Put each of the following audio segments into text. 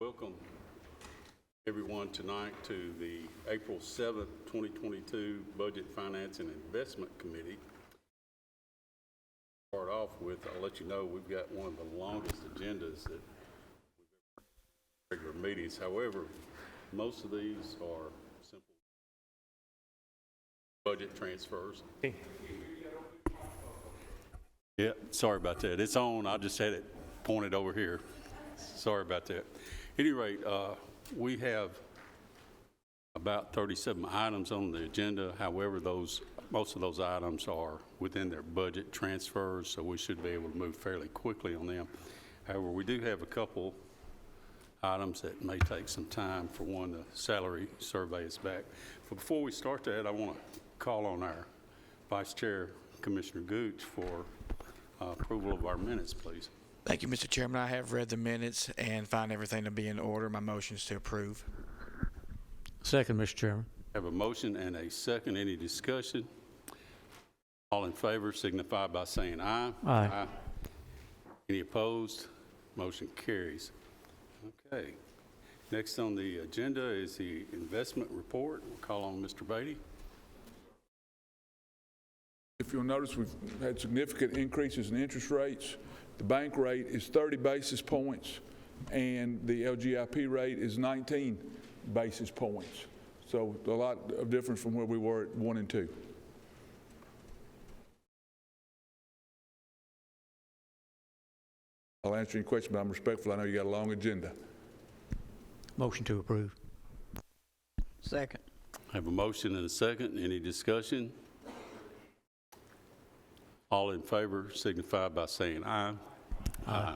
Welcome everyone tonight to the April 7th, 2022 Budget, Finance, and Investment Committee. Start off with, I'll let you know we've got one of the longest agendas that regular meetings. However, most of these are simple budget transfers. Yeah, sorry about that. It's on. I just had it pointed over here. Sorry about that. At any rate, we have about 37 items on the agenda. However, most of those items are within their budget transfers, so we should be able to move fairly quickly on them. However, we do have a couple items that may take some time. For one, the salary survey is back. But before we start that, I want to call on our Vice Chair, Commissioner Gooch, for approval of our minutes, please. Thank you, Mr. Chairman. I have read the minutes and find everything to be in order. My motion is to approve. Second, Mr. Chairman. Have a motion and a second. Any discussion? All in favor signify by saying aye. Aye. Aye. Any opposed? Motion carries. Okay. Next on the agenda is the investment report. We'll call on Mr. Beatty. If you'll notice, we've had significant increases in interest rates. The bank rate is 30 basis points, and the LGIP rate is 19 basis points. So a lot of difference from where we were at 1 and 2. I'll answer any question, but I'm respectful. I know you got a long agenda. Motion to approve. Second. I have a motion and a second. Any discussion? All in favor signify by saying aye. Aye.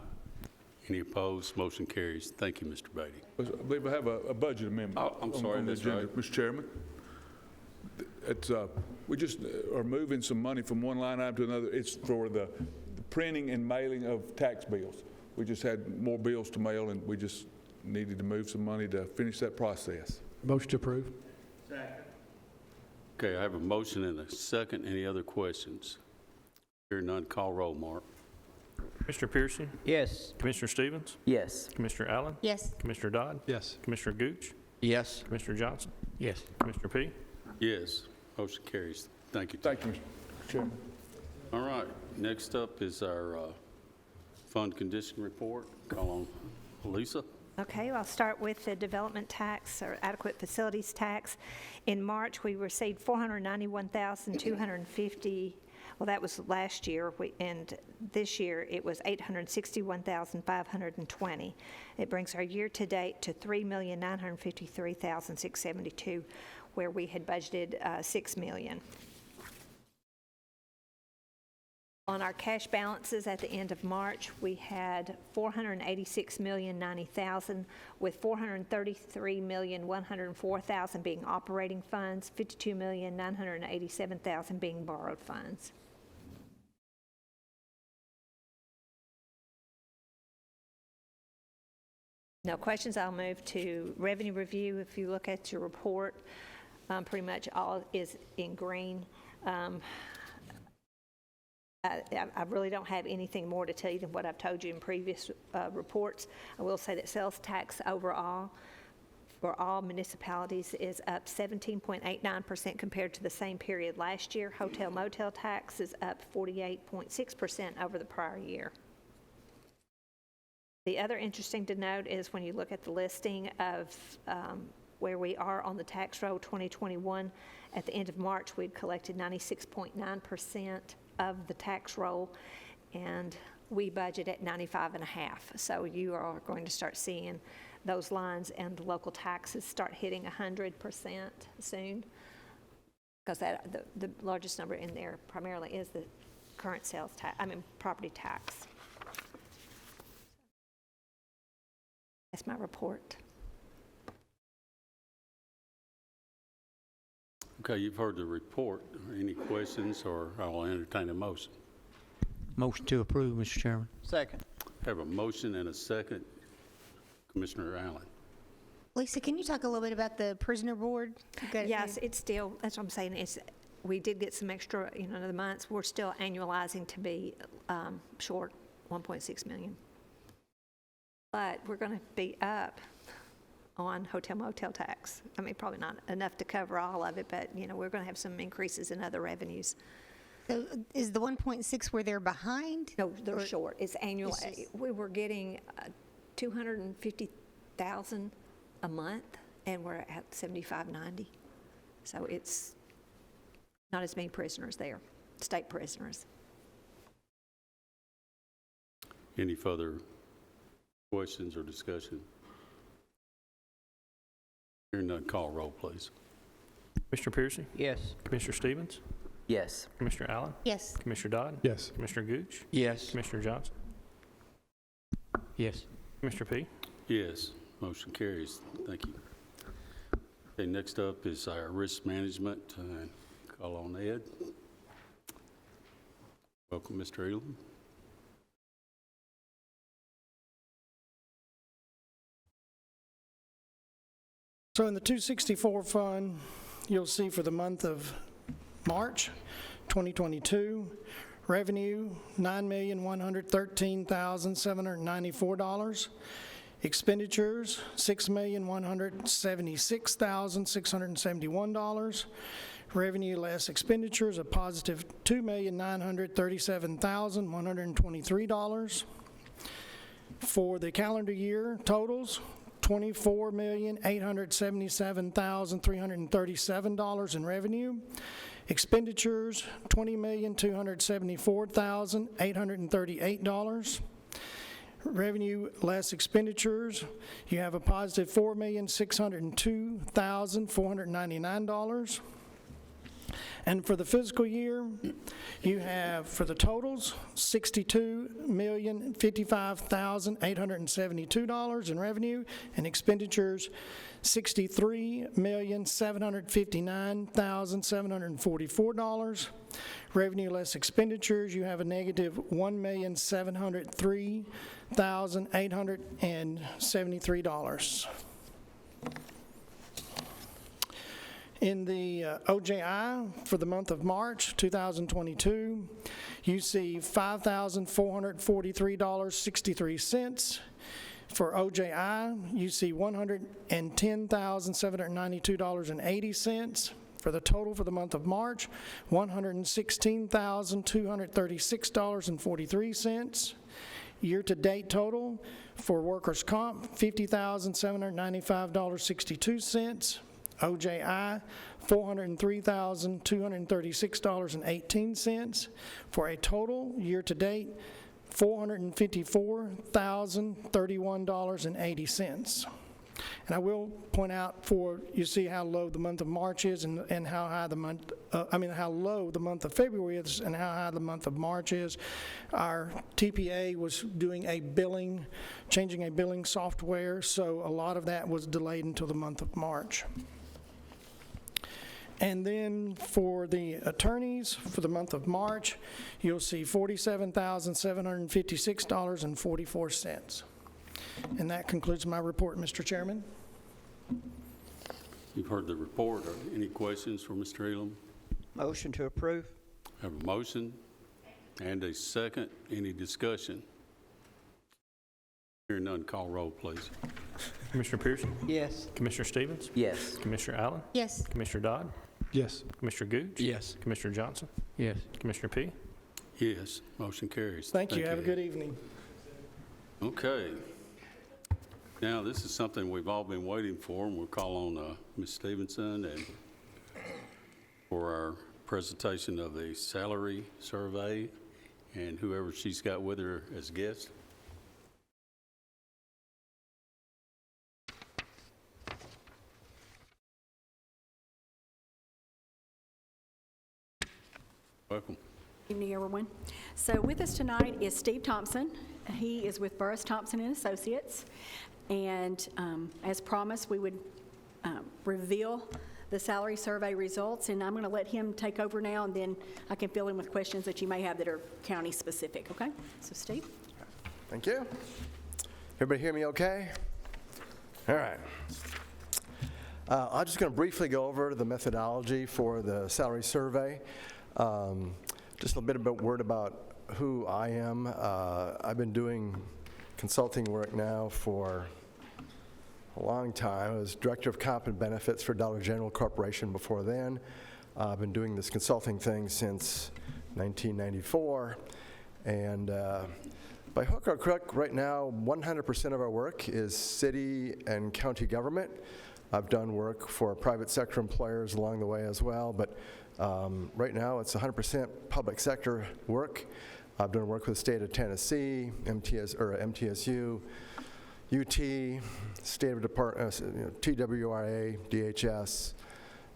Any opposed? Motion carries. Thank you, Mr. Beatty. I believe I have a budget amendment. Oh, I'm sorry, on the that's agenda, right. Mr. Chairman. It's, we just are moving some money from one line item to another. It's for the printing and mailing of tax bills. We just had more bills to mail, and we just needed to move some money to finish that process. Motion to approve. Okay, I have a motion and a second. Any other questions? Hearing none, call roll, Mark. Commissioner Pearson? Yes. Commissioner Stevens? Yes. Commissioner Allen? Yes. Commissioner Dodd? Yes. Commissioner Gooch? Yes. Commissioner Johnson? Yes. Commissioner P? Yes, motion carries. Thank you. Thank you, Mr. Chairman. All right, next up is our fund condition report. Call on Lisa. Okay, well, I'll start with the development tax or adequate facilities tax. In March, we received $491,250. Well, that was last year, and this year it was $861,520. It brings our year-to-date to $3,953,672, where we had budgeted $6 million. On our cash balances at the end of March, we had $486,090,000, with $433,104,000 being operating funds, $52,987,000 being borrowed funds. No questions. I'll move to revenue review. If you look at your report, pretty much all is in green. I really don't have anything more to tell you than what I've told you in previous reports. I will say that sales tax overall for all municipalities is up 17.89% compared to the same period last year. Hotel motel tax is up 48.6% over the prior year. The other interesting to note is when you look at the listing of where we are on the tax roll 2021, at the end of March, we'd collected 96.9% of the tax roll, and we budget at 95.5%. So you are going to start seeing those lines and the local taxes start hitting 100% soon, because the largest number in there primarily is the current sales tax, property tax. That's my report. Okay, you've heard the report. Any questions, or I will entertain a motion. Motion to approve, Mr. Chairman. Second. Have a motion and a second. Commissioner Allen. Lisa, can you talk a little bit about the prisoner board? Yes, it's still, that's what I'm saying, we did get some extra, the months. We're still annualizing to be short $1.6 million. But we're going to be up on hotel motel tax. I mean, probably not enough to cover all of it, but, we're going to have some increases in other revenues. So is the 1.6 where they're behind? No, they're short. It's annual. It's just- We were getting 250,000 a month, and we're at 7590. So it's not as many prisoners there, state prisoners. Any further questions or discussion? Hearing none, call roll, please. Mr. Piercy? Yes. Commissioner Stevens? Yes. Commissioner Allen? Yes. Commissioner Dodd? Yes. Commissioner Gooch? Yes. Commissioner Johnson? Yes. Commissioner P? Yes, motion carries. Thank you. Okay, next up is our risk management. Call on Ed. Welcome, Mr. Elam. So in the 264 fund, you'll see for the month of March 2022, revenue $9,113,794, expenditures $6,176,671, revenue less expenditures a positive $2,937,123. For the calendar year totals, $24,877,337 in revenue. Expenditures, $20,274,838. Revenue less expenditures, you have a positive $4,602,499. And for the fiscal year, you have, for the totals, $62,055,872 in revenue, and expenditures, $63,759,744. Revenue less expenditures, you have a negative $1,703,873. In the OJI for the month of March 2022, you see $5,443.63. For OJI, you see $110,792.80. For the total for the month of March, $116,236.43. Year-to-date total for workers' comp, $50,795.62. OJI, $403,236.18, for a total year-to-date $454,031.80. And I will point out you see how low the month of March is and how high how low the month of February is and how high the month of March is. Our TPA was doing changing a billing software, so a lot of that was delayed until the month of March. And then for the attorneys, for the month of March, you'll see $47,756.44. And that concludes my report, Mr. Chairman. You've heard the report. Are any questions for Mr. Elam? Motion to approve. Have a motion and a second. Any discussion? Hearing none, call roll, please. Commissioner Piercy? Yes. Commissioner Stevens? Yes. Commissioner Allen? Yes. Commissioner Dodd? Yes. Commissioner Gooch? Yes. Commissioner Johnson? Yes. Commissioner P? Yes, motion carries. Thank you. Have a good evening. Okay. Now, this is something we've all been waiting for, and we'll call on Ms. Stevenson and for our presentation of the salary survey and whoever she's got with her as guest. Welcome. Good evening, everyone. So with us tonight is Steve Thompson. He is with Burris Thompson and Associates. And as promised, we would reveal the salary survey results. And I'm going to let him take over now, and then I can fill in with questions that you may have that are county specific, okay? So Steve? Thank you. Everybody hear me okay? All right. I'm just going to briefly go over the methodology for the salary survey. Just a little bit of a word about who I am. I've been doing consulting work now for a long time. I was Director of Comp and Benefits for Dollar General Corporation before then. I've been doing this consulting thing since 1994. And by hook or crook, right now, 100% of our work is city and county government. I've done work for private sector employers along the way as well, but right now it's 100% public sector work. I've done work with the state of Tennessee, MTSU, UT, State of Department, TWRA, DHS,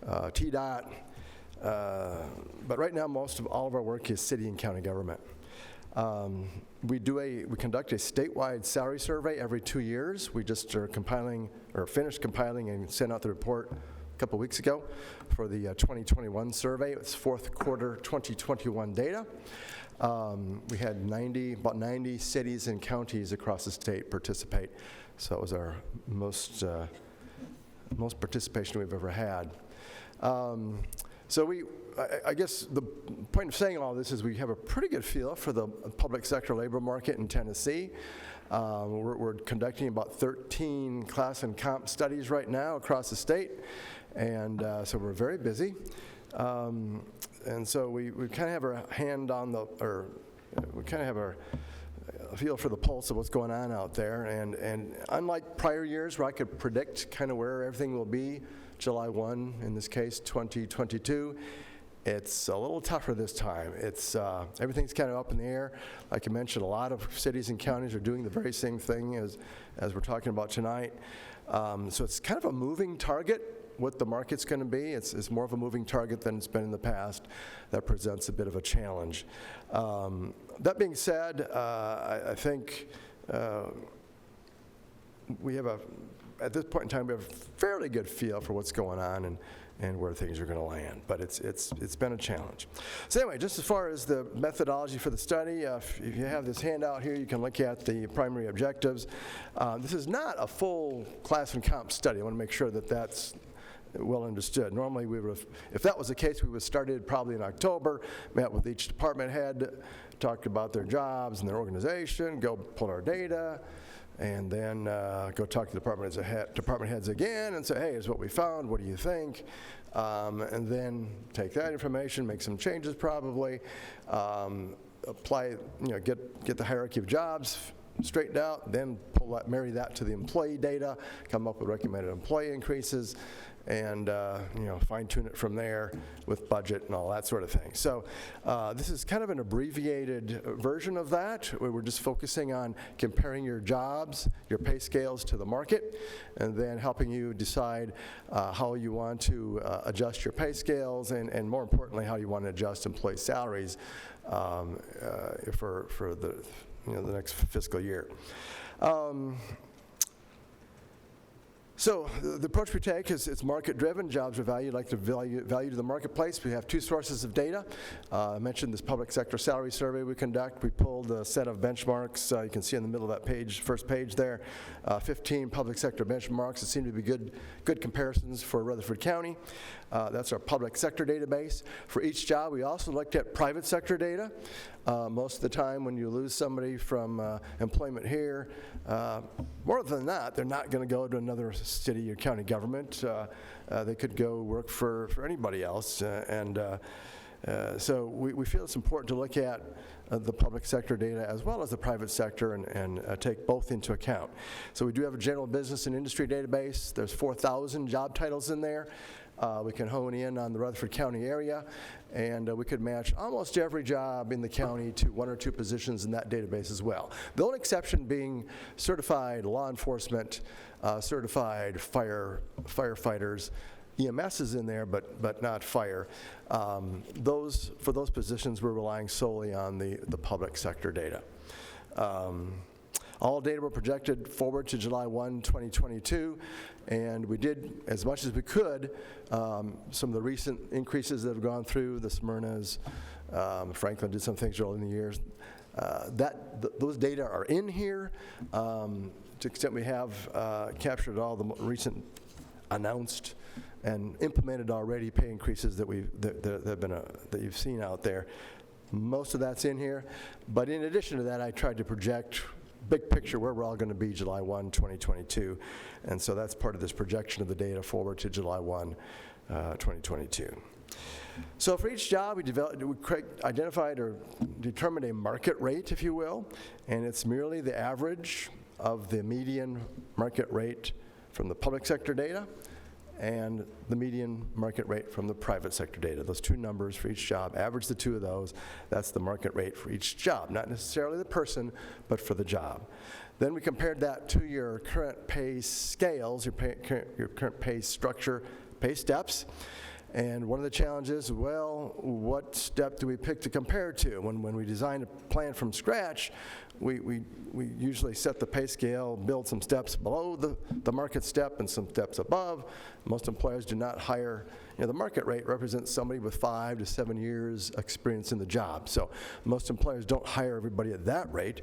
TDOT. But right now, all of our work is city and county government. We conduct a statewide salary survey every 2 years. We just are finished compiling and sent out the report a couple weeks ago for the 2021 survey. It's fourth quarter 2021 data. We had about 90 cities and counties across the state participate. So it was our most participation we've ever had. I guess the point of saying all this is we have a pretty good feel for the public sector labor market in Tennessee. We're conducting about 13 class and comp studies right now across the state, and so we're very busy. And so we kind of have our hand on we kind of have our feel for the pulse of what's going on out there. And unlike prior years where I could predict kind of where everything will be July 1, in this case 2022, it's a little tougher this time. Everything's kind of up in the air. Like I mentioned, a lot of cities and counties are doing the very same thing as we're talking about tonight. So it's kind of a moving target. What the market's going to be, it's more of a moving target than it's been in the past. That presents a bit of a challenge. That being said, I think at this point in time, we have a fairly good feel for what's going on and where things are going to land. But it's been a challenge. So anyway, just as far as the methodology for the study, if you have this handout here, you can look at the primary objectives. This is not a full class and comp study. I want to make sure that that's well understood. Normally, if that was the case, we would have started probably in October, met with each department head, talked about their jobs and their organization, go pull our data, and then go talk to department heads again and say, hey, here's what we found, what do you think? And then take that information, make some changes probably, apply, get the hierarchy of jobs straightened out, then marry that to the employee data, come up with recommended employee increases, and fine-tune it from there with budget and all that sort of thing. So this is kind of an abbreviated version of that, where we're just focusing on comparing your jobs, your pay scales to the market, and then helping you decide how you want to adjust your pay scales, and more importantly, how you want to adjust employee salaries for the next fiscal year. So the approach we take is it's market-driven. Jobs are valued like the value to the marketplace. We have two sources of data. I mentioned this public sector salary survey we conduct. We pulled a set of benchmarks. You can see in the middle of that page, first page there, 15 public sector benchmarks that seem to be good comparisons for Rutherford County. That's our public sector database. For each job, we also looked at private sector data. Most of the time when you lose somebody from employment here, more than that, they're not going to go to another city or county government. They could go work for anybody else. So we feel it's important to look at the public sector data as well as the private sector and take both into account. So we do have a general business and industry database. There's 4,000 job titles in there. We can hone in on the Rutherford County area, and we could match almost every job in the county to one or two positions in that database as well. The only exception being certified law enforcement, certified firefighters. EMS is in there, but not fire. For those positions, we're relying solely on the public sector data. All data were projected forward to July 1, 2022, and we did as much as we could. Some of the recent increases that have gone through, the Smyrnas, Franklin did some things early in the years. Those data are in here. To the extent we have captured all the recent announced and implemented already pay increases that you've seen out there. Most of that's in here, but in addition to that, I tried to project big picture where we're all going to be July 1, 2022. And so that's part of this projection of the data forward to July 1, 2022. So for each job, we identified or determined a market rate, if you will, and it's merely the average of the median market rate from the public sector data and the median market rate from the private sector data. Those two numbers for each job, average the two of those, that's the market rate for each job, not necessarily the person, but for the job. Then we compared that to your current pay scales, your current pay structure, pay steps. And one of the challenges, well, what step do we pick to compare to? When we design a plan from scratch, we usually set the pay scale, build some steps below the market step and some steps above. Most employers do not hire, the market rate represents somebody with 5 to 7 years experience in the job. So most employers don't hire everybody at that rate.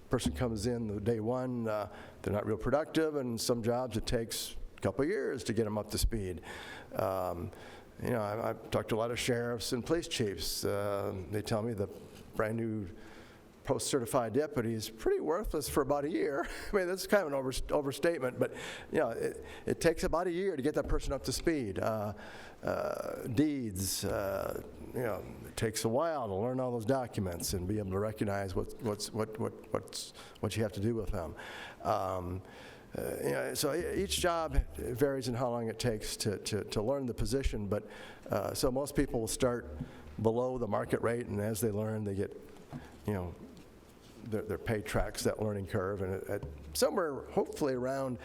Person comes in the day one, they're not real productive, and some jobs it takes a couple of years to get them up to speed. I've talked to a lot of sheriffs and police chiefs. They tell me the brand new post-certified deputy is pretty worthless for about a year. I mean, that's kind of an overstatement, but it takes about a year to get that person up to speed. Deeds, it takes a while to learn all those documents and be able to recognize what you have to do with them. So each job varies in how long it takes to learn the position, but so most people will start below the market rate, and as they learn, they get, their pay tracks that learning curve, and at somewhere hopefully around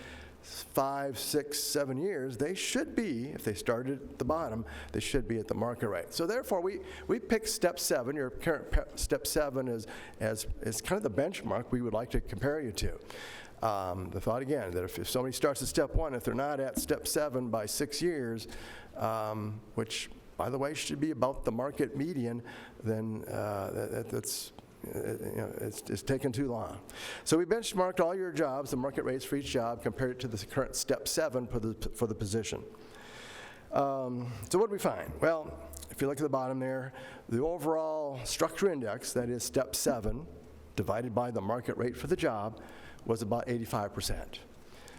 5, 6, 7 years, they should be, if they started at the bottom, they should be at the market rate. So therefore, we picked step 7. Your current step 7 is kind of the benchmark we would like to compare you to. The thought again that if somebody starts at step 1, if they're not at step 7 by 6 years, which by the way should be about the market median, then it's taken too long. So we benchmarked all your jobs, the market rates for each job, compared it to the current step 7 for the position. So what did we find? Well, if you look at the bottom there, the overall structure index, that is step 7, divided by the market rate for the job, was about 85%.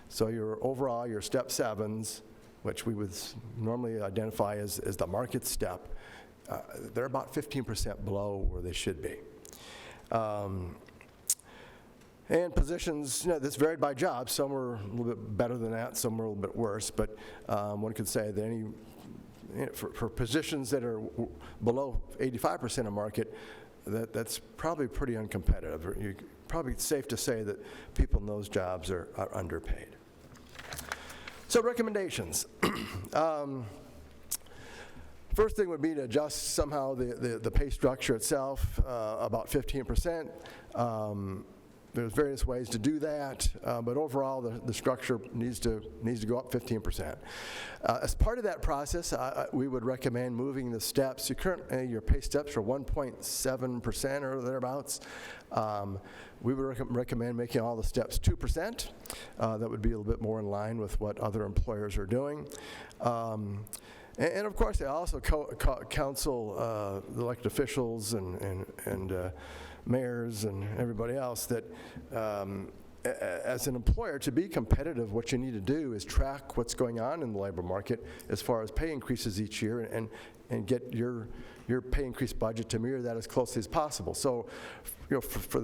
So your overall, your step 7s, which we would normally identify as the market step, they're about 15% below where they should be. And positions, this varied by job. Some were a little bit better than that, some were a little bit worse, but one could say that for positions that are below 85% of market, that's probably pretty uncompetitive. Probably safe to say that people in those jobs are underpaid. So recommendations. First thing would be to adjust somehow the pay structure itself about 15%. There's various ways to do that, but overall the structure needs to go up 15%. As part of that process, we would recommend moving the steps. Your pay steps are 1.7% or thereabouts. We would recommend making all the steps 2%. That would be a little bit more in line with what other employers are doing. And of course, I also counsel the elected officials and mayors and everybody else that as an employer, to be competitive, what you need to do is track what's going on in the labor market as far as pay increases each year and get your pay increase budget to mirror that as closely as possible. So, for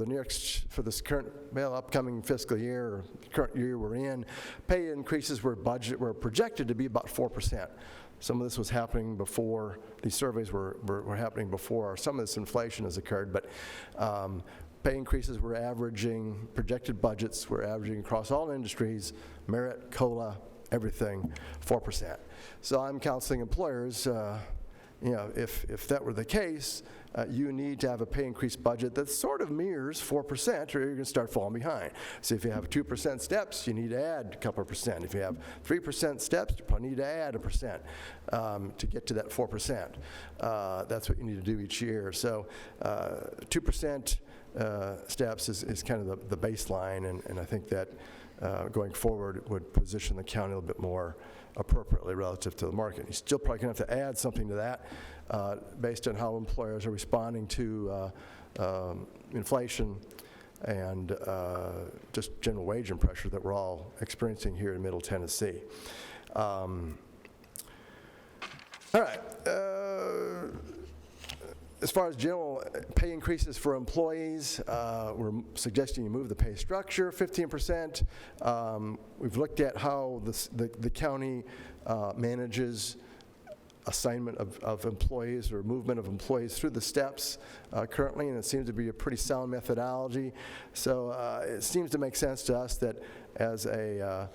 this current, upcoming fiscal year or current year we're in, pay increases were projected to be about 4%. Some of this was happening before, these surveys were happening before some of this inflation has occurred, but pay increases were averaging, projected budgets were averaging across all industries, merit, COLA, everything, 4%. So I'm counseling employers, if that were the case, you need to have a pay increase budget that sort of mirrors 4%, or you're going to start falling behind. So if you have 2% steps, you need to add a couple of percent. If you have 3% steps, you probably need to add 1% to get to that 4%. That's what you need to do each year. So 2% steps is kind of the baseline, and I think that going forward would position the county a little bit more appropriately relative to the market. You're still probably going to have to add something to that based on how employers are responding to inflation and just general wage and pressure that we're all experiencing here in Middle Tennessee. All right. As far as general pay increases for employees, we're suggesting you move the pay structure 15%. We've looked at how the county manages assignment of employees or movement of employees through the steps currently, and it seems to be a pretty sound methodology. So it seems to make sense to us that as a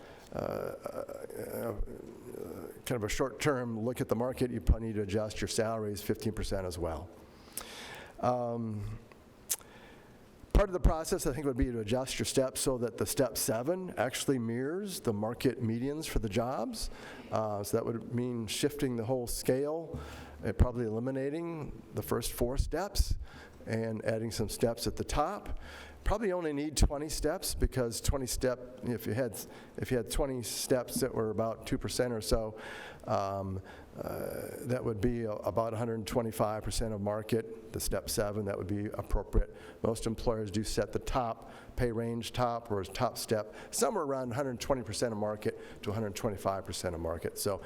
kind of a short-term look at the market, you probably need to adjust your salaries 15% as well. Part of the process, I think, would be to adjust your steps so that the step 7 actually mirrors the market medians for the jobs. So that would mean shifting the whole scale, probably eliminating the first 4 steps and adding some steps at the top. Probably only need 20 steps because 20 step, if you had 20 steps that were about 2% or so, that would be about 125% of market. The step 7, that would be appropriate. Most employers do set the top pay range top or top step somewhere around 120% of market to 125% of market. So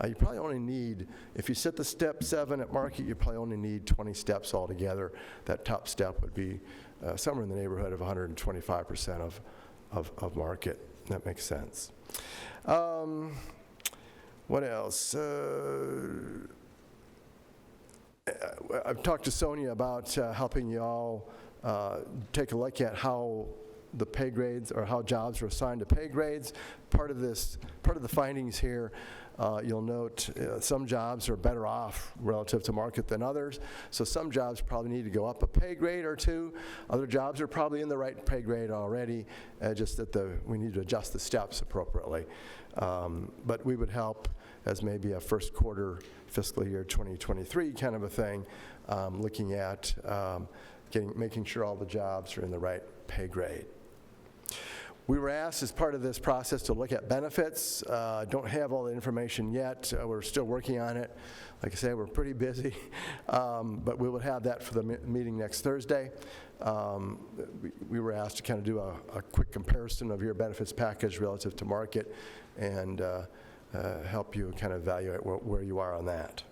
you probably only need, if you set the step 7 at market, you probably only need 20 steps altogether. That top step would be somewhere in the neighborhood of 125% of market. That makes sense. What else? I've talked to Sonia about helping you all take a look at how the pay grades or how jobs are assigned to pay grades. Part of the findings here, you'll note some jobs are better off relative to market than others. So some jobs probably need to go up a pay grade or 2. Other jobs are probably in the right pay grade already, just that we need to adjust the steps appropriately. But we would help as maybe a first quarter fiscal year 2023 kind of a thing, looking at making sure all the jobs are in the right pay grade. We were asked as part of this process to look at benefits. Don't have all the information yet. We're still working on it. Like I say, we're pretty busy, but we will have that for the meeting next Thursday. We were asked to kind of do a quick comparison of your benefits package relative to market and help you kind of evaluate where you are on that.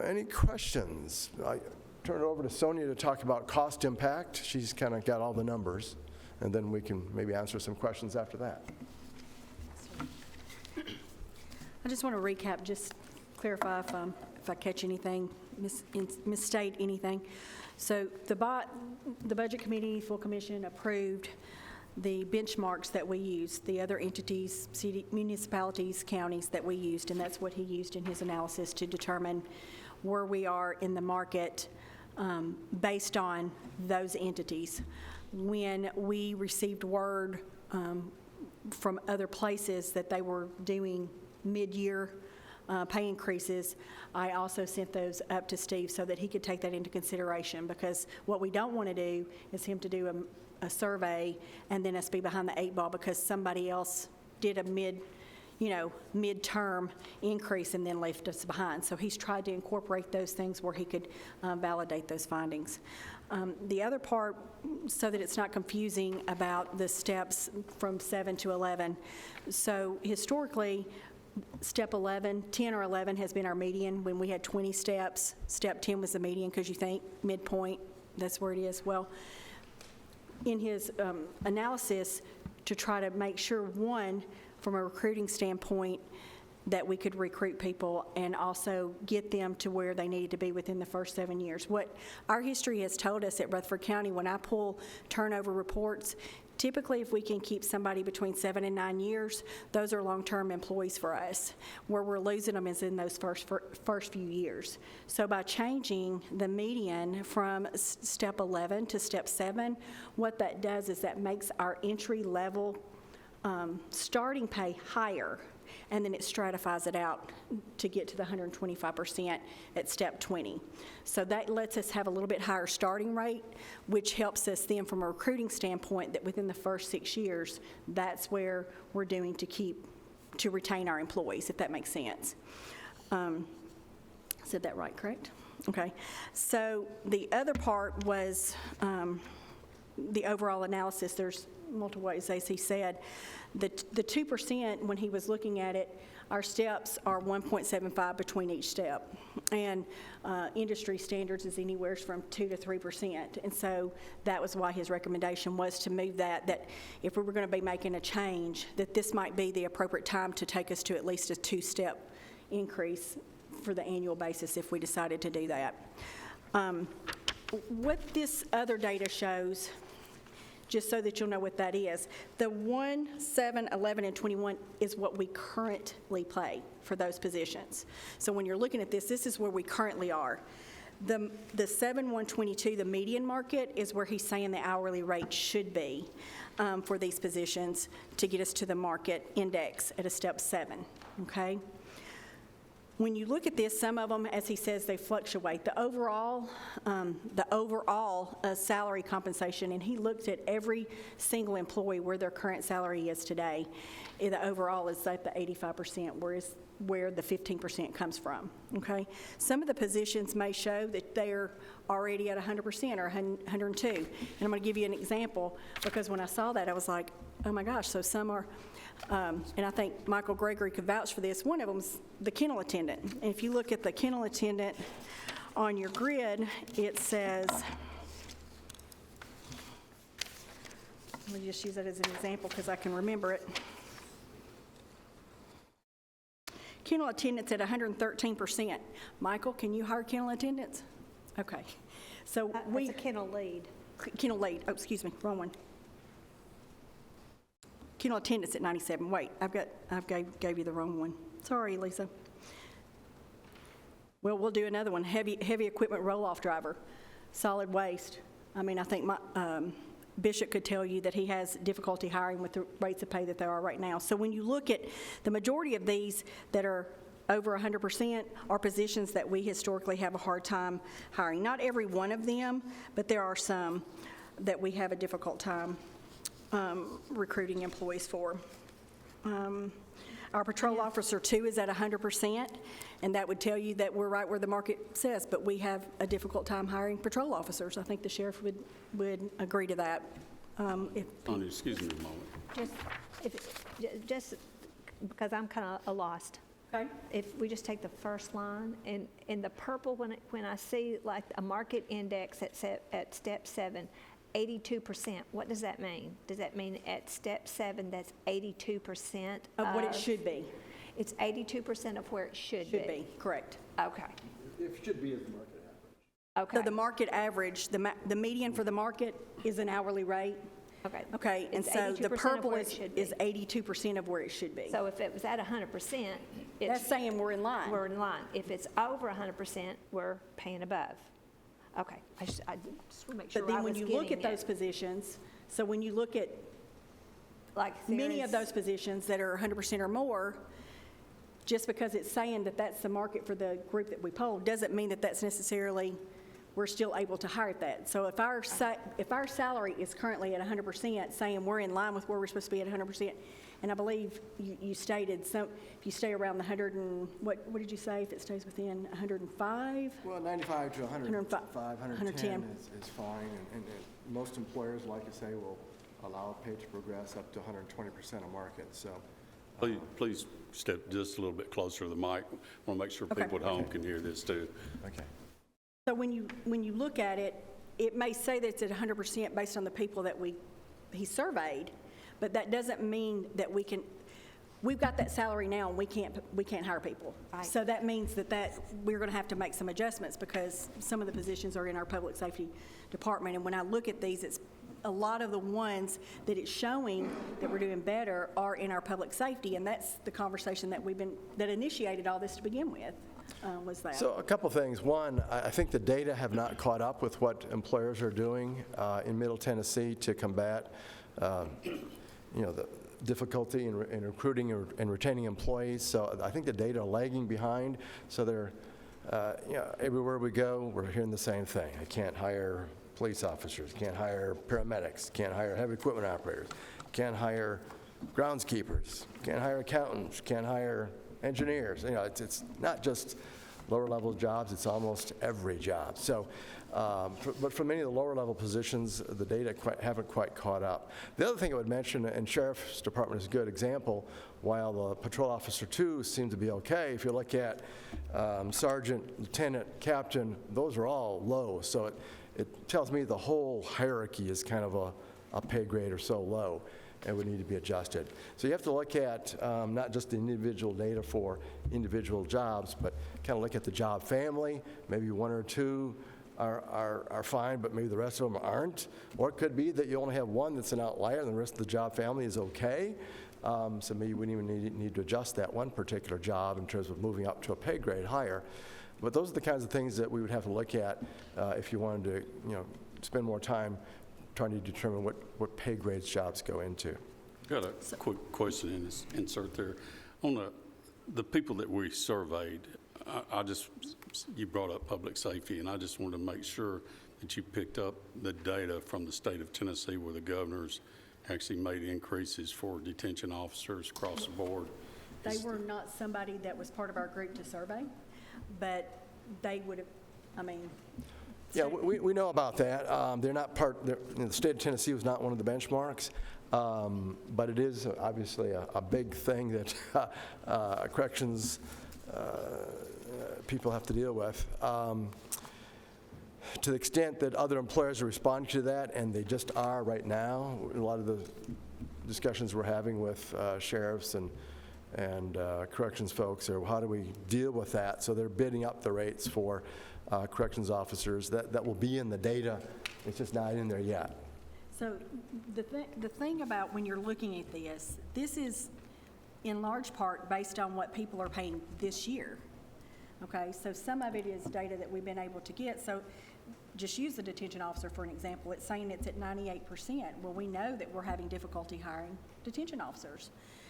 Any questions? I turn it over to Sonia to talk about cost impact. She's kind of got all the numbers, and then we can maybe answer some questions after that. I just want to recap, just clarify if I catch anything, misstate anything. So the Budget Committee, full commission approved the benchmarks that we used, the other entities, city, municipalities, counties that we used, and that's what he used in his analysis to determine where we are in the market based on those entities. When we received word from other places that they were doing mid-year pay increases, I also sent those up to Steve so that he could take that into consideration, because what we don't want to do is him to do a survey and then us be behind the 8 ball because somebody else did a midterm increase and then left us behind. So he's tried to incorporate those things where he could validate those findings. The other part, so that it's not confusing about the steps from 7 to 11. So historically, step 11, 10 or 11 has been our median. When we had 20 steps, step 10 was the median because you think midpoint, that's where it is. Well, in his analysis, to try to make sure, one, from a recruiting standpoint, that we could recruit people and also get them to where they needed to be within the first 7 years. What our history has told us at Rutherford County, when I pull turnover reports, typically if we can keep somebody between 7 and 9 years, those are long-term employees for us. Where we're losing them is in those first few years. So by changing the median from step 11 to step 7, what that does is that makes our entry level starting pay higher, and then it stratifies it out to get to the 125% at step 20. So that lets us have a little bit higher starting rate, which helps us then from a recruiting standpoint that within the first 6 years, that's where we're doing to retain our employees, if that makes sense. Said that right, correct? Okay. So the other part was the overall analysis, there's multiple ways, as he said. The 2%, when he was looking at it, our steps are 1.75 between each step. And industry standards is anywhere from 2 to 3%. And so that was why his recommendation was to move that if we were going to be making a change, that this might be the appropriate time to take us to at least a 2-step increase for the annual basis if we decided to do that. What this other data shows, just so that you'll know what that is, the 1, 7, 11, and 21 is what we currently pay for those positions. So when you're looking at this, this is where we currently are. The 7, 1, 22, the median market, is where he's saying the hourly rate should be for these positions to get us to the market index at a step 7, okay? When you look at this, some of them, as he says, they fluctuate. The overall salary compensation, and he looked at every single employee where their current salary is today. The overall is at the 85%, where the 15% comes from, okay? Some of the positions may show that they're already at 100% or 102. And I'm going to give you an example, because when I saw that, I was like, oh my gosh, so some are, and I think Michael Gregory could vouch for this. One of them's the kennel attendant. And if you look at the kennel attendant on your grid, it says, let me just use that as an example because I can remember it. Kennel attendants at 113%. Michael, can you hire kennel attendants? Okay. So That's a kennel lead. Kennel lead, oh, excuse me, wrong one. Kennel attendants at 97. Wait, I've gave you the wrong one. Sorry, Lisa. Well, we'll do another one. Heavy equipment roll-off driver, solid waste. I mean, I think my, Bishop could tell you that he has difficulty hiring with the rates of pay that there are right now. So when you look at the majority of these that are over 100% are positions that we historically have a hard time hiring. Not every one of them, but there are some that we have a difficult time recruiting employees for. Our patrol officer 2 is at 100%, and that would tell you that we're right where the market says, but we have a difficult time hiring patrol officers. I think the sheriff would agree to that. Excuse me a moment. Just because I'm kind of lost. Okay. If we just take the first line, and in the purple, when I see like a market index at step 7, 82%, what does that mean? Does that mean at step 7, that's 82% Of what it should be. It's 82% of where it should be? Should be, correct. Okay. It should be as the market average. Okay. So the market average, the median for the market is an hourly rate. Okay. Okay, and It's so 82% the of purple where it should be. is 82% of where it should be. So if it was at 100%, That's saying we're in line. we're in line. If it's over 100%, we're paying above. Okay, I just want to make sure But I then was when you getting look at those it. positions, so when you look at Like many of those positions that are 100% or more, just because it's saying that that's the market for the group that we polled, doesn't mean that that's necessarily, we're still able to hire at that. So if our salary is currently at 100%, saying we're in line with where we're supposed to be at 100%, and I believe you stated, so if you stay around the 100 and, what did you say, if it stays within 105? Well, 95 to 105, 110 110. is fine, and most employers, like you say, will allow pay to progress up to 120% of market, so. Please step just a little bit closer to the mic. I want to make sure Okay. people at home can hear this too. Okay. So when you look at it, it may say that it's at 100% based on the people that he surveyed, but that doesn't mean that we've got that salary now and we can't hire people. Right. So that means that we're going to have to make some adjustments because some of the positions are in our public safety department. And when I look at these, it's a lot of the ones that it's showing that we're doing better are in our public safety, and that's the conversation that initiated all this to begin with. Was that. So a couple things. One, I think the data have not caught up with what employers are doing in Middle Tennessee to combat, the difficulty in recruiting and retaining employees. So I think the data are lagging behind. So they're, everywhere we go, we're hearing the same thing. I can't hire police officers, can't hire paramedics, can't hire heavy equipment operators, can't hire groundskeepers, can't hire accountants, can't hire engineers. It's not just lower level jobs, it's almost every job. So But for many of the lower level positions, the data haven't quite caught up. The other thing I would mention, and Sheriff's Department is a good example, while the Patrol Officer 2 seem to be okay, if you look at Sergeant, Lieutenant, Captain, those are all low. So it tells me the whole hierarchy is kind of a pay grade or so low and would need to be adjusted. So you have to look at not just the individual data for individual jobs, but kind of look at the job family. Maybe one or two are fine, but maybe the rest of them aren't. Or it could be that you only have one that's an outlier and the rest of the job family is okay. So maybe we even need to adjust that one particular job in terms of moving up to a pay grade higher. But those are the kinds of things that we would have to look at if you wanted to, spend more time trying to determine what pay grades jobs go into. Got a quick question in this insert there. On the people that we surveyed, you brought up public safety, and I just wanted to make sure that you picked up the data from the state of Tennessee where the governors actually made increases for detention officers across the board. They were not somebody that was part of our group to survey, but they would have, Yeah, we know about that. They're not the state of Tennessee was not one of the benchmarks, but it is obviously a big thing that corrections people have to deal with. To the extent that other employers are responding to that, and they just are right now, a lot of the discussions we're having with sheriffs and corrections folks are how do we deal with that? So they're bidding up the rates for corrections officers. That will be in the data. It's just not in there yet. So the thing about when you're looking at this is in large part based on what people are paying this year. Okay, so some of it is data that we've been able to get. So just use the detention officer for an example. It's saying it's at 98%. Well, we know that we're having difficulty hiring detention officers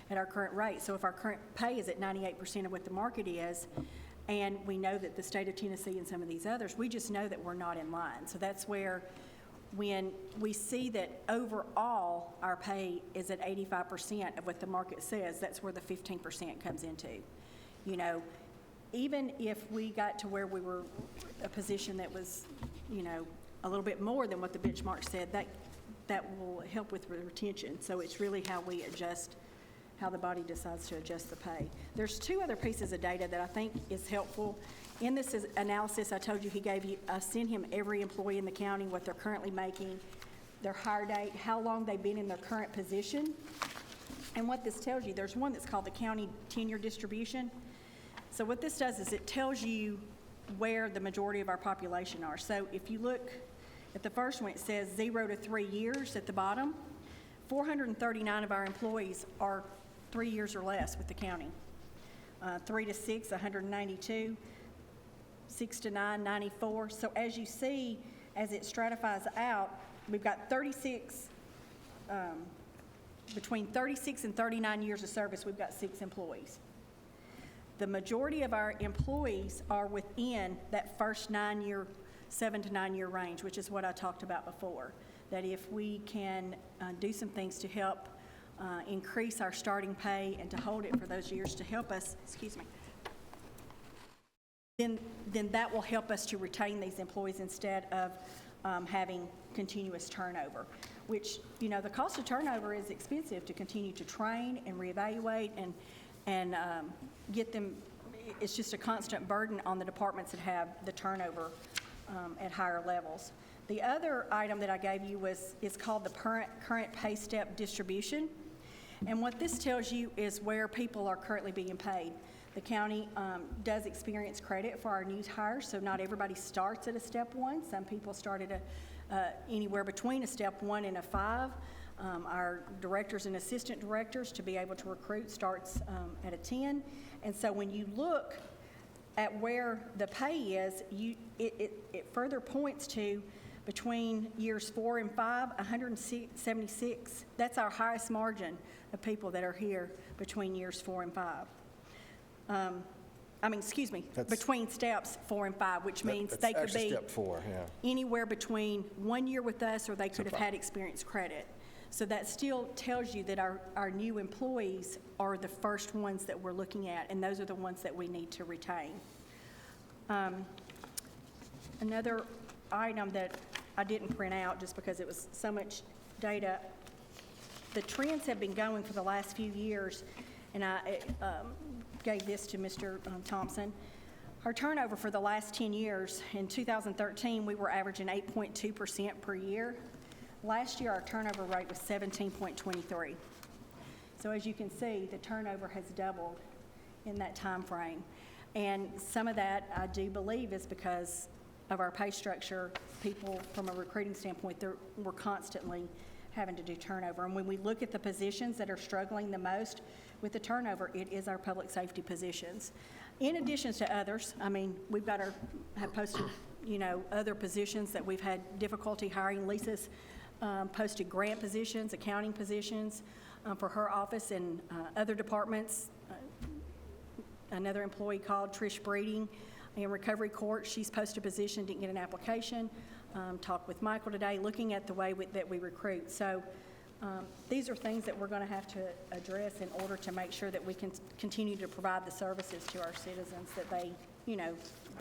at our current rate. So if our current pay is at 98% of what the market is, and we know that the state of Tennessee and some of these others, we just know that we're not in line. So that's where when we see that overall our pay is at 85% of what the market says, that's where the 15% comes into. Even if we got to where we were a position that was, a little bit more than what the benchmark said, that will help with retention. So it's really how we adjust, how the body decides to adjust the pay. There's two other pieces of data that I think is helpful. In this analysis, I told you I sent him every employee in the county, what they're currently making, their hire date, how long they've been in their current position. And what this tells you, there's one that's called the county tenure distribution. So what this does is it tells you where the majority of our population are. So if you look at the first one, it says 0 to 3 years at the bottom. 439 of our employees are 3 years or less with the county. 3 to 6, 192. 6 to 9, 94. So as you see, as it stratifies out, we've got 36, between 36 and 39 years of service, we've got 6 employees. The majority of our employees are within that first 7 to 9 year range, which is what I talked about before. That if we can do some things to help increase our starting pay and to hold it for those years to help us, then that will help us to retain these employees instead of having continuous turnover, which, the cost of turnover is expensive to continue to train and reevaluate and get them. It's just a constant burden on the departments that have the turnover at higher levels. The other item that I gave you is called the current pay step distribution. And what this tells you is where people are currently being paid. The county does experience credit for our new hires, so not everybody starts at a step 1. Some people start at anywhere between a step 1 and a 5. Our directors and assistant directors, to be able to recruit, starts at a 10. And so when you look at where the pay is, it further points to between years 4 and 5, 176. That's our highest margin of people that are here between years 4 and 5. Between steps 4 and 5, which means they could be step 4, yeah. Anywhere between 1 year with us, or they could have had experience credit. So that still tells you that our new employees are the first ones that we're looking at, and those are the ones that we need to retain. Another item that I didn't print out just because it was so much data. The trends have been going for the last few years, and I gave this to Mr. Thompson. Our turnover for the last 10 years, in 2013, we were averaging 8.2% per year. Last year, our turnover rate was 17.23. So as you can see, the turnover has doubled in that time frame. And some of that, I do believe, is because of our pay structure. People, from a recruiting standpoint, we're constantly having to do turnover. And when we look at the positions that are struggling the most with the turnover, it is our public safety positions. In addition to others, I mean, we've got have posted, other positions that we've had difficulty hiring. Lisa's posted grant positions, accounting positions for her office and other departments. Another employee called Trish Breeding in recovery court. She's posted a position, didn't get an application. Talked with Michael today, looking at the way that we recruit. So these are things that we're going to have to address in order to make sure that we can continue to provide the services to our citizens that they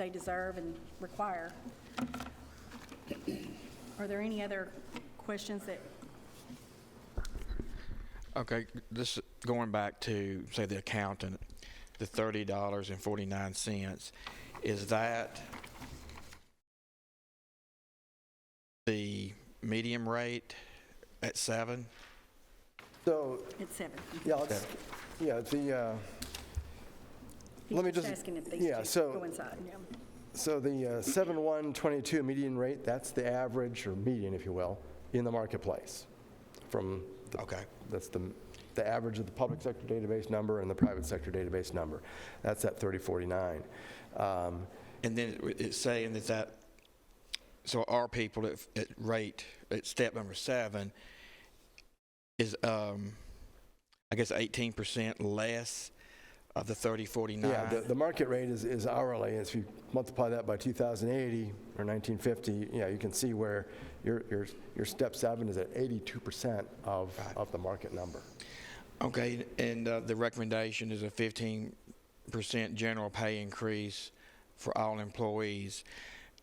deserve and require. Are there any other questions that? Okay, this, going back to, say, the accountant, the $30.49, is that the medium rate at 7? So, It's 7. let me just, asking if these yeah, two so, coincide. Yeah. so the 7/1/22 median rate, that's the average, or median, if you will, in the marketplace. From the, Okay. That's the average of the public sector database number and the private sector database number. That's at 3049. And then it's saying that, so our people at step number 7 is, I guess, 18% less of the 3049. Yeah, the market rate is hourly. If you multiply that by 2,080 or 1950, you can see where your step 7 is at 82% of the market number. Okay, and the recommendation is a 15% general pay increase for all employees.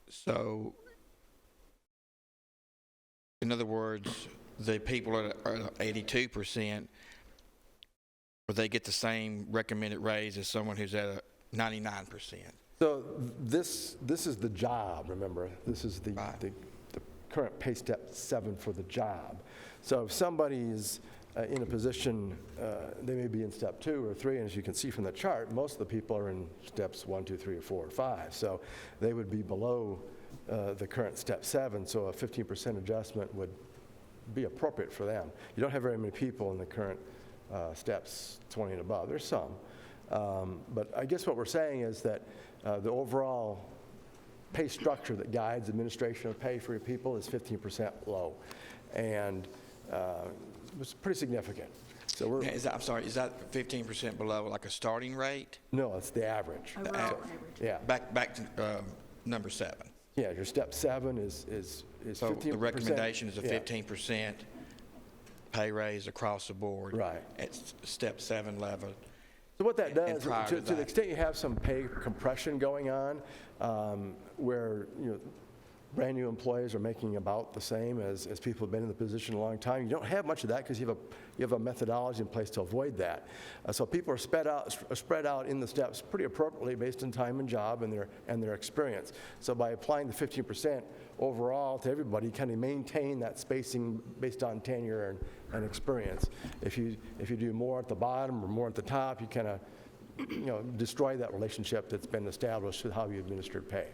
So, in other words, the people that are 82%, will they get the same recommended raise as someone who's at a 99%? So this is the job, remember. This is the current pay step 7 for the job. So if somebody is in a position, they may be in step 2 or 3, and as you can see from the chart, most of the people are in steps 1, 2, 3, or 4, or 5. So they would be below the current step 7, so a 15% adjustment would be appropriate for them. You don't have very many people in the current steps 20 and above. There's some. But I guess what we're saying is that the overall pay structure that guides administration of pay for your people is 15% low. And it's pretty significant. So we're, Is that, I'm sorry, is that 15% below like a starting rate? no, it's the average. Overall average. Yeah. Back to number 7. Yeah, your step 7 is 15%. So the recommendation is a yeah. 15% pay raise across the board. Right. At step 7 level. So what that does, prior to to the that. extent you have some pay compression going on, where brand new employees are making about the same as people who've been in the position a long time, you don't have much of that because you have a methodology in place to avoid that. So people are spread out in the steps pretty appropriately based on time and job and their experience. So by applying the 15% overall to everybody, you kind of maintain that spacing based on tenure and experience. If you do more at the bottom or more at the top, you kind of destroy that relationship that's been established with how you administer pay.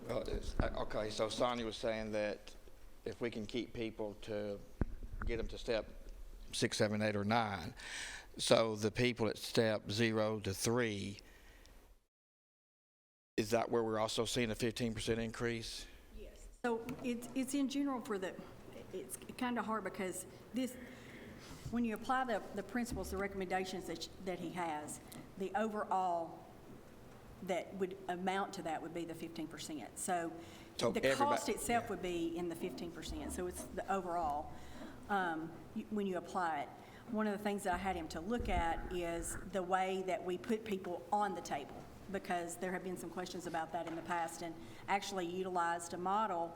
Well, okay, so Sonia was saying that if we can keep people to get them to step 6, 7, 8, or 9, so the people at step 0 to 3, is that where we're also seeing a 15% increase? Yes. So it's in general it's kind of hard because when you apply the principles, the recommendations that he has, the overall that would amount to that would be the 15%. So the cost itself would be in the 15%. So it's the overall when you apply it. One of the things that I had him to look at is the way that we put people on the table, because there have been some questions about that in the past, and actually utilized a model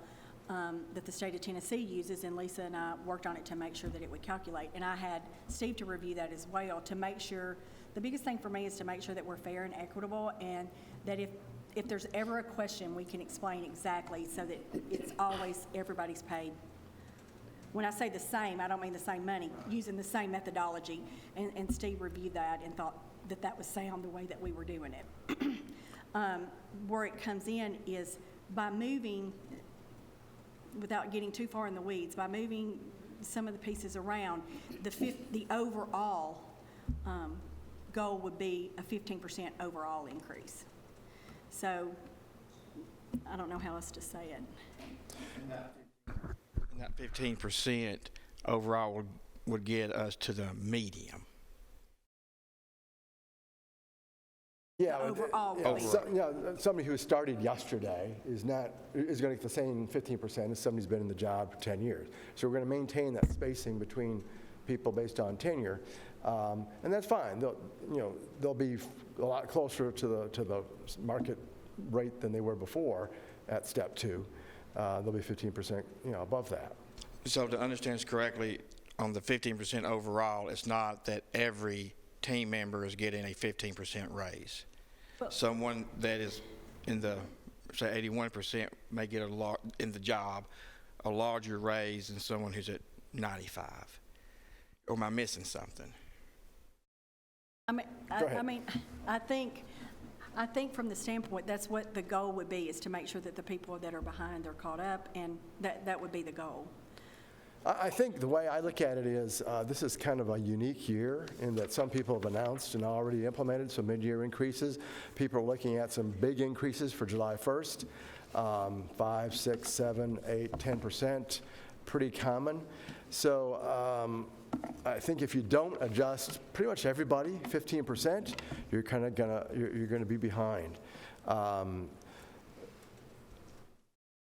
that the state of Tennessee uses, and Lisa and I worked on it to make sure that it would calculate. And I had Steve to review that as well to make sure, the biggest thing for me is to make sure that we're fair and equitable, and that if there's ever a question, we can explain exactly so that it's always, everybody's paid. When I say the same, I don't mean the same money, using the same methodology. And Steve reviewed that and thought that that was sound the way that we were doing it. Where it comes in is by moving, without getting too far in the weeds, by moving some of the pieces around, the overall goal would be a 15% overall increase. So I don't know how else to say it. And that 15% overall would get us to the medium. Yeah. Overall yeah, would be. Somebody who started yesterday is going to get the same 15% as somebody who's been in the job for 10 years. So we're going to maintain that spacing between people based on tenure, and that's fine. They'll be a lot closer to the market rate than they were before at step 2. They'll be 15%, above that. So to understand this correctly, on the 15% overall, it's not that every team member is getting a 15% raise. Someone that is in the, say, 81% may get in the job a larger raise than someone who's at 95. Or am I missing something? I think from the standpoint, that's what the goal would be, is to make sure that the people that are behind are caught up, and that would be the goal. I think the way I look at it is this is kind of a unique year in that some people have announced and already implemented some mid-year increases. People are looking at some big increases for July 1st, 5, 6, 7, 8, 10%, pretty common. So I think if you don't adjust pretty much everybody 15%, you're kind of gonna be behind.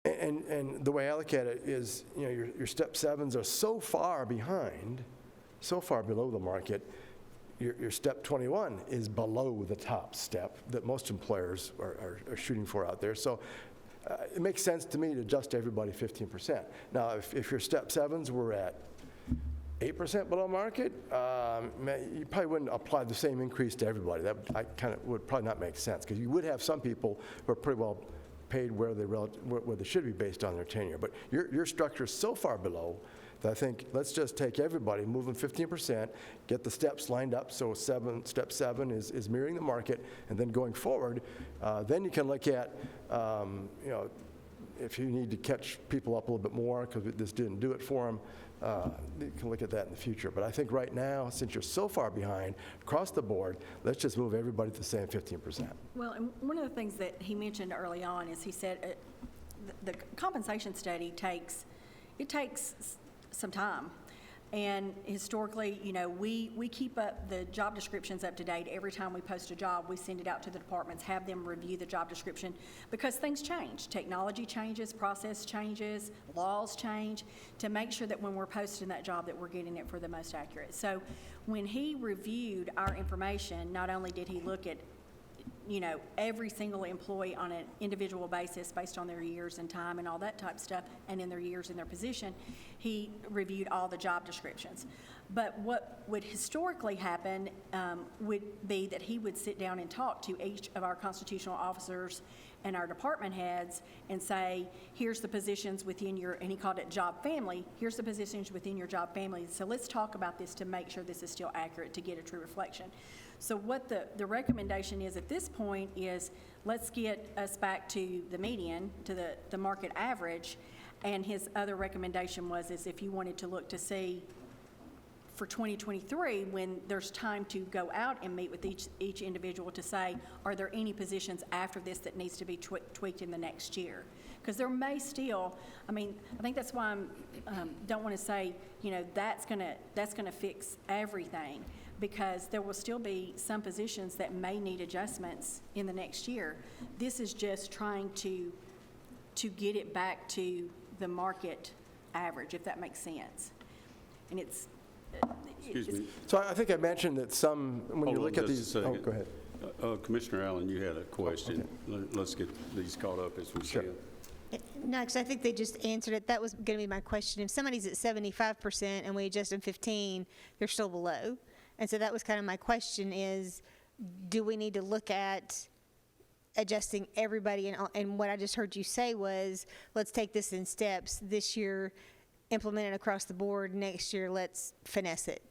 And the way I look at it is, your step 7s are so far behind, so far below the market. Your step 21 is below the top step that most employers are shooting for out there. So it makes sense to me to adjust everybody 15%. Now, if your step 7s were at 8% below market, you probably wouldn't apply the same increase to everybody. That would probably not make sense, because you would have some people who are pretty well paid where they should be based on their tenure. But your structure is so far below that I think let's just take everybody, move them 15%, get the steps lined up so step 7 is mirroring the market, and then going forward, then you can look at, if you need to catch people up a little bit more because this didn't do it for them, you can look at that in the future. But I think right now, since you're so far behind across the board, let's just move everybody to the same 15%. Well, and one of the things that he mentioned early on is he said the compensation study takes some time. And historically, we keep up the job descriptions up to date. Every time we post a job, we send it out to the departments, have them review the job description, because things change. Technology changes, process changes, laws change, to make sure that when we're posting that job that we're getting it for the most accurate. So when he reviewed our information, not only did he look at every single employee on an individual basis based on their years and time and all that type of stuff, and in their years in their position, he reviewed all the job descriptions. But what would historically happen would be that he would sit down and talk to each of our constitutional officers and our department heads and say, here's the positions within your, and he called it job family, here's the positions within your job family. So let's talk about this to make sure this is still accurate, to get a true reflection. So what the recommendation is at this point is, let's get us back to the median, to the market average. And his other recommendation is if you wanted to look to see for 2023, when there's time to go out and meet with each individual to say, are there any positions after this that needs to be tweaked in the next year? Because there may still, I think that's why I don't want to say, that's gonna fix everything, because there will still be some positions that may need adjustments in the next year. This is just trying to get it back to the market average, if that makes sense. And it's... Excuse me. So I think I mentioned that when you look at these... Hold on Oh, go ahead. Commissioner Allen, you had a question. Let's get these caught up as we can. No, because I think they just answered it. That was going to be my question. If somebody's at 75% and we adjust them 15, they're still below. And so that was kind of my question is, do we need to look at adjusting everybody? And what I just heard you say was, let's take this in steps. This year, implement it across the board. Next year, let's finesse it.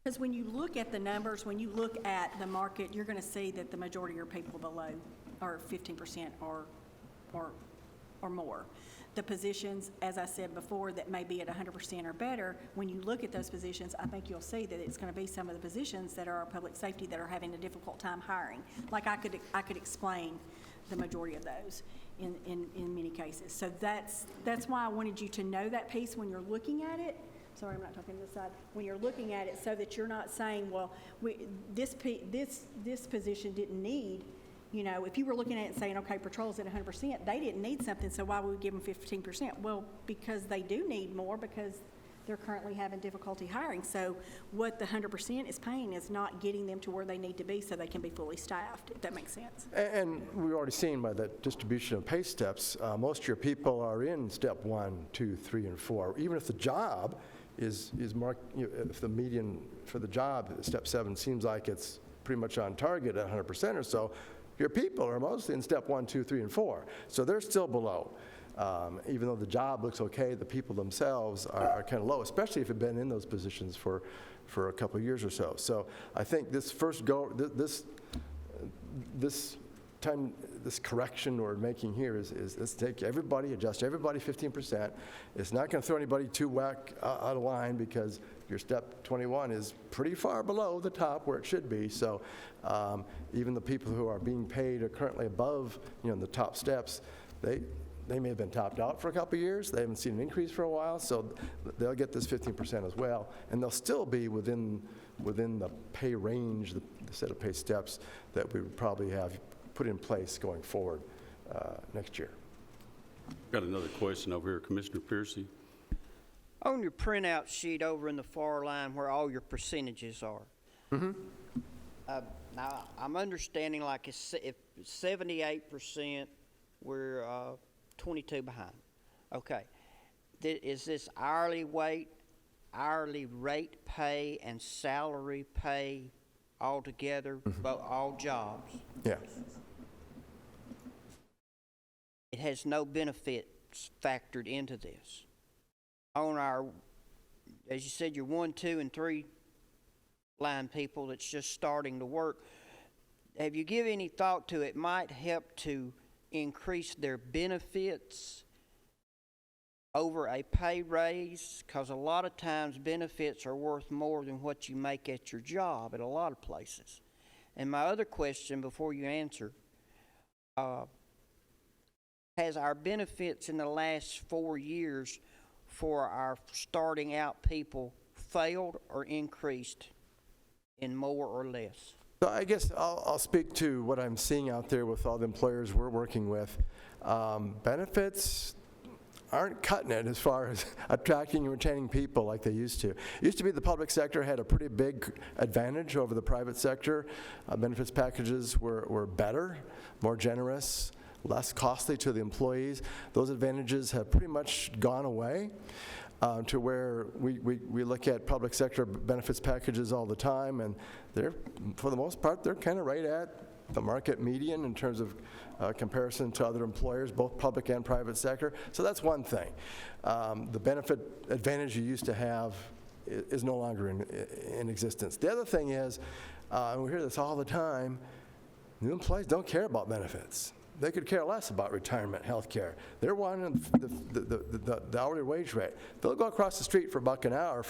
Because when you look at the numbers, when you look at the market, you're going to see that the majority are people below, or 15% or more. The positions, as I said before, that may be at 100% or better, when you look at those positions, I think you'll see that it's going to be some of the positions that are public safety that are having a difficult time hiring. Like I could explain the majority of those in many cases. So that's why I wanted you to know that piece when you're looking at it. Sorry, I'm not talking to this side. When you're looking at it, so that you're not saying, well, this position didn't need. You know, if you were looking at it and saying, okay, patrol's at 100%, they didn't need something, so why would we give them 15%? Well, because they do need more because they're currently having difficulty hiring. So what the 100% is paying is not getting them to where they need to be so they can be fully staffed, if that makes sense. And we've already seen by that distribution of pay steps, most of your people are in step 1, 2, 3, and 4. Even if the job is marked, if the median for the job, step 7, seems like it's pretty much on target at 100% or so, your people are mostly in step 1, 2, 3, and 4. So they're still below. Even though the job looks okay, the people themselves are kind of low, especially if they've been in those positions for a couple of years or so. So I think this first this correction we're making here is let's take everybody, adjust everybody 15%. It's not going to throw anybody too whack out of line because your step 21 is pretty far below the top where it should be. So even the people who are being paid are currently above, the top steps, they may have been topped out for a couple of years. They haven't seen an increase for a while, so they'll get this 15% as well, and they'll still be within the pay range, the set of pay steps that we would probably have put in place going forward next year. Got another question over here, Commissioner Piercy. On your printout sheet over in the far line where all your percentages are. Mm-hmm. Now, I'm understanding like if 78%, we're 22 behind. Okay. Is this hourly rate pay and salary pay all together, all jobs? Yeah. It has no benefits factored into this. On our, as you said, your 1, 2, and 3 line people that's just starting to work, have you given any thought to it might help to increase their benefits over a pay raise? Because a lot of times benefits are worth more than what you make at your job at a lot of places. And my other question before you answer, has our benefits in the last 4 years for our starting out people failed or increased in more or less? So I guess I'll speak to what I'm seeing out there with all the employers we're working with. Benefits aren't cutting it as far as attracting and retaining people like they used to. It used to be the public sector had a pretty big advantage over the private sector. Benefits packages were better, more generous, less costly to the employees. Those advantages have pretty much gone away to where we look at public sector benefits packages all the time, and they're, for the most part, they're kind of right at the market median in terms of comparison to other employers, both public and private sector. So that's one thing. The benefit advantage you used to have is no longer in existence. The other thing is, and we hear this all the time, new employees don't care about benefits. They could care less about retirement, health care. They're wanting the hourly wage rate. They'll go across the street for $1 an hour.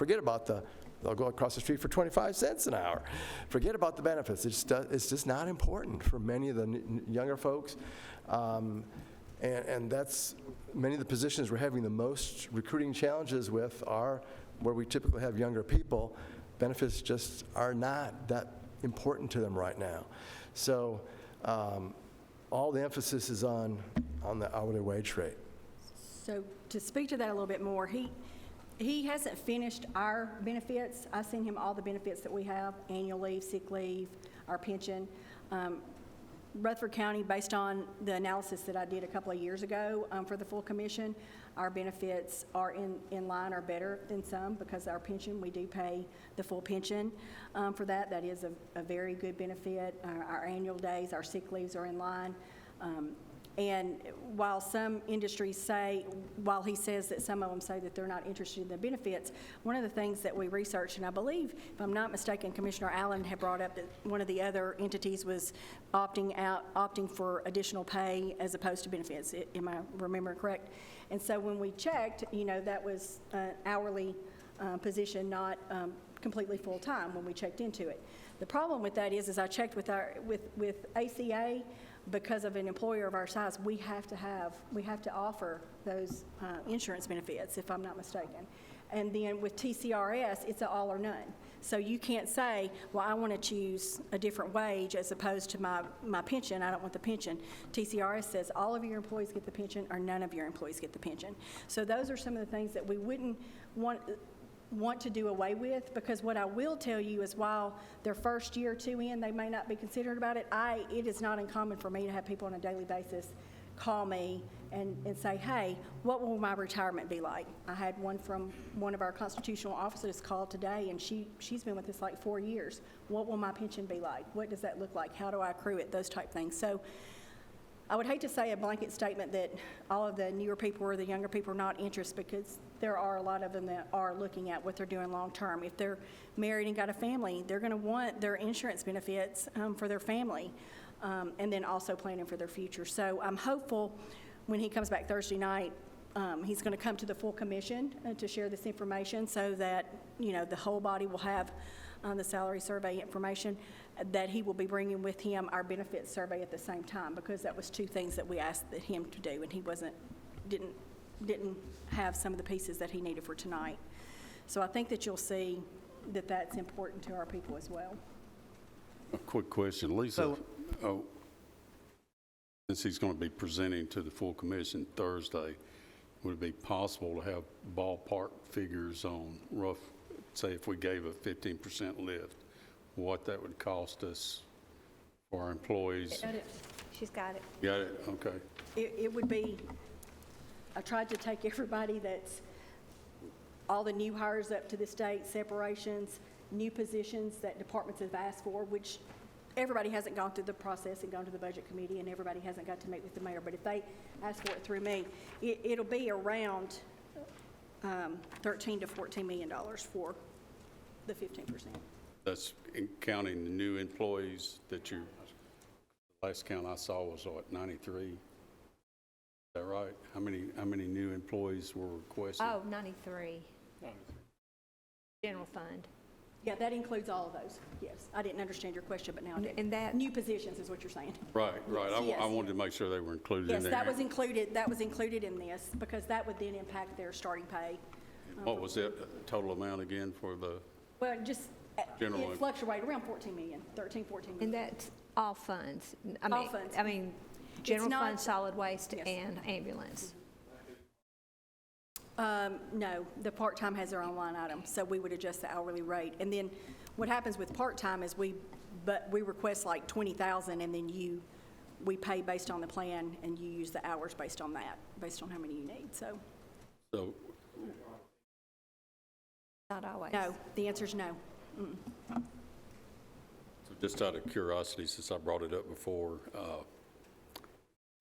They'll go across the street for 25 cents an hour. Forget about the benefits. It's just not important for many of the younger folks. And that's many of the positions we're having the most recruiting challenges with are where we typically have younger people. Benefits just are not that important to them right now. So all the emphasis is on the hourly wage rate. So to speak to that a little bit more, he hasn't finished our benefits. I sent him all the benefits that we have, annual leave, sick leave, our pension. Rutherford County, based on the analysis that I did a couple of years ago for the full commission, our benefits are in line or better than some because our pension, we do pay the full pension for that. That is a very good benefit. Our annual days, our sick leaves are in line. And while some industries say, while he says that some of them say that they're not interested in the benefits, one of the things that we researched, and I believe, if I'm not mistaken, Commissioner Allen had brought up that one of the other entities was opting for additional pay as opposed to benefits. Am I remembering correct? And so when we checked, you know, that was an hourly position, not completely full-time when we checked into it. The problem with that is I checked with ACA. Because of an employer of our size, we have to offer those insurance benefits, if I'm not mistaken. And then with TCRS, it's an all or none. So you can't say, well, I want to choose a different wage as opposed to my pension. I don't want the pension. TCRS says all of your employees get the pension or none of your employees get the pension. So those are some of the things that we wouldn't want to do away with, because what I will tell you is while their first year or two in, they may not be considered about it, it is not uncommon for me to have people on a daily basis call me and say, hey, what will my retirement be like? I had one from one of our constitutional officers call today, and she's been with us like 4 years. What will my pension be like? What does that look like? How do I accrue it? Those type things. So I would hate to say a blanket statement that all of the newer people or the younger people are not interested, because there are a lot of them that are looking at what they're doing long term. If they're married and got a family, they're going to want their insurance benefits for their family, and then also planning for their future. So I'm hopeful when he comes back Thursday night, he's going to come to the full commission to share this information so that, you know, the whole body will have the salary survey information, that he will be bringing with him our benefits survey at the same time, because that was two things that we asked him to do, and he didn't have some of the pieces that he needed for tonight. So I think that you'll see that that's important to our people as well. A quick question, Lisa. Since he's going to be presenting to the full commission Thursday, would it be possible to have ballpark figures on rough, say if we gave a 15% lift, what that would cost us for our employees? She's got it. Got it? Okay. It would be, I tried to take everybody that's, all the new hires up to this date, separations, new positions that departments have asked for, which everybody hasn't gone through the process and gone to the budget committee, and everybody hasn't got to meet with the mayor. But if they ask for it through me, it'll be around $13 to $14 million for the 15%. That's counting the new employees that you, last count I saw was what, 93? Is that right? How many new employees were requested? Oh, 93. General fund. Yeah, that includes all of those, yes. I didn't understand your question, but now I do. And that, New positions is what you're saying. Right. Yes. I wanted to make sure they were included in Yes, there. that was included in this, because that would then impact their starting pay. What was it, total amount again for the, Well, just, General- it fluctuated around 14 million, 13, 14 and million. that's all funds. All funds. I mean, general not- fund, solid waste, Yes. and ambulance. No, the part-time has their own line item, so we would adjust the hourly rate. And then what happens with part-time is we request like 20,000, and then we pay based on the plan, and you use the hours based on that, based on how many you need, so. so Not always. No, the answer is no. just out of curiosity, since I brought it up before,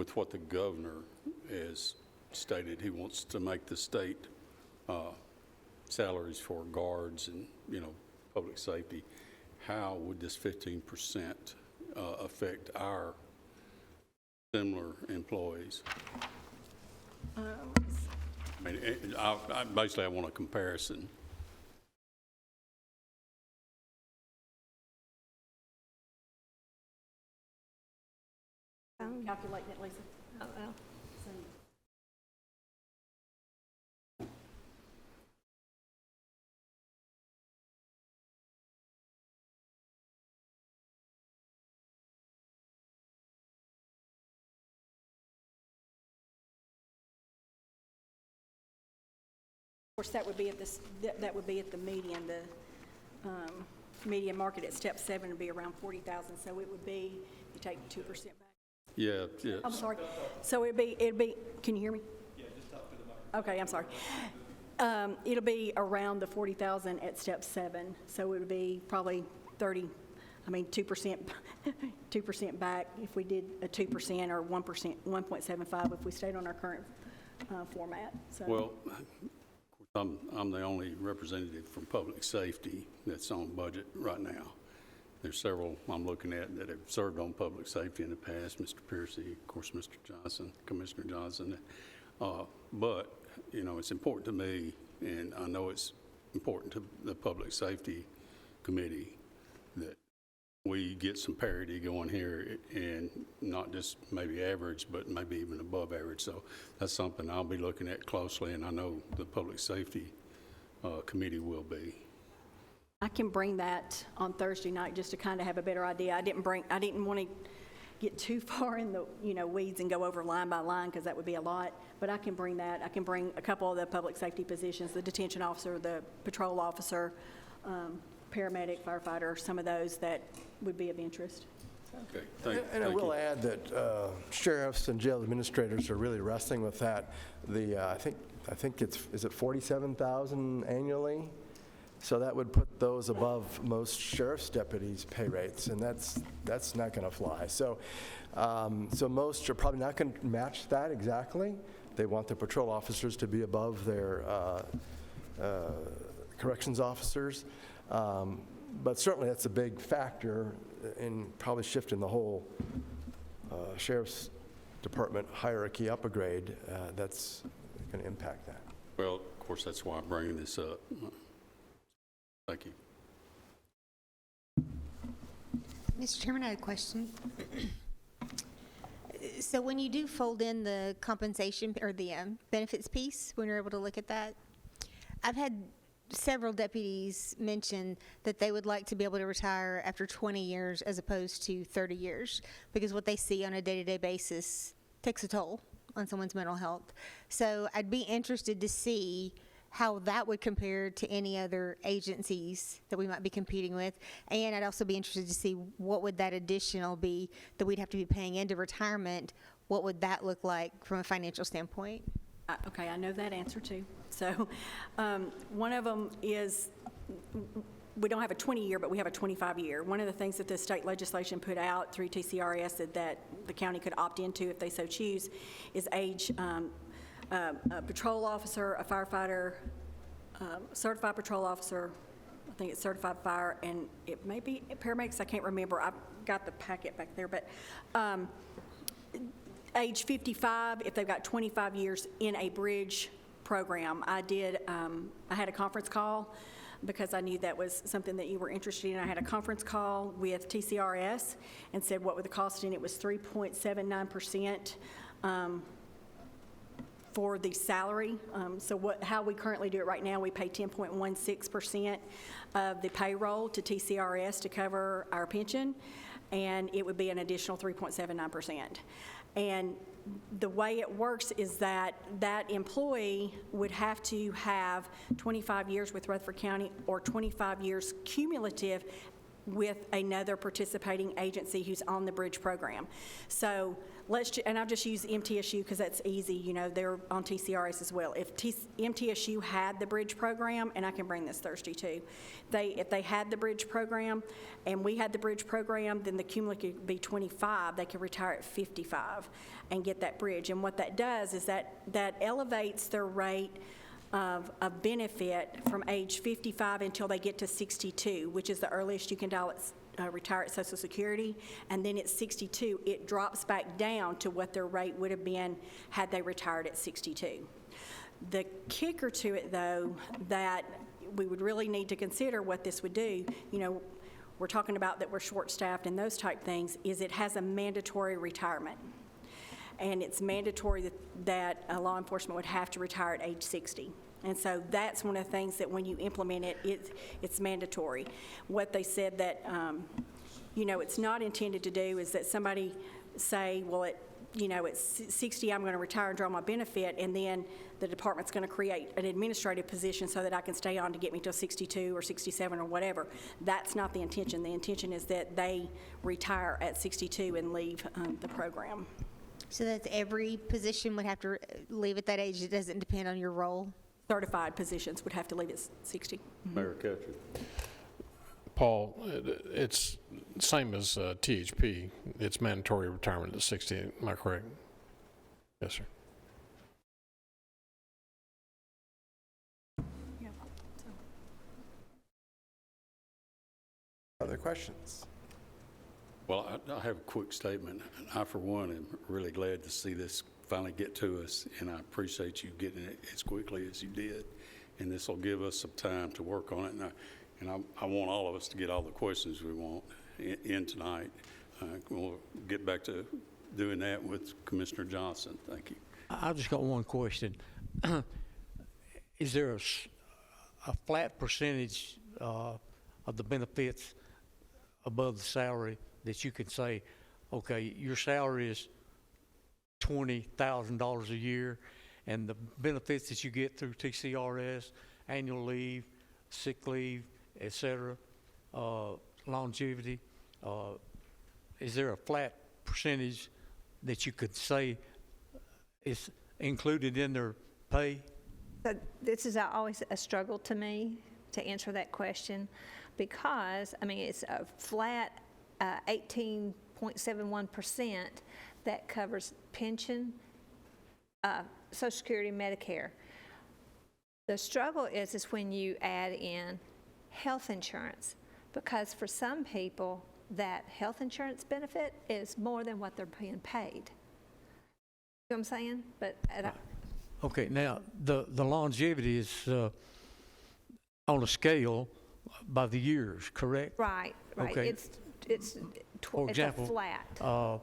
with what the governor has stated, he wants to make the state salaries for guards and, you know, public safety. How would this 15% affect our similar employees? I mean, basically, I want a comparison. Calculating it, Lisa. Oh, well. Of course, that would be at the median. The median market at step 7 would be around 40,000. So it would be, you take 2% back. Yeah, yeah. I'm sorry. So it'd be, can you hear me? Yeah, just talk to the mic. Okay, I'm sorry. It'll be around the 40,000 at step 7. So it would be probably 2%, 2% back if we did a 2% or 1%, 1.75 if we stayed on our current format. So. Well, I'm the only representative from public safety that's on budget right now. There's several I'm looking at that have served on public safety in the past, Mr. Piercy, of course, Mr. Johnson, Commissioner Johnson. But, you know, it's important to me, and I know it's important to the Public Safety Committee that we get some parity going here, and not just maybe average, but maybe even above average. So that's something I'll be looking at closely, and I know the Public Safety Committee will be. I can bring that on Thursday night just to kind of have a better idea. I didn't want to get too far in the weeds and go over line by line because that would be a lot. But I can bring that. I can bring a couple of the public safety positions, the detention officer, the patrol officer, paramedic, firefighter, some of those that would be of interest. Okay, thank And I you. will add that sheriffs and jail administrators are really wrestling with that. I think is it 47,000 annually? So that would put those above most sheriff's deputies' pay rates, and that's not going to fly. So most are probably not going to match that exactly. They want their patrol officers to be above their corrections officers. But certainly that's a big factor in probably shifting the whole sheriff's department hierarchy up a grade. That's going to impact that. Well, of course, that's why I'm bringing this up. Thank you. Mr. Chairman, I had a question. So when you do fold in the compensation or the benefits piece, when you're able to look at that, I've had several deputies mention that they would like to be able to retire after 20 years as opposed to 30 years because what they see on a day-to-day basis takes a toll on someone's mental health. So I'd be interested to see how that would compare to any other agencies that we might be competing with. And I'd also be interested to see what would that additional be that we'd have to be paying into retirement. What would that look like from a financial standpoint? Okay, I know that answer too. So one of them is, we don't have a 20-year, but we have a 25-year. One of the things that the state legislation put out through TCRS that the county could opt into if they so choose is age a patrol officer, a firefighter, certified patrol officer, I think it's certified fire, and it may be paramedics, I can't remember. I've got the packet back there, but age 55, if they've got 25 years in a bridge program. I had a conference call because I knew that was something that you were interested in. I had a conference call with TCRS and said what would the cost, and it was 3.79%. For the salary. How we currently do it right now, we pay 10.16% of the payroll to TCRS to cover our pension, and it would be an additional 3.79%. And the way it works is that that employee would have to have 25 years with Rutherford County or 25 years cumulative with another participating agency who's on the bridge program. So and I'll just use MTSU because that's easy, they're on TCRS as well. If MTSU had the bridge program, and I can bring this Thursday too, if they had the bridge program and we had the bridge program, then the cumulative could be 25, they could retire at 55 and get that bridge. And what that does is that elevates their rate of a benefit from age 55 until they get to 62, which is the earliest you can retire at Social Security, and then at 62, it drops back down to what their rate would have been had they retired at 62. The kicker to it, though, that we would really need to consider what this would do, we're talking about that we're short-staffed and those type things, is it has a mandatory retirement. And it's mandatory that law enforcement would have to retire at age 60. And so that's one of the things that when you implement it, it's mandatory. What they said that, it's not intended to do is that somebody say, well, at at 60, I'm going to retire and draw my benefit, and then the department's going to create an administrative position so that I can stay on to get me till 62 or 67 or whatever. That's not the intention. The intention is that they retire at 62 and leave the program. So that's every position would have to leave at that age? It doesn't depend on your role? Certified positions would have to leave at 60. Mayor Country. Paul, it's same as THP. It's mandatory retirement at 60. Am I correct? Yes, sir. Yeah. Other questions? Well, I have a quick statement. I, for one, am really glad to see this finally get to us, and I appreciate you getting it as quickly as you did. And this will give us some time to work on it. And I want all of us to get all the questions we want in tonight. We'll get back to doing that with Commissioner Johnson. Thank you. I've just got one question. Is there a flat percentage of the benefits above the salary that you could say, okay, your salary is $20,000 a year, and the benefits that you get through TCRS, annual leave, sick leave, et cetera, longevity, is there a flat percentage that you could say is included in their pay? So this is always a struggle to me to answer that question because, I mean, it's a flat 18.71% that covers pension, Social Security, Medicare. The struggle is when you add in health insurance, because for some people that health insurance benefit is more than what they're being paid. You know what I'm saying? But Okay, now the longevity is on a scale by the years, correct? right. Okay. It's For example, a flat.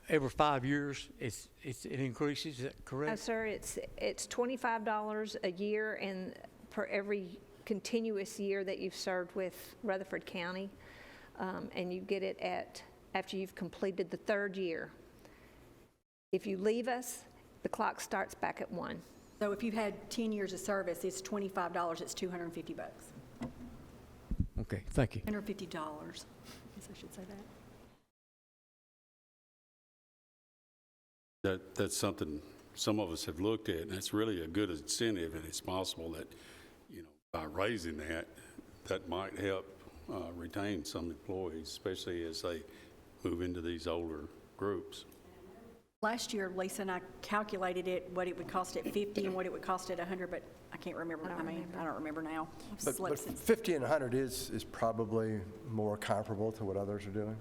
Every 5 years, it increases. Is that correct? No, sir. It's $25 a year, and for every continuous year that you've served with Rutherford County, and you get it after you've completed the 3rd year. If you leave us, the clock starts back at 1. So if you've had 10 years of service, it's $25. It's $250. Okay, thank you. $150. I guess I should say that. That's something some of us have looked at, and it's really a good incentive, and it's possible that, by raising that might help retain some employees, especially as they move into these older groups. Last year, Lisa and I calculated it, what it would cost at 50 and what it would cost at 100, but I can't remember. I don't remember now. I've But slept since. 50 and 100 is probably more comparable to what others are doing,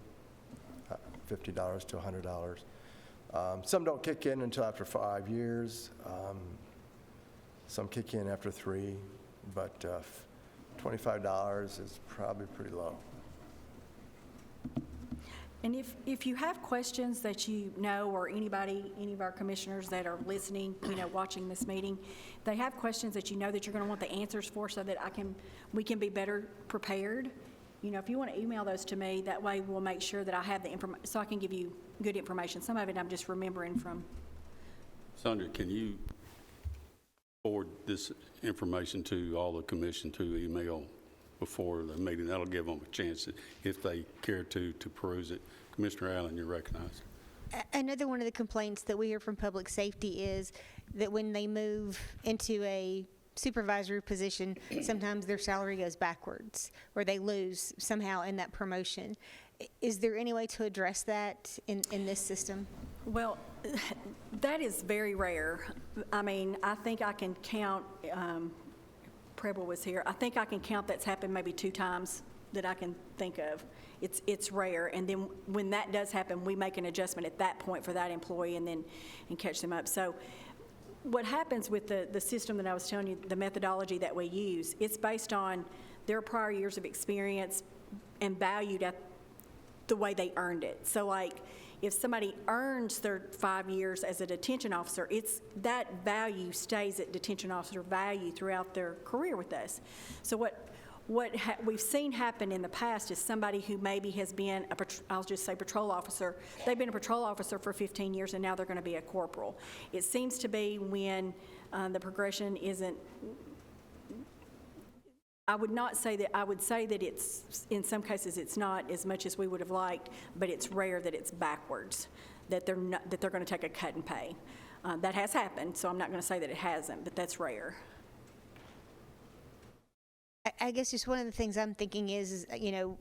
$50 to $100. Some don't kick in until after 5 years. Some kick in after 3, but $25 is probably pretty low. And if you have questions that you know, or any of our commissioners that are listening, watching this meeting, they have questions that you know that you're going to want the answers for, so that we can be better prepared. If you want to email those to me, that way we'll make sure that I have the information, so I can give you good information. Some of it I'm just remembering from. Sandra, can you forward this information to all the commission to email before the meeting? That'll give them a chance, if they care to peruse it. Commissioner Allen, you're recognized. Another one of the complaints that we hear from public safety is that when they move into a supervisory position, sometimes their salary goes backwards, or they lose somehow in that promotion. Is there any way to address that in this system? Well, that is very rare. I mean, I think I can count, Preble was here, I think I can count that's happened maybe 2 times that I can think of. It's rare, and then when that does happen, we make an adjustment at that point for that employee and catch them up. So what happens with the system that I was telling you, the methodology that we use, it's based on their prior years of experience and valued at the way they earned it. So like, if somebody earns their 5 years as a detention officer, that value stays at detention officer value throughout their career with us. So we've seen happen in the past is somebody who maybe has been I'll just say patrol officer. They've been a patrol officer for 15 years and now they're going to be a corporal. It seems to be when the progression isn't. I would say that it's, in some cases, it's not as much as we would have liked, but it's rare that it's backwards, that they're going to take a cut in pay. That has happened, so I'm not going to say that it hasn't, but that's rare. I guess just one of the things I'm thinking is, you know,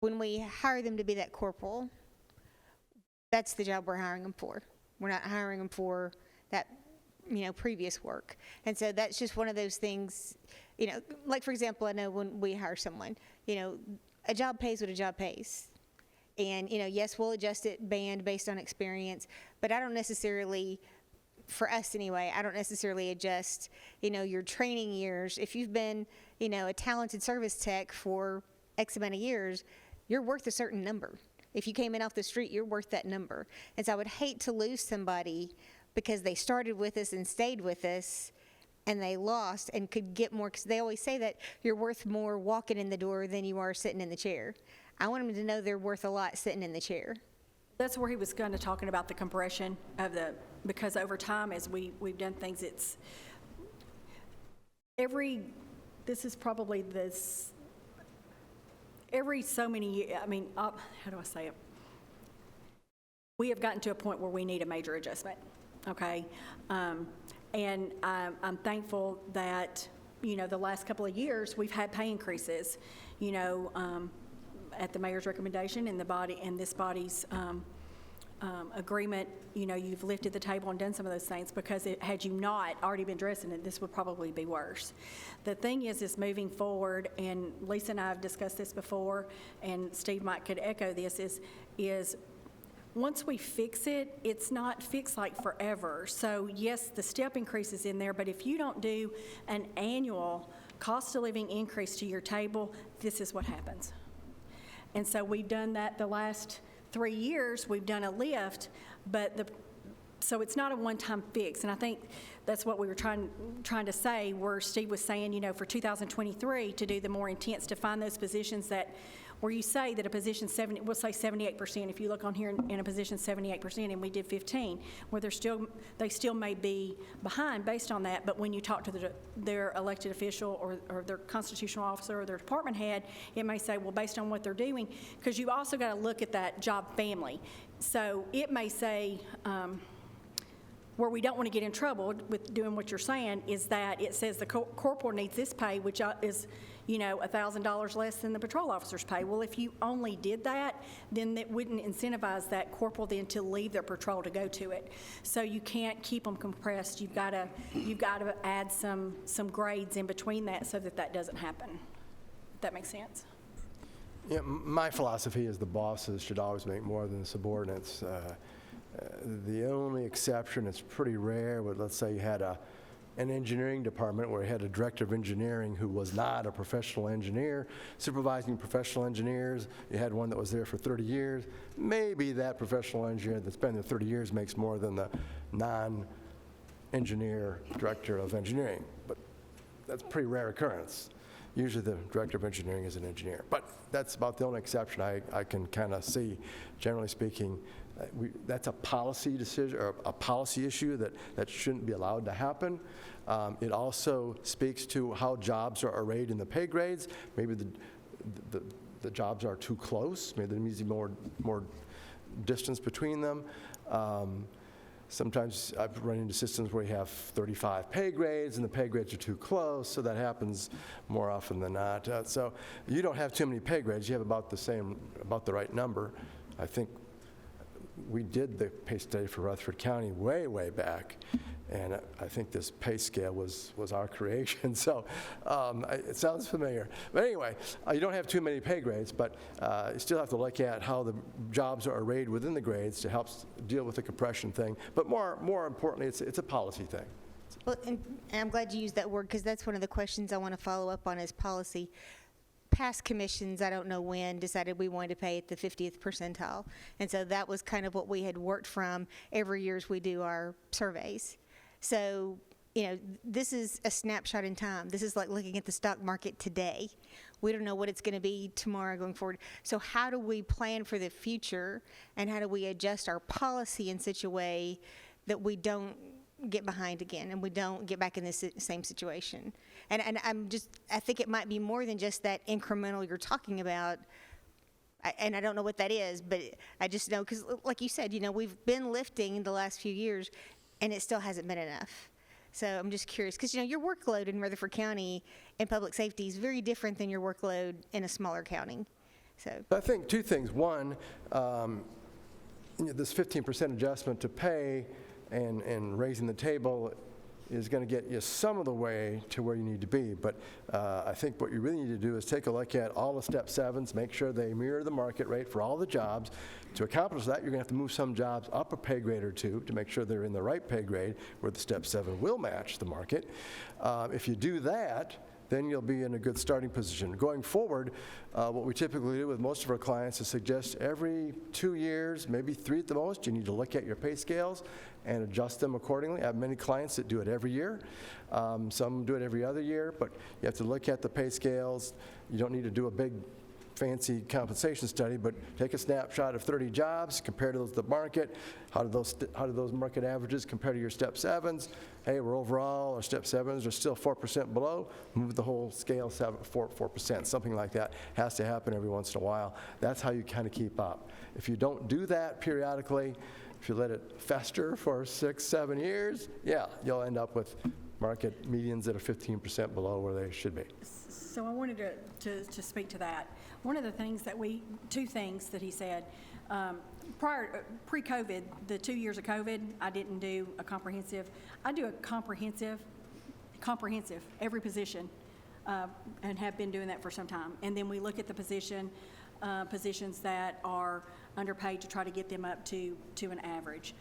when we hire them to be that corporal, that's the job we're hiring them for. We're not hiring them for that, you know, previous work. And so that's just one of those things, you know, like for example, I know when we hire someone, you know, a job pays what a job pays. And, you know, yes, we'll adjust it band based on experience, but I don't necessarily, for us anyway, I don't necessarily adjust, you know, your training years. If you've been, you know, a talented service tech for X amount of years, you're worth a certain number. If you came in off the street, you're worth that number. And so I would hate to lose somebody because they started with us and stayed with us and they lost and could get more, because they always say that you're worth more walking in the door than you are sitting in the chair. I want them to know they're worth a lot sitting in the chair. That's where he was kind of talking about the compression of because over time as we've done things, it's this is probably every so many years, I mean, how do I say it? We have gotten to a point where we need a major adjustment, okay? And I'm thankful that, you know, the last couple of years we've had pay increases, you know, at the mayor's recommendation and this body's agreement. You know, you've lifted the table and done some of those things, because had you not already been addressing it, this would probably be worse. The thing is moving forward, and Lisa and I have discussed this before, and Steve might could echo this, is once we fix it, it's not fixed like forever. So yes, the step increase is in there, but if you don't do an annual cost of living increase to your table, this is what happens. And so we've done that the last 3 years. We've done a lift, but so it's not a one-time fix. And I think that's what we were trying to say, where Steve was saying, you know, for 2023 to do the more intense, to find those positions that, where you say that a position we'll say 78%. If you look on here in a position 78%, and we did 15, where they still may be behind based on that. But when you talk to their elected official or their constitutional officer or their department head, it may say, well, based on what they're doing, because you've also got to look at that job family. So it may say, where we don't want to get in trouble with doing what you're saying is that it says the corporal needs this pay, which is, you know, $1,000 less than the patrol officer's pay. Well, if you only did that, then that wouldn't incentivize that corporal then to leave their patrol to go to it. So you can't keep them compressed. You've got to add some grades in between that so that doesn't happen. If that makes sense? Yeah, my philosophy is the bosses should always make more than the subordinates. The only exception, it's pretty rare, but let's say you had an engineering department where you had a director of engineering who was not a professional engineer supervising professional engineers. You had one that was there for 30 years. Maybe that professional engineer that's been there 30 years makes more than the non-engineer director of engineering, but that's a pretty rare occurrence. Usually the director of engineering is an engineer, but that's about the only exception I can kind of see. Generally speaking, that's a policy decision or a policy issue that shouldn't be allowed to happen. It also speaks to how jobs are arrayed in the pay grades. Maybe the jobs are too close. Maybe there needs to be more distance between them. Sometimes I've run into systems where you have 35 pay grades and the pay grades are too close, so that happens more often than not. So you don't have too many pay grades. You have about the right number. I think we did the pay study for Rutherford County way back, and I think this pay scale was our creation, so it sounds familiar. But anyway, you don't have too many pay grades, but you still have to look at how the jobs are arrayed within the grades to help deal with the compression thing. But more importantly, it's a policy thing. Well, and I'm glad you used that word, because that's one of the questions I want to follow up on is policy. Past commissions, I don't know when, decided we wanted to pay at the 50th percentile. And so that was kind of what we had worked from every year as we do our surveys. So you know, this is a snapshot in time. This is like looking at the stock market today. We don't know what it's going to be tomorrow going forward. So how do we plan for the future, and how do we adjust our policy in such a way that we don't get behind again and we don't get back in this same situation? And I think it might be more than just that incremental you're talking about. And I don't know what that is, but I just know, because like you said, you know, we've been lifting in the last few years and it still hasn't been enough. So I'm just curious, because, you know, your workload in Rutherford County in public safety is very different than your workload in a smaller county. So I think two things. One, this 15% adjustment to pay and raising the table is going to get you some of the way to where you need to be. But I think what you really need to do is take a look at all the Step 7s, make sure they mirror the market rate for all the jobs. To accomplish that, you're going to have to move some jobs up a pay grade or two to make sure they're in the right pay grade where the Step 7 will match the market. If you do that, then you'll be in a good starting position. Going forward, what we typically do with most of our clients is suggest every 2 years, maybe 3 at the most, you need to look at your pay scales and adjust them accordingly. I have many clients that do it every year. Some do it every other year, but you have to look at the pay scales. You don't need to do a big fancy compensation study, but take a snapshot of 30 jobs, compare to those to the market. How do those market averages compare to your Step 7s? Hey, we're overall, our Step 7s are still 4% below. Move the whole scale 4%. Something like that has to happen every once in a while. That's how you kind of keep up. If you don't do that periodically, if you let it fester for 6, 7 years, yeah, you'll end up with market medians that are 15% below where they should be. So I wanted to speak to that. One of the things that two things that he said, pre-COVID, the 2 years of COVID, I didn't do a comprehensive. I do a comprehensive, every position, and have been doing that for some time. And then we look at the positions that are underpaid to try to get them up to an average,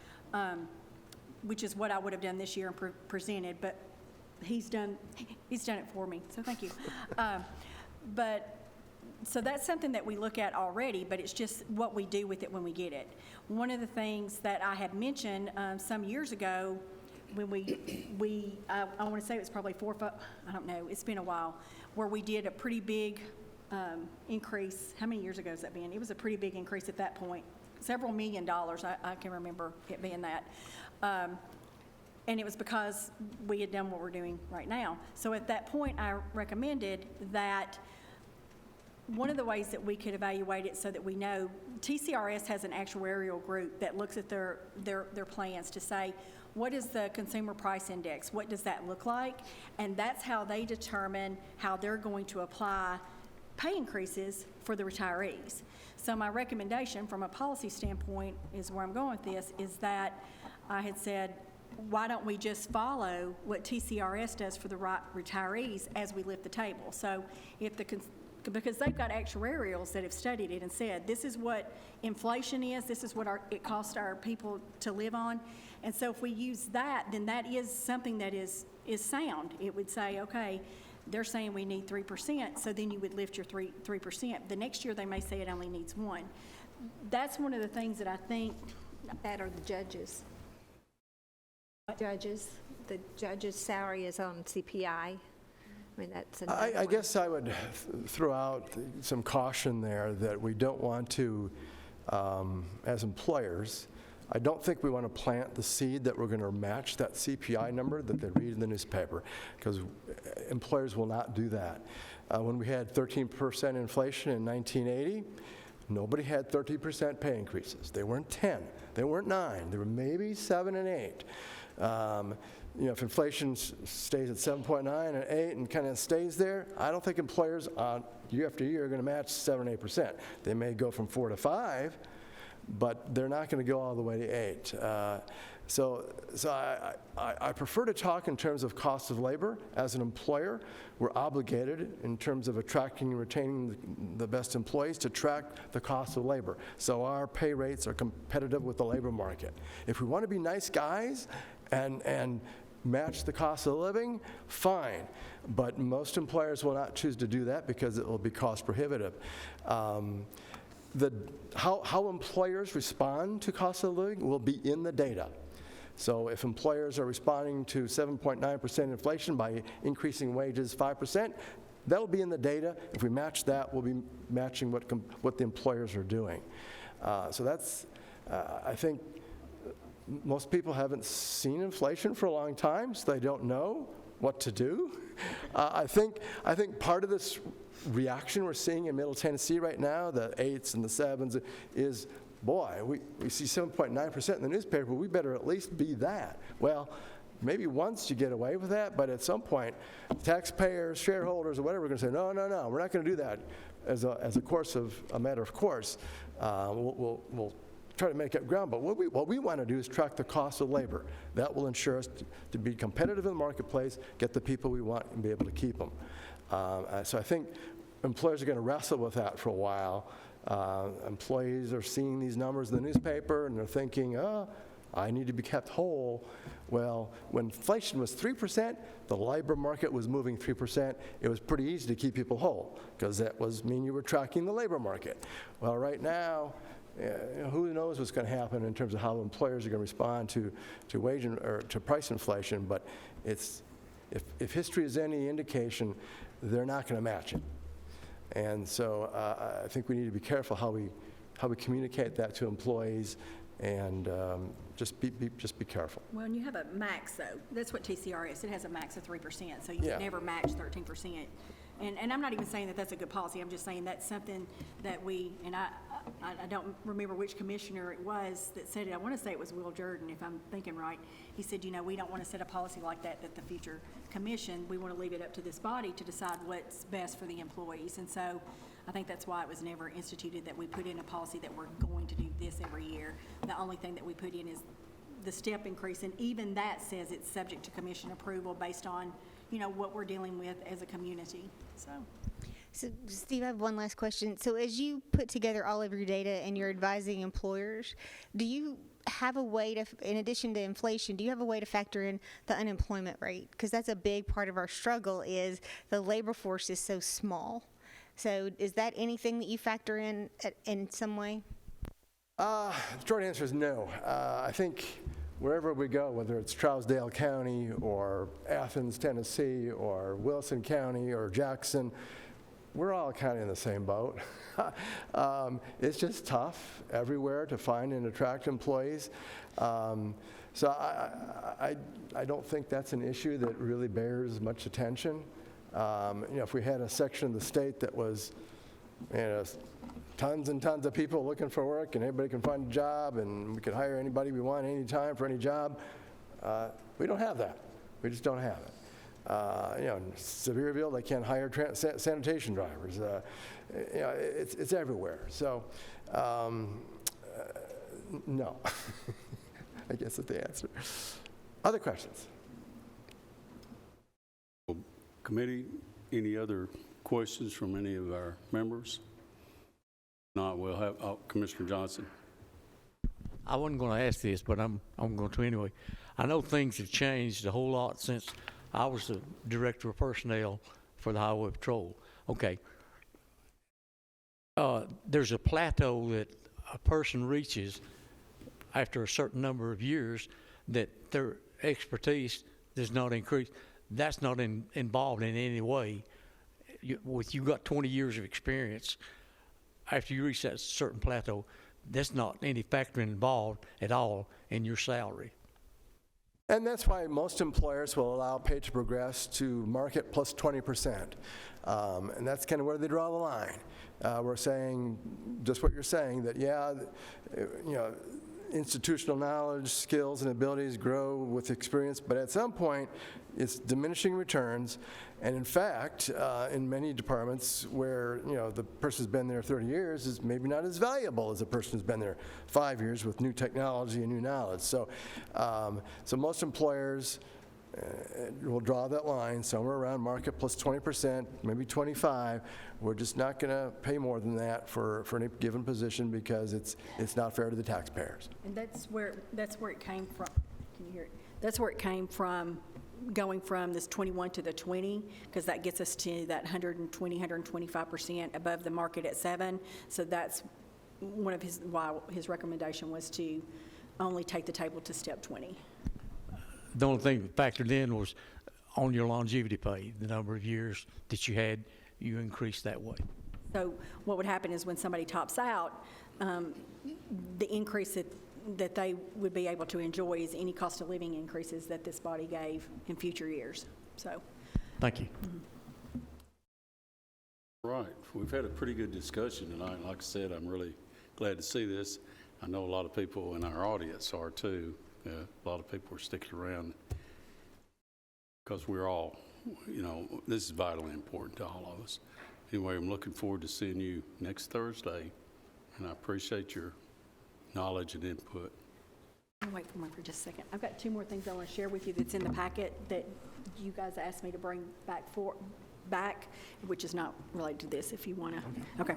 which is what I would have done this year and presented, but he's done it for me, so thank you. So that's something that we look at already, but it's just what we do with it when we get it. One of the things that I had mentioned some years ago, when I want to say it was probably 4, I don't know, it's been a while, where we did a pretty big increase. How many years ago has that been? It was a pretty big increase at that point, several $1 million. I can remember it being that. And it was because we had done what we're doing right now. So at that point, I recommended that one of the ways that we could evaluate it so that we know, TCRS has an actuarial group that looks at their plans to say, what is the consumer price index? What does that look like? And that's how they determine how they're going to apply pay increases for the retirees. So my recommendation from a policy standpoint is where I'm going with this, is that I had said, why don't we just follow what TCRS does for the retirees as we lift the table? So if because they've got actuarials that have studied it and said, this is what inflation is, this is what it costs our people to live on. And so if we use that, then that is something that is sound. It would say, okay, they're saying we need 3%, so then you would lift your 3%. The next year they may say it only needs 1%. That's one of the things that I think. That are the judges. The judge's salary is on CPI. I mean, that's another I guess I would throw out some caution there that we don't want to, as employers, I don't think we want to plant the seed that we're going to match that CPI number that they read in the newspaper, because employers will not do that. When we had 13% inflation in 1980, nobody had 30% pay increases. They weren't 10, they weren't 9, they were maybe 7 and 8. You know, if inflation stays at 7.9 and 8 and kind of stays there, I don't think employers year after year are going to match 7 or 8%. They may go from 4 to 5, but they're not going to go all the way to 8. So I prefer to talk in terms of cost of labor. As an employer, we're obligated in terms of attracting and retaining the best employees to track the cost of labor. So our pay rates are competitive with the labor market. If we want to be nice guys and match the cost of living, fine. But most employers will not choose to do that because it will be cost prohibitive. How employers respond to cost of living will be in the data. So if employers are responding to 7.9% inflation by increasing wages 5%, that'll be in the data. If we match that, we'll be matching what the employers are doing. So that's, I think, most people haven't seen inflation for a long time, so they don't know what to do. I think part of this reaction we're seeing in Middle Tennessee right now, the 8s and the 7s, is, boy, we see 7.9% in the newspaper, we better at least be that. Well, maybe once you get away with that, but at some point, taxpayers, shareholders, or whatever, are going to say, no, we're not going to do that as a matter of course. We'll try to make up ground, but what we want to do is track the cost of labor. That will ensure us to be competitive in the marketplace, get the people we want, and be able to keep them. So I think employers are going to wrestle with that for a while. Employees are seeing these numbers in the newspaper, and they're thinking, I need to be kept whole. Well, when inflation was 3%, the labor market was moving 3%. It was pretty easy to keep people whole, because that mean you were tracking the labor market. Well, right now, who knows what's going to happen in terms of how employers are going to respond to wage or to price inflation, but if history is any indication, they're not going to match it. And so I think we need to be careful how we communicate that to employees, and just be careful. Well, and you have a max, though. That's what TCRS, it has a max of 3%, so you can never match 13%. And I'm not even saying that that's a good policy. I'm just saying that's something that I don't remember which commissioner it was that said it. I want to say it was Will Jordan, if I'm thinking right. He said, we don't want to set a policy like that the future commission, we want to leave it up to this body to decide what's best for the employees. And so I think that's why it was never instituted that we put in a policy that we're going to do this every year. The only thing that we put in is the step increase, and even that says it's subject to commission approval based on, what we're dealing with as a community. So, Steve, I have one last question. So as you put together all of your data and you're advising employers, do you have a way to, in addition to inflation, do you have a way to factor in the unemployment rate? Because that's a big part of our struggle, is the labor force is so small. So is that anything that you factor in some way? The short answer is no. I think wherever we go, whether it's Trousdale County or Athens, Tennessee, or Wilson County or Jackson, we're all kind of in the same boat. It's just tough everywhere to find and attract employees. So I don't think that's an issue that really bears much attention. If we had a section of the state that was, tons and tons of people looking for work, and everybody can find a job, and we could hire anybody we want anytime for any job, we don't have that. We just don't have it. In Sevierville, they can't hire sanitation drivers. It's everywhere. So, no. I guess that's the answer. Other questions? Committee, any other questions from any of our members? Not, we'll have Commissioner Johnson. I wasn't going to ask this, but I'm going to anyway. I know things have changed a whole lot since I was the director of personnel for the Highway Patrol. Okay. There's a plateau that a person reaches after a certain number of years that their expertise does not increase. That's not involved in any way. You've got 20 years of experience. After you reach that certain plateau, there's not any factor involved at all in your salary. And that's why most employers will allow pay to progress to market plus 20%. And that's kind of where they draw the line. We're saying just what you're saying, that institutional knowledge, skills, and abilities grow with experience, but at some point, it's diminishing returns. And in fact, in many departments where the person's been there 30 years is maybe not as valuable as a person who's been there 5 years with new technology and new knowledge. So, so most employers will draw that line somewhere around market plus 20%, maybe 25. We're just not going to pay more than that for any given position because it's not fair to the taxpayers. And that's where it came from. Can you hear it? That's where it came from, going from this 21 to the 20, because that gets us to that 120, 125% above the market at 7. So that's one of his recommendation was to only take the table to step 20. The only thing that factored in was on your longevity pay, the number of years that you had, you increased that way. So what would happen is when somebody tops out, the increase that they would be able to enjoy is any cost of living increases that this body gave in future years. So, Thank you. Right, we've had a pretty good discussion tonight. Like I said, I'm really glad to see this. I know a lot of people in our audience are too. A lot of people are sticking around because we're all, you know, this is vitally important to all of us. Anyway, I'm looking forward to seeing you next Thursday, and I appreciate your knowledge and input. wait for one for just a second. I've got two more things I want to share with you that's in the packet that you guys asked me to bring back, which is not related to this, if you want to. Okay.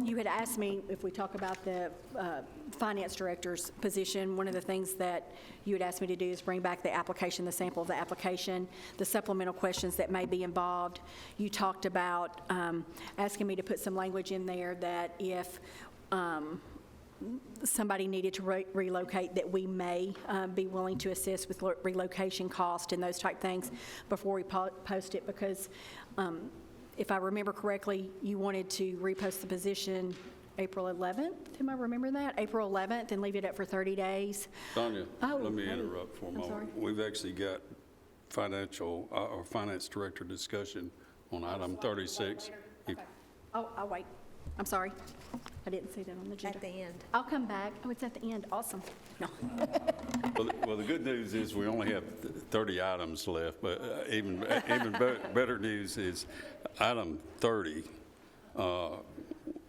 You had asked me if we talk about the finance director's position. One of the things that you had asked me to do is bring back the application, the sample of the application, the supplemental questions that may be involved. You talked about asking me to put some language in there that if somebody needed to relocate, that we may be willing to assist with relocation cost and those type things before we post it, because if I remember correctly, you wanted to repost the position April 11th. Am I remembering that? April 11th, and leave it up for 30 days. Sonia, Oh, let me hey. interrupt for a I'm moment. sorry. We've actually got financial or finance director discussion on item 36. If- Oh, I'll wait. I'm sorry. I didn't see that on the agenda. At the end. I'll come back. Oh, it's at the end. Awesome. No. Well, the good news is we only have 30 items left, but even better news is item 30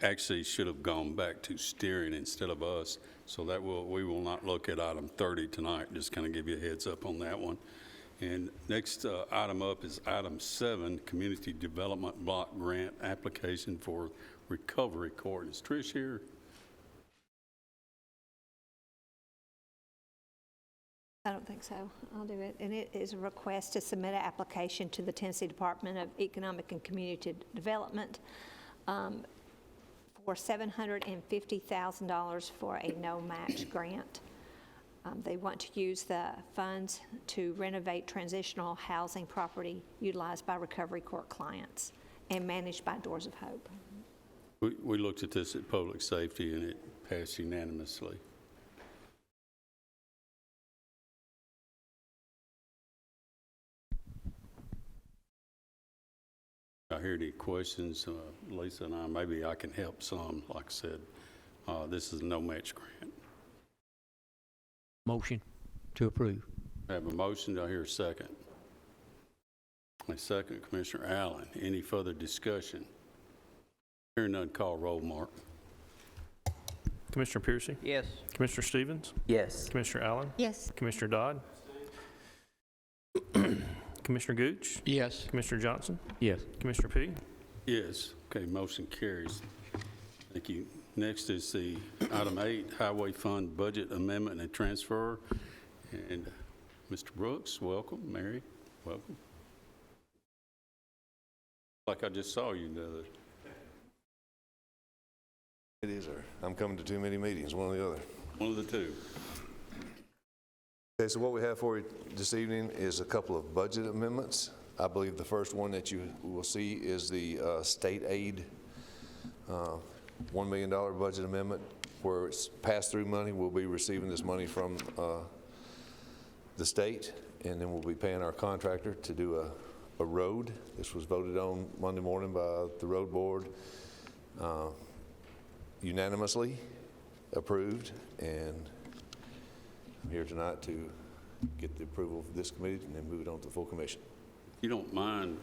actually should have gone back to steering instead of us, so that we will not look at item 30 tonight. Just kind of give you a heads up on that one. And next item up is item 7, Community Development Block Grant Application for Recovery Court. Is Trish here? I don't think so. I'll do it. And it is a request to submit an application to the Tennessee Department of Economic and Community Development for $750,000 for a no-match grant. They want to use the funds to renovate transitional housing property utilized by recovery court clients and managed by Doors of Hope. We looked at this at Public Safety, and it passed unanimously. I hear any questions, Lisa and I, maybe I can help some. Like I said, this is a no-match grant. Motion to approve. I have a motion. Do I hear a second? A second, Commissioner Allen. Any further discussion? Hearing none, call roll, Mark. Commissioner Piercy? Yes. Commissioner Stevens? Yes. Commissioner Allen? Yes. Commissioner Dodd? Commissioner Gooch? Yes. Commissioner Johnson? Yes. Commissioner P? Yes. Okay, motion carries. Thank you. Next is the item 8, Highway Fund Budget Amendment and Transfer. And Mr. Brooks, welcome. Mary, welcome. Like I just saw you the other. It is, sir. I'm coming to too many meetings, one or the other. One of the two. Okay, so what we have for you this evening is a couple of budget amendments. I believe the first one that you will see is the state aid $1 million budget amendment, where it's pass-through money. We'll be receiving this money from the state, and then we'll be paying our contractor to do a road. This was voted on Monday morning by the road board, unanimously approved, and I'm here tonight to get the approval of this committee and then move it on to the full commission. If you don't mind,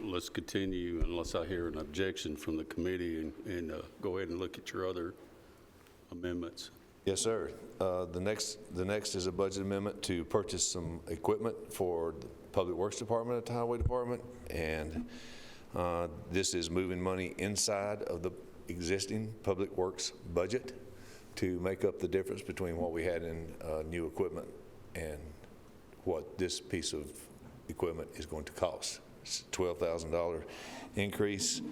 let's continue unless I hear an objection from the committee, and go ahead and look at your other amendments. Yes, sir. The next is a budget amendment to purchase some equipment for the Public Works Department at the Highway Department, and this is moving money inside of the existing Public Works budget to make up the difference between what we had in new equipment and what this piece of equipment is going to cost. It's a $12,000 increase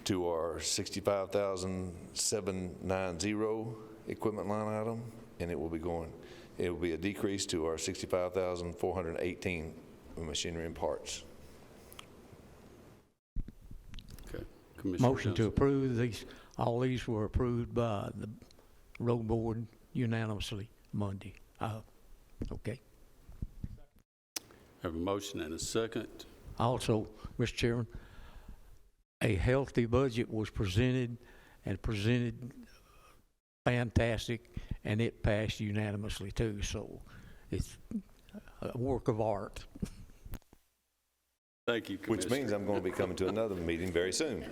to our $65,790, equipment line item, and it will be a decrease to our 65,418 machinery and parts. Okay. Commissioner Motion to Johnson. approve these, all these were approved by the road board unanimously Monday. Okay. Have a motion and a second. Also, Mr. Chairman, a healthy budget was presented fantastic, and it passed unanimously too, so it's a work of art. Thank you, Commissioner. Which means I'm going to be coming to another meeting very soon.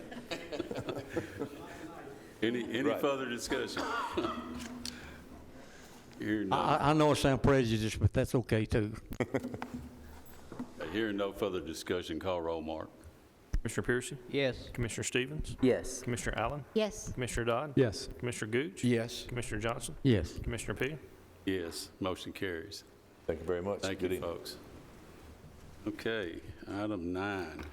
Any Right. further discussion? Hearing no, I know it sounds prejudiced, but that's okay too. hearing no further discussion, call roll, Mark. Commissioner Piercy? Yes. Commissioner Stevens? Yes. Commissioner Allen? Yes. Commissioner Dodd? Yes. Commissioner Gooch? Yes. Commissioner Johnson? Yes. Commissioner P? Yes, motion carries. Thank you very much. Thank Good you, evening. folks. Okay, item 9,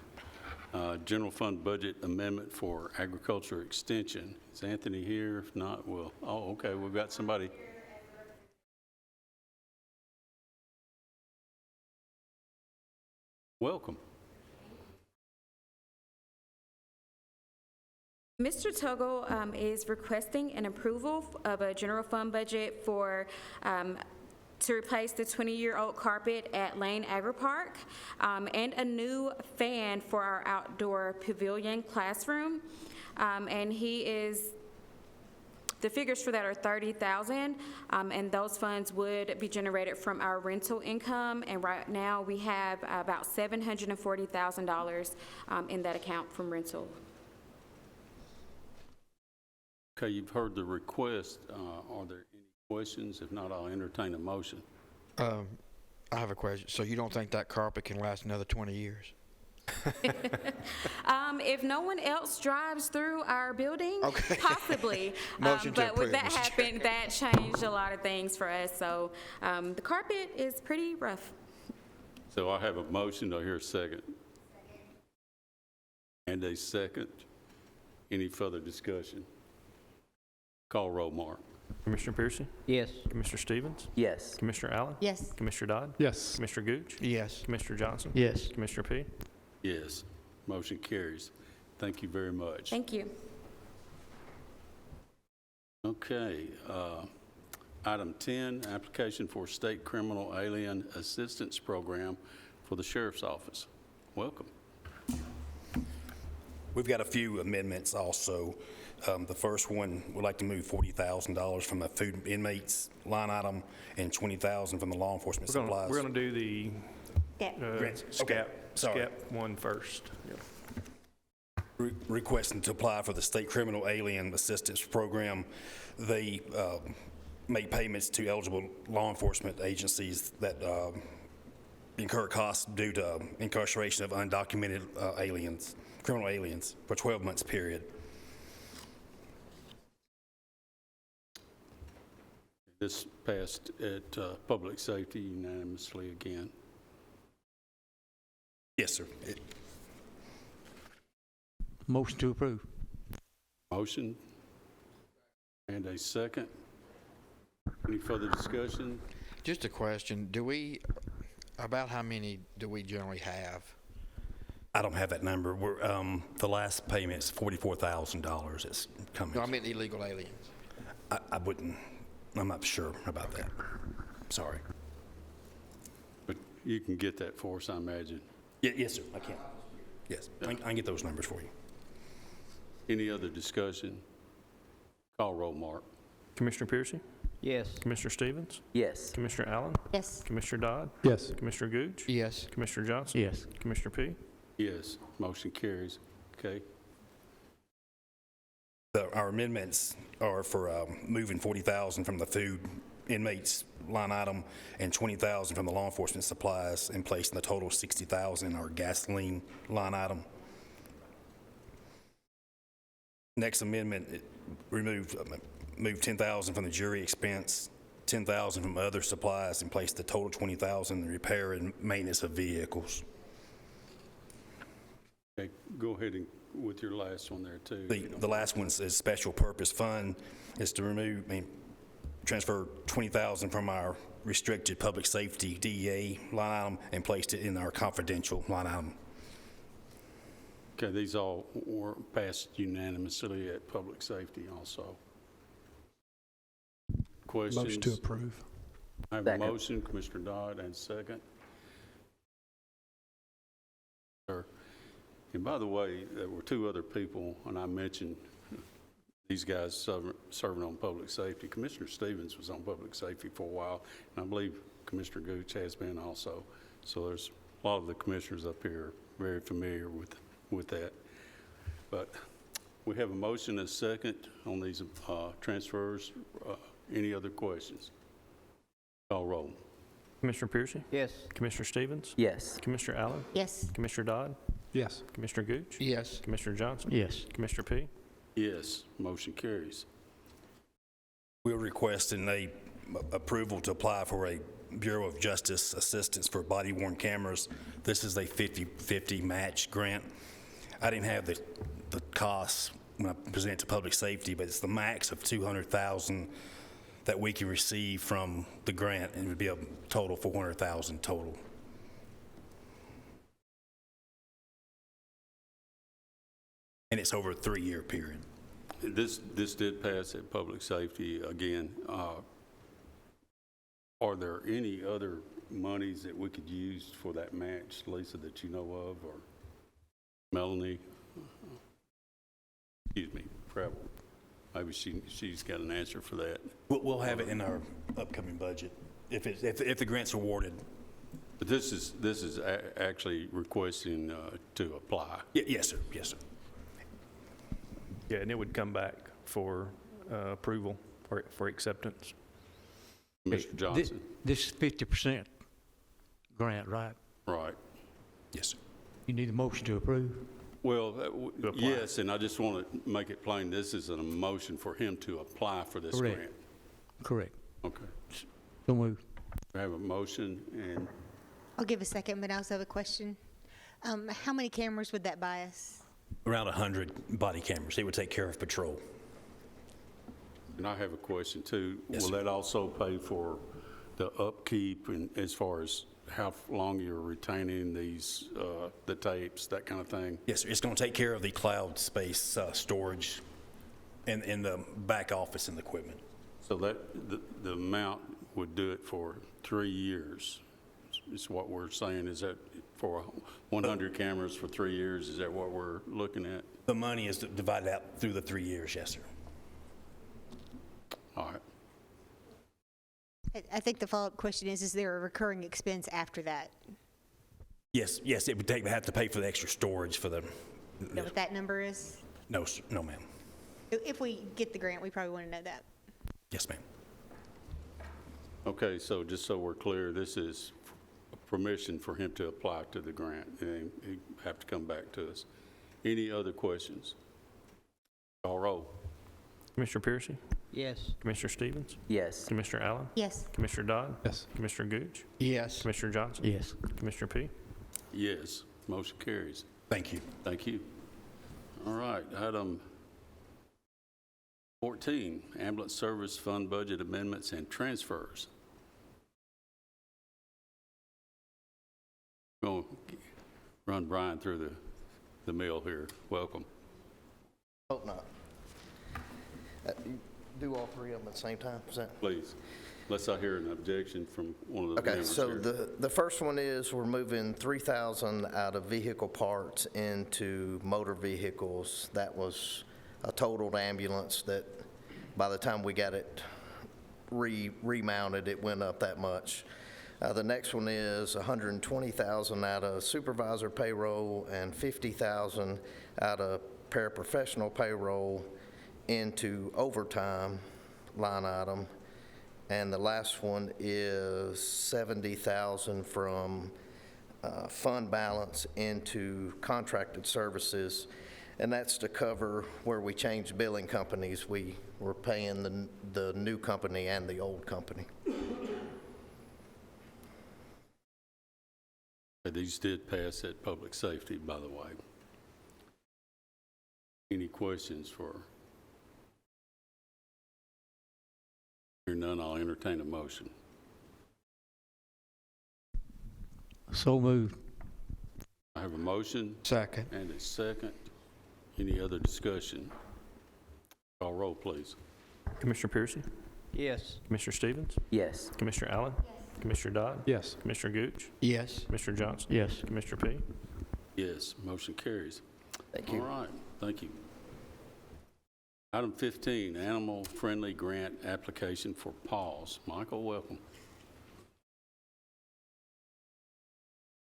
general fund budget amendment for agriculture extension. Is Anthony here? If not, okay, we've got somebody. Welcome. Mr. Tuggle is requesting an approval of a general fund budget for to replace the 20-year-old carpet at Lane Agri Park and a new fan for our outdoor pavilion classroom. And the figures for that are $30,000, and those funds would be generated from our rental income. And right now we have about $740,000 in that account from rental. Okay, you've heard the request. Are there any questions? If not, I'll entertain a motion. I have a question. So you don't think that carpet can last another 20 years? If no one else drives through our building, Okay. possibly. Motion to But when approve, that Mr. Chair. happened, that changed a lot of things for us. So the carpet is pretty rough. So I have a motion. Do I hear a second? And a second. Any further discussion? Call roll, Mark. Commissioner Piercy? Yes. Commissioner Stevens? Yes. Commissioner Allen? Yes. Commissioner Dodd? Yes. Commissioner Gooch? Yes. Commissioner Johnson? Yes. Commissioner P? Yes, motion carries. Thank you very much. Thank you. Okay, item 10, application for state criminal alien assistance program for the sheriff's office. Welcome. We've got a few amendments also. The first one, we'd like to move $40,000 from the food inmates line item and $20,000 from the law enforcement supplies. We're going to do the Grants. Okay, sorry. SCAP one first. Yep. Requesting to apply for the state criminal alien assistance program. They make payments to eligible law enforcement agencies that incur costs due to incarceration of undocumented aliens, criminal aliens, for 12 months period. This passed at public safety unanimously again. Yes, sir. Motion to approve. Motion and a second. Any further discussion? Just a question. About how many do we generally have? I don't have that number. The last payment is $44,000. It's coming. No, I mean illegal aliens. I'm not sure about that. Sorry. But you can get that for us, I imagine. Yes, sir, I can. Yes, I can get those numbers for you. Any other discussion? Call roll, Mark. Commissioner Piercy? Yes. Commissioner Stevens? Yes. Commissioner Allen? Yes. Commissioner Dodd? Yes. Commissioner Gooch? Yes. Commissioner Johnson? Yes. Commissioner P? Yes, motion carries. Okay. Our amendments are for moving $40,000 from the food inmates line item and $20,000 from the law enforcement supplies and placing the total of $60,000 in our gasoline line item. Next amendment, moved $10,000 from the jury expense, $10,000 from other supplies, and placed the total $20,000 in the repair and maintenance of vehicles. Okay, go ahead and with your last one there too. The last one is special purpose fund, is to transferred $20,000 from our restricted public safety DEA line item and placed it in our confidential line item. Okay, these all were passed unanimously at public safety also. Questions? Motion to approve. I have a motion, Commissioner Dodd, and second. Sir. And by the way, there were two other people, and I mentioned these guys serving on public safety. Commissioner Stevens was on public safety for a while, and I believe Commissioner Gooch has been also. So there's a lot of the commissioners up here very familiar with that. But we have a motion and a second on these transfers. Any other questions? Call roll. Commissioner Piercy? Yes. Commissioner Stevens? Yes. Commissioner Allen? Yes. Commissioner Dodd? Yes. Commissioner Gooch? Yes. Commissioner Johnson? Yes. Commissioner P? Yes, motion carries. We're requesting approval to apply for a Bureau of Justice assistance for body-worn cameras. This is a 50-50 match grant. I didn't have the costs when I presented to public safety, but it's the max of $200,000 that we can receive from the grant, and it would be a total $400,000 total. And it's over a 3-year period. This did pass at public safety again. Are there any other monies that we could use for that match, Lisa, that you know of, or Melanie? Excuse me, Preble. Maybe she's got an answer for that. We'll have it in our upcoming budget if the grant's awarded. But this is actually requesting to apply. Yes, sir. Yes, sir. Yeah, and it would come back for approval or for acceptance. Mr. Johnson. This is 50% grant, right? Right. Yes, sir. You need a motion to approve? Well, yes, and I just want to make it plain, this is a motion for him to apply for this Correct. grant. Correct. Okay. So move. I have a motion, and I'll give a second, but I also have a question. How many cameras would that buy us? Around 100 body cameras. It would take care of patrol. I have a question too. Yes, Will sir. that also pay for the upkeep and as far as how long you're retaining these, the tapes, that kind of thing? Yes, sir. It's going to take care of the cloud space storage and the back office and the equipment. So that the amount would do it for 3 years. Is what we're saying. Is that for 100 cameras for 3 years? Is that what we're looking at? The money is divided out through the 3 years. Yes, sir. All right. I think the follow-up question is there a recurring expense after that? Yes, it would have to pay for the extra storage for the. You know what that number is? No, sir. No, ma'am. If we get the grant, we probably want to know that. Yes, ma'am. Okay, so just so we're clear, this is permission for him to apply to the grant, and he have to come back to us. Any other questions? Call roll. Commissioner Piercy? Yes. Commissioner Stevens? Yes. Commissioner Allen? Yes. Commissioner Dodd? Yes. Commissioner Gooch? Yes. Commissioner Johnson? Yes. Commissioner P? Yes, motion carries. Thank you. Thank you. All right, item 14, ambulance service fund budget amendments and transfers. Going to run Brian through the mill here. Welcome. Hope not. Do all three of them at the same time, is that? Please, unless I hear an objection from one of the Okay, members so here. the first one is we're moving 3,000 out of vehicle parts into motor vehicles. That was a totaled ambulance that by the time we got it remounted, it went up that much. The next one is 120,000 out of supervisor payroll and 50,000 out of paraprofessional payroll into overtime line item. And the last one is 70,000 from fund balance into contracted services. And that's to cover where we changed billing companies. We were paying the new company and the old company. These did pass at public safety, by the way. Any questions for? Hearing none, I'll entertain a motion. So moved. I have a motion Second. and a second. Any other discussion? Call roll, please. Commissioner Piercy? Yes. Commissioner Stevens? Yes. Commissioner Allen? Commissioner Dodd? Yes. Commissioner Gooch? Yes. Commissioner Johnson? Yes. Commissioner P? Yes, motion carries. Thank you. All right, thank you. Item 15, Animal Friendly Grant Application for PAWS. Michael, welcome.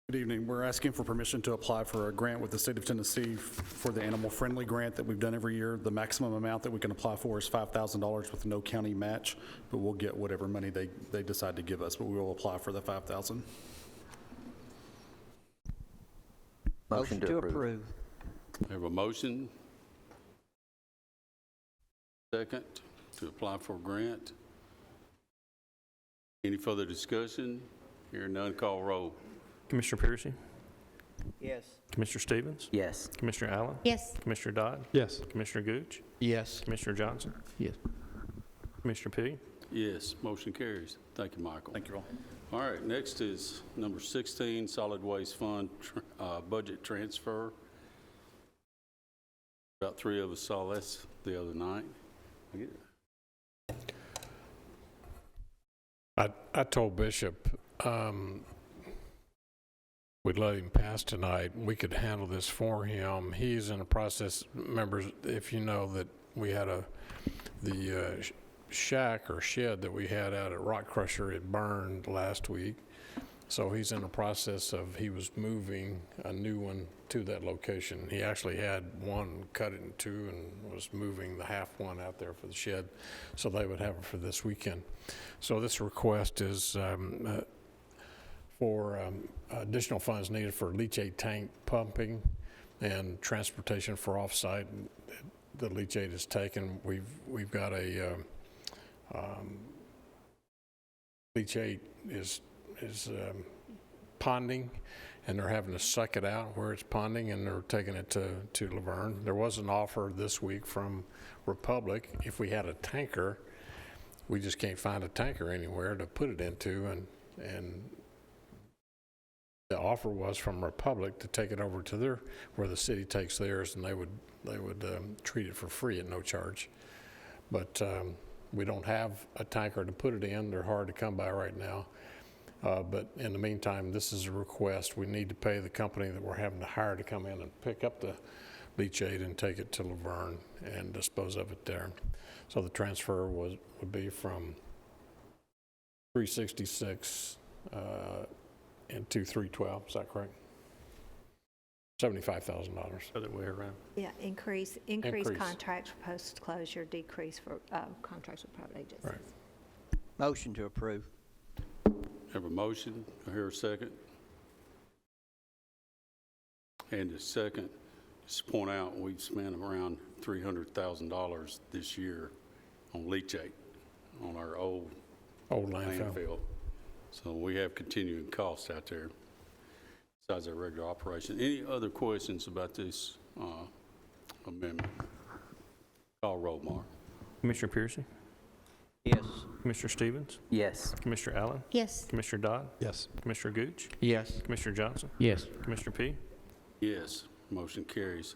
Good evening. We're asking for permission to apply for a grant with the state of Tennessee for the Animal Friendly Grant that we've done every year. The maximum amount that we can apply for is $5,000 with no county match, but we'll get whatever money they decide to give us, but we will apply for the $5,000. Motion to approve. I have a motion. Second, to apply for a grant. Any further discussion? Hearing none, call roll. Commissioner Piercy? Yes. Commissioner Stevens? Yes. Commissioner Allen? Yes. Commissioner Dodd? Yes. Commissioner Gooch? Yes. Commissioner Johnson? Yes. Commissioner P? Yes, motion carries. Thank you, Michael. Thank you all. All right, next is number 16, Solid Waste Fund Budget Transfer. About 3 of us saw this the other night. I told Bishop we'd let him pass tonight. We could handle this for him. He's in the process. Members, if you know that we had the shack or shed that we had out at Rock Crusher, it burned last week. So he's in the process of, he was moving a new one to that location. He actually had one cut in two and was moving the half one out there for the shed. So they would have it for this weekend. So this request is for additional funds needed for leachate tank pumping and transportation for offsite. The leachate is taken. We've got a leachate is ponding, and they're having to suck it out where it's ponding, and they're taking it to Laverne. There was an offer this week from Republic. If we had a tanker, we just can't find a tanker anywhere to put it into, and the offer was from Republic to take it over to where the city takes theirs, and they would treat it for free at no charge. But we don't have a tanker to put it in. They're hard to come by right now. But in the meantime, this is a request. We need to pay the company that we're having to hire to come in and pick up the leachate and take it to Laverne and dispose of it there. So the transfer would be from 366 into 312. Is that correct? $75,000. Other way around. Yeah, increase contracts for post-closure, decrease for contracts with private agencies. Right. Motion to approve. Have a motion. I hear a second. And a second. Just to point out, we've spent around $300,000 this year on leachate on our old landfill. So we have continuing costs out there besides our regular operation. Any other questions about this amendment? Call roll, Mark. Commissioner Piercy? Yes. Commissioner Stevens? Yes. Commissioner Allen? Yes. Commissioner Dodd? Yes. Commissioner Gooch? Yes. Commissioner Johnson? Yes. Commissioner P? Yes, motion carries.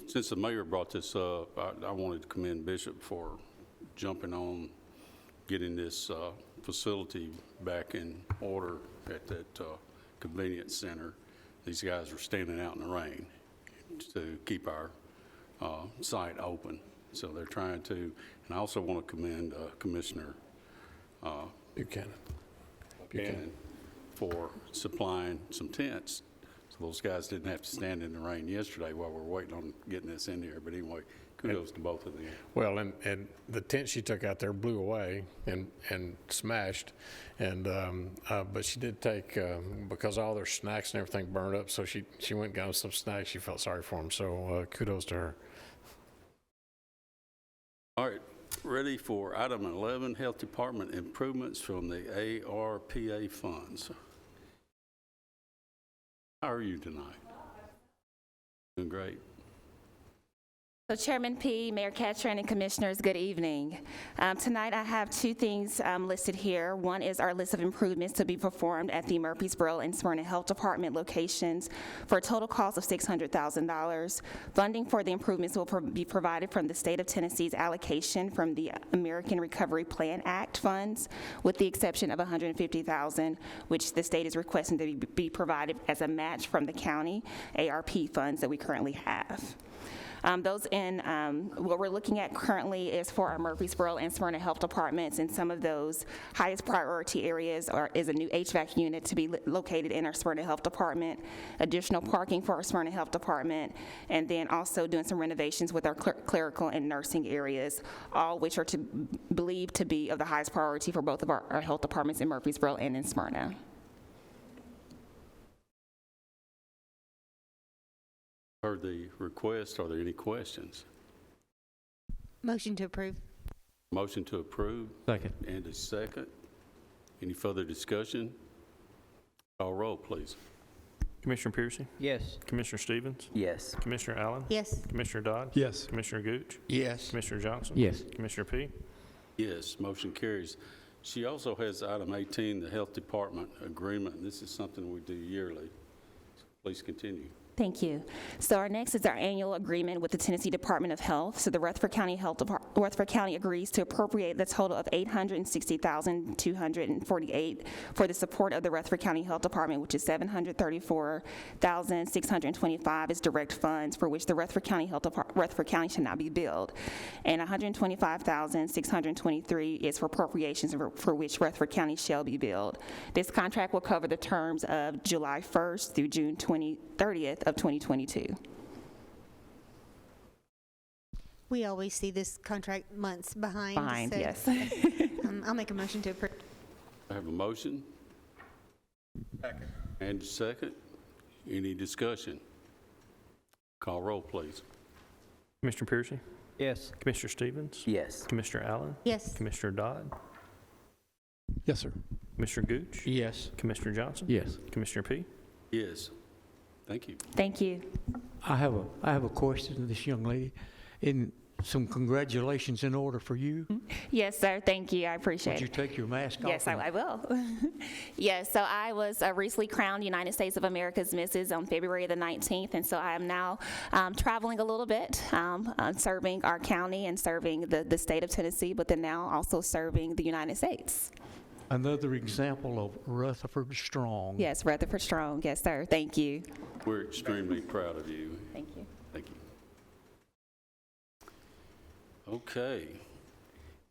Since the mayor brought this up, I wanted to commend Bishop for jumping on getting this facility back in order at that convenience center. These guys are standing out in the rain to keep our site open. So they're trying to, and I also want to commend Commissioner Buchanan for supplying some tents. So those guys didn't have to stand in the rain yesterday while we're waiting on getting this in here. But anyway, kudos to both of them. Well, and the tent she took out there blew away and smashed, and but she did take because all their snacks and everything burned up. So she went and got some snacks. She felt sorry for them. So kudos to her. All right, ready for item 11, Health Department improvements from the ARPA funds. How are you tonight? Doing great. So Chairman P., Mayor Catron, and Commissioners, good evening. Tonight I have two things listed here. One is our list of improvements to be performed at the Murfreesboro and Smyrna Health Department locations for a total cost of $600,000. Funding for the improvements will be provided from the State of Tennessee's allocation from the American Recovery Plan Act funds, with the exception of $150,000, which the state is requesting to be provided as a match from the county ARP funds that we currently have. What we're looking at currently is for our Murfreesboro and Smyrna Health Departments, and some of those highest priority areas is a new HVAC unit to be located in our Smyrna Health Department, additional parking for our Smyrna Health Department, and then also doing some renovations with our clerical and nursing areas, all which are believed to be of the highest priority for both of our health departments in Murfreesboro and in Smyrna. Heard the request. Are there any questions? Motion to approve. Motion to approve. Second. And a second. Any further discussion? Call roll, please. Commissioner Piercy? Yes. Commissioner Stevens? Yes. Commissioner Allen? Yes. Commissioner Dodd? Yes. Commissioner Gooch? Yes. Commissioner Johnson? Yes. Commissioner P? Yes, motion carries. She also has item 18, the Health Department agreement. This is something we do yearly. Please continue. Thank you. So our next is our annual agreement with the Tennessee Department of Health. So the Rutherford County Rutherford County agrees to appropriate the total of $860,248 for the support of the Rutherford County Health Department, which is $734,625 is direct funds for which the Rutherford County should not be billed, and $125,623 is for appropriations for which Rutherford County shall be billed. This contract will cover the terms of July 1st through June 30th of 2022. We always see this contract months behind. Behind, so, yes. I'll make a motion to approve. I have a motion. Second. And a second. Any discussion? Call roll, please. Commissioner Piercy? Yes. Commissioner Stevens? Yes. Commissioner Allen? Yes. Commissioner Dodd? Yes, sir. Commissioner Gooch? Yes. Commissioner Johnson? Yes. Commissioner P? Yes. Thank you. Thank you. I have a question to this young lady, and some congratulations in order for you. Yes, sir. Thank you. I appreciate Would you it. take your mask off? Yes, I will. Yes, so I was recently crowned United States of America's Mrs. on February the 19th, and so I am now traveling a little bit, serving our county and serving the state of Tennessee, but then now also serving the United States. Another example of Rutherford Strong. Yes, Rutherford Strong. Yes, sir. Thank you. We're extremely proud of you. Thank you. Thank you. Okay.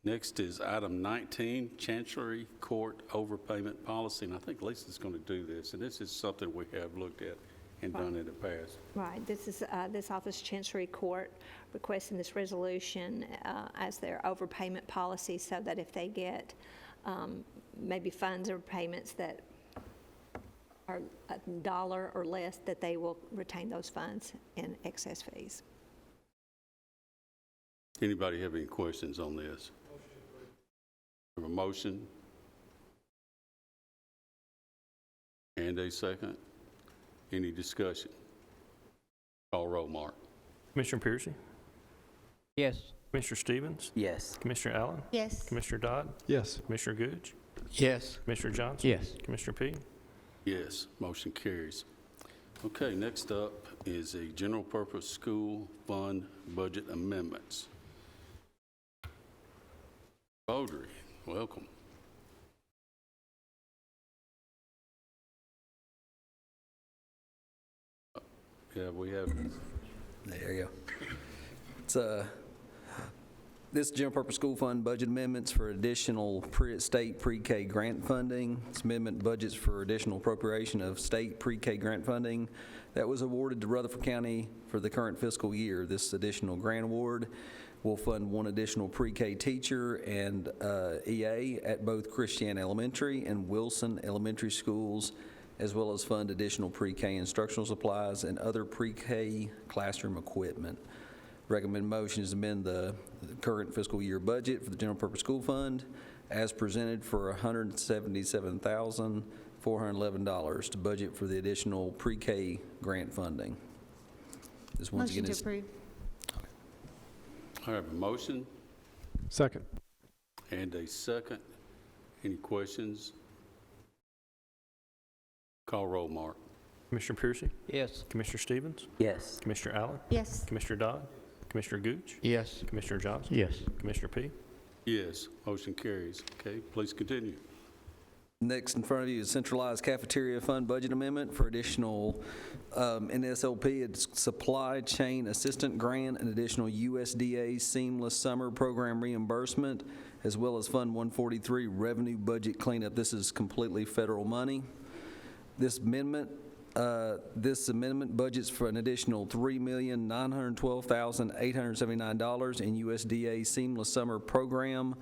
Next is item 19, Chancery Court Overpayment Policy. And I think Lisa's going to do this. And this is something we have looked at and done in the past. Right, this is, this office, Chancery Court, requesting this resolution as their overpayment policy, so that if they get maybe funds or payments that are $1 or less, that they will retain those funds in excess fees. Anybody have any questions on this? Have a motion? And a second? Any discussion? Call roll, Mark. Commissioner Piercy? Yes. Commissioner Stevens? Yes. Commissioner Allen? Yes. Commissioner Dodd? Yes. Commissioner Gooch? Yes. Commissioner Johnson? Yes. Commissioner P? Yes, motion carries. Okay, next up is a general purpose school fund budget amendments. Audrey, welcome. Yeah, we have. There you go. It's this general purpose school fund budget amendments for additional state pre-K grant funding. This amendment budgets for additional appropriation of state pre-K grant funding that was awarded to Rutherford County for the current fiscal year. This additional grant award will fund one additional pre-K teacher and EA at both Christian Elementary and Wilson Elementary schools, as well as fund additional pre-K instructional supplies and other pre-K classroom equipment. Recommend motion is to amend the current fiscal year budget for the general purpose school fund as presented for $177,411 to budget for the additional pre-K grant funding. This once Motion again to is approve. I have a motion Second. and a second. Any questions? Call roll, Mark. Commissioner Piercy? Yes. Commissioner Stevens? Yes. Commissioner Allen? Yes. Commissioner Dodd? Commissioner Gooch? Yes. Commissioner Johnson? Yes. Commissioner P? Yes, motion carries. Okay, please continue. Next in front of you is Centralized Cafeteria Fund Budget Amendment for additional NSLP, it's Supply Chain Assistant Grant, and additional USDA Seamless Summer Program reimbursement, as well as Fund 143 Revenue Budget Cleanup. This is completely federal money. This amendment budgets for an additional $3,912,879 in USDA Seamless Summer Program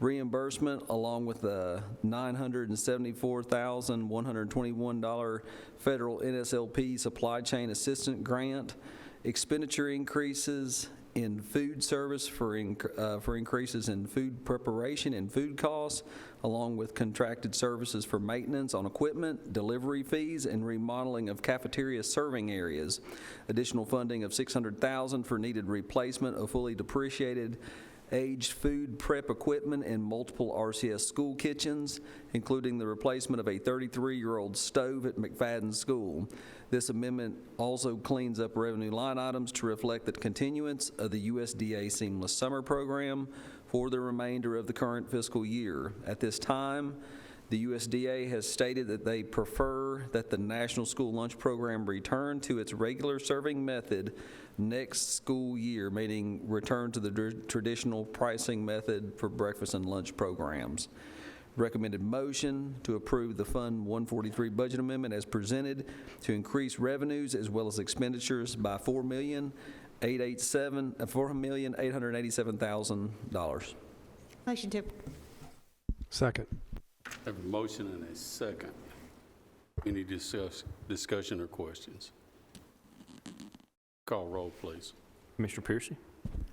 reimbursement, along with the $974,121 federal NSLP Supply Chain Assistant Grant. Expenditure increases in food service for increases in food preparation and food costs, along with contracted services for maintenance on equipment, delivery fees, and remodeling of cafeteria serving areas. Additional funding of $600,000 for needed replacement of fully depreciated aged food prep equipment in multiple RCS school kitchens, including the replacement of a 33-year-old stove at McFadden School. This amendment also cleans up revenue line items to reflect the continuance of the USDA Seamless Summer Program for the remainder of the current fiscal year. At this time, the USDA has stated that they prefer that the National School Lunch Program return to its regular serving method next school year, meaning return to the traditional pricing method for breakfast and lunch programs. Recommended motion to approve the Fund 143 budget amendment as presented to increase revenues as well as expenditures by $4,887,000. Motion to, Second. Have a motion and a second. Any discussion or questions? Call roll, please. Commissioner Piercy?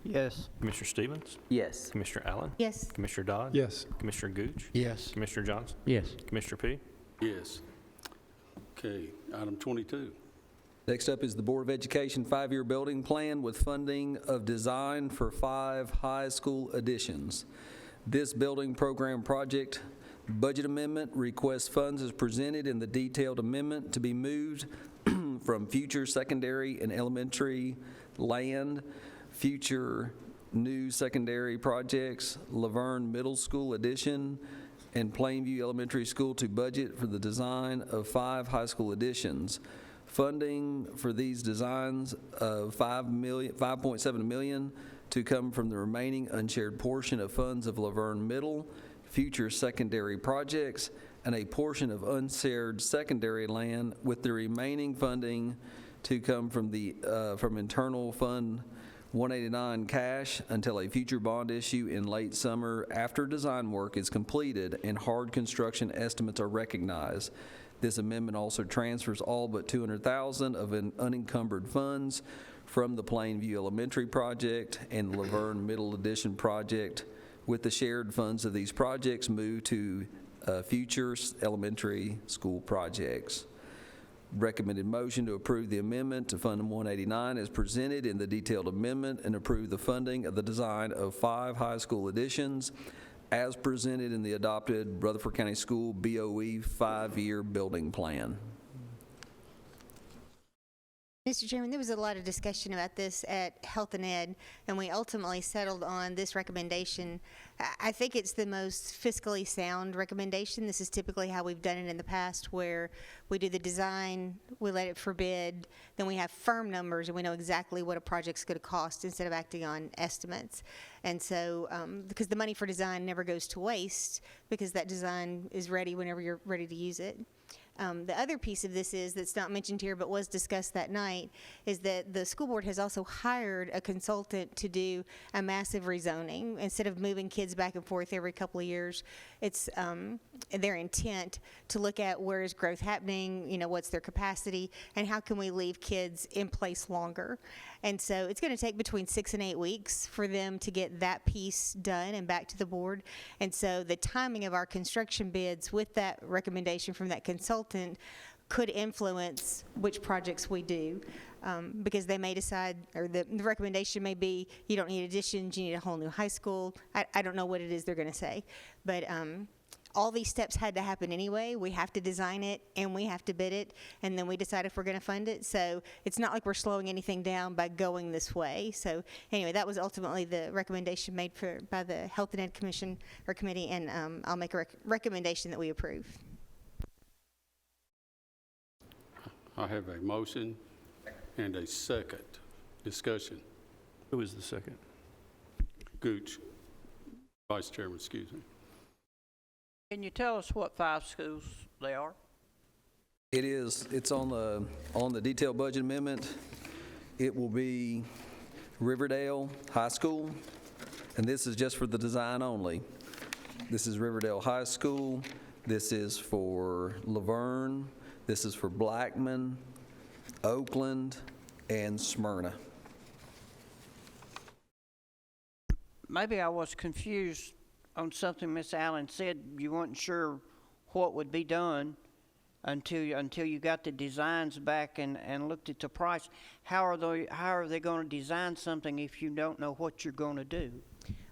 Yes. Commissioner Stevens? Yes. Commissioner Allen? yes. Commissioner Dodd? Yes. Commissioner Gooch? Yes. Commissioner Johnson? Yes. Commissioner P? Yes. Okay, item 22. Next up is the Board of Education 5-year building plan with funding of design for 5 high school additions. This building program project budget amendment requests funds as presented in the detailed amendment to be moved from future secondary and elementary land, future new secondary projects, Laverne Middle School addition, and Plainview Elementary School to budget for the design of 5 high school additions. Funding for these designs of $5.7 million to come from the remaining unshared portion of funds of Laverne Middle, future secondary projects, and a portion of unshared secondary land, with the remaining funding to come from from internal Fund 189 cash until a future bond issue in late summer after design work is completed and hard construction estimates are recognized. This amendment also transfers all but $200,000 of unencumbered funds from the Plainview Elementary project and the Laverne Middle Addition project, with the shared funds of these projects moved to future elementary school projects. Recommended motion to approve the amendment to Fund 189 as presented in the detailed amendment and approve the funding of the design of 5 high school additions as presented in the adopted Rutherford County School BOE 5-year building plan. Mr. Chairman, there was a lot of discussion about this at Health and Ed, and we ultimately settled on this recommendation. I think it's the most fiscally sound recommendation. This is typically how we've done it in the past, where we do the design, we let it for bid, then we have firm numbers, and we know exactly what a project's going to cost instead of acting on estimates. And so, because the money for design never goes to waste, because that design is ready whenever you're ready to use it. The other piece of this is, that's not mentioned here but was discussed that night, is that the school board has also hired a consultant to do a massive rezoning. Instead of moving kids back and forth every couple of years, it's their intent to look at where is growth happening, you know, what's their capacity, and how can we leave kids in place longer. And so it's going to take between 6 and 8 weeks for them to get that piece done and back to the board. And so the timing of our construction bids with that recommendation from that consultant could influence which projects we do, because they may decide, or the recommendation may be, you don't need additions, you need a whole new high school. I don't know what it is they're going to say, but all these steps had to happen anyway. We have to design it, and we have to bid it, and then we decide if we're going to fund it. So it's not like we're slowing anything down by going this way. So anyway, that was ultimately the recommendation made by the Health and Ed Commission or Committee, and I'll make a recommendation that we approve. I have a motion and a second. Discussion. Who is the second? Gooch. Vice Chairman, excuse me. Can you tell us what 5 schools they are? It's on the detailed budget amendment. It will be Riverdale High School, and this is just for the design only. This is Riverdale High School. This is for Laverne. This is for Blackman, Oakland, and Smyrna. Maybe I was confused on something Miss Allen said. You weren't sure what would be done until you got the designs back and looked at the price. How are they going to design something if you don't know what you're going to do?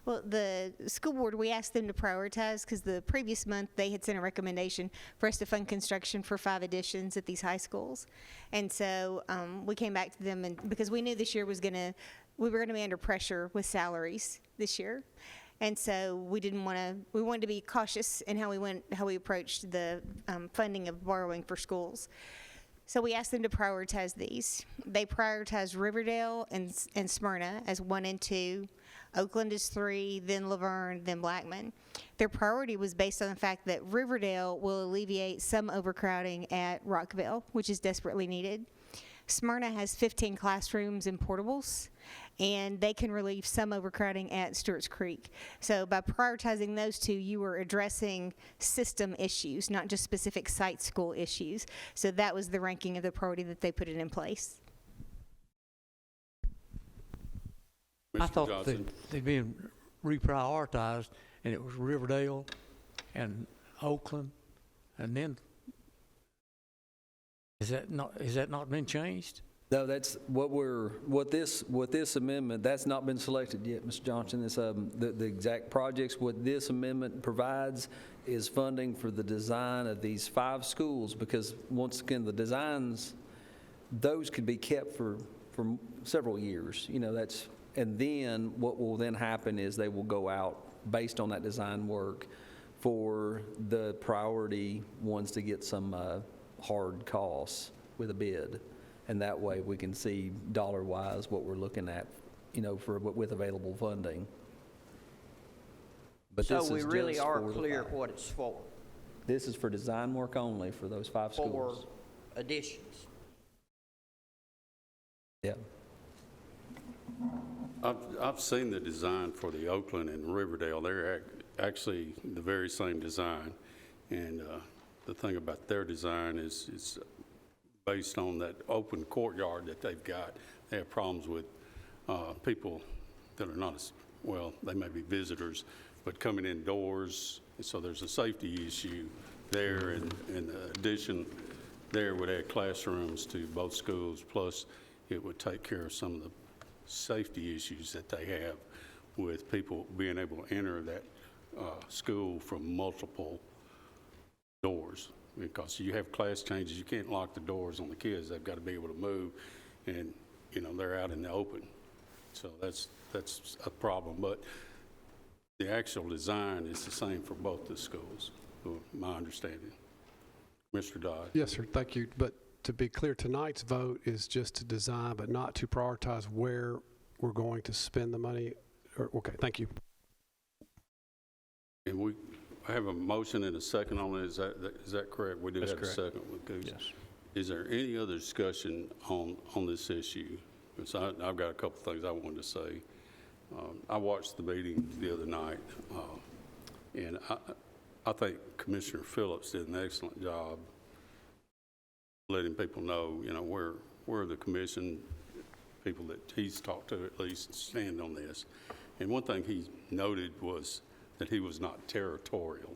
Well, the school board, we asked them to prioritize, because the previous month they had sent a recommendation for us to fund construction for 5 additions at these high schools. And so we came back to them, and because we knew this year we were going to be under pressure with salaries this year. And so we wanted to be cautious in how we approached the funding of borrowing for schools. So we asked them to prioritize these. They prioritized Riverdale and Smyrna as 1 and 2. Oakland is 3, then Laverne, then Blackman. Their priority was based on the fact that Riverdale will alleviate some overcrowding at Rockville, which is desperately needed. Smyrna has 15 classrooms and portables, and they can relieve some overcrowding at Stewart's Creek. So by prioritizing those 2, you were addressing system issues, not just specific site school issues. So that was the ranking of the priority that they put it in place. I thought they'd been reprioritized, and it was Riverdale and Oakland, and then is that not been changed? No, that's what this amendment, that's not been selected yet, Mr. Johnson. It's the exact projects. What this amendment provides is funding for the design of these 5 schools, because once again, the designs, those could be kept for several years. And then what will then happen is they will go out based on that design work for the priority ones to get some hard costs with a bid. And that way we can see dollar-wise what we're looking at, with available funding. But so this we is really just are for clear what it's for. This is for design work only for those 5 schools. For additions. Yeah. I've seen the design for the Oakland and Riverdale. They're actually the very same design. And the thing about their design is it's based on that open courtyard that they've got. They have problems with people that are not as, well, they may be visitors, but coming indoors. So there's a safety issue there, and the addition there would add classrooms to both schools, plus it would take care of some of the safety issues that they have with people being able to enter that school from multiple doors. Because you have class changes, you can't lock the doors on the kids. They've got to be able to move, and they're out in the open. So that's a problem. But the actual design is the same for both the schools, my understanding. Mr. Dodd. Yes, sir. Thank you. But to be clear, tonight's vote is just to design, but not to prioritize where we're going to spend the money. Okay, thank you. And we have a motion and a second on it. Is that correct? We do have a second with Goose. Yes. Is there any other discussion on this issue? Because I've got a couple things I wanted to say. I watched the meeting the other night, and I think Commissioner Phillips did an excellent job letting people know, where the commission people that he's talked to at least stand on this. And one thing he noted was that he was not territorial,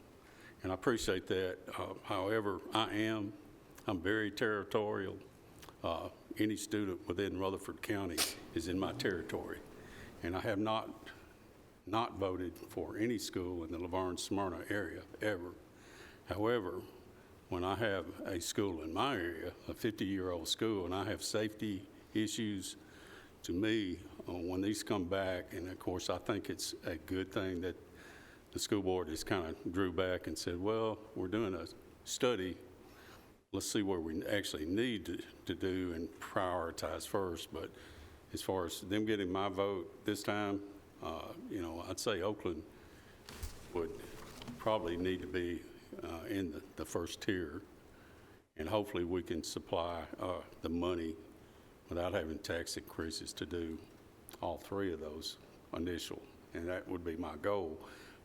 and I appreciate that. However, I am, I'm very territorial. Any student within Rutherford County is in my territory. And I have not voted for any school in the Laverne-Smyrna area, ever. However, when I have a school in my area, a 50-year-old school, and I have safety issues, to me, when these come back, and of course, I think it's a good thing that the school board has kind of drew back and said, well, we're doing a study. Let's see where we actually need to do and prioritize first. But as far as them getting my vote this time, you know, I'd say Oakland would probably need to be in the first tier, and hopefully we can supply the money without having tax increases to do all three of those initial, and that would be my goal.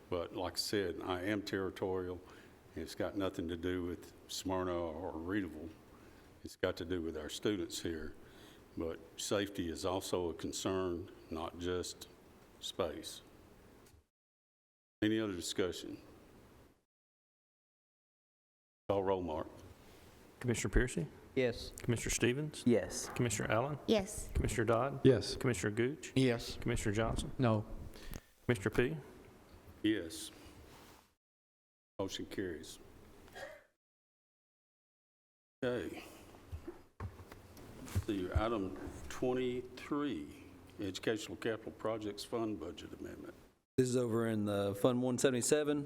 But like I said, I am territorial. It's got nothing to do with Smyrna or Reedville. It's got to do with our students here. But safety is also a concern, not just space. Any other discussion? Call roll, Mark. Commissioner Piercy? Yes. Commissioner Stevens? Yes. Commissioner Allen? Yes. Commissioner Dodd? Yes. Commissioner Gooch? Yes. Commissioner Johnson? No. Commissioner P? Yes. Motion carries. Okay. See, item 23, Educational Capital Projects Fund Budget Amendment. This is over in the Fund 177.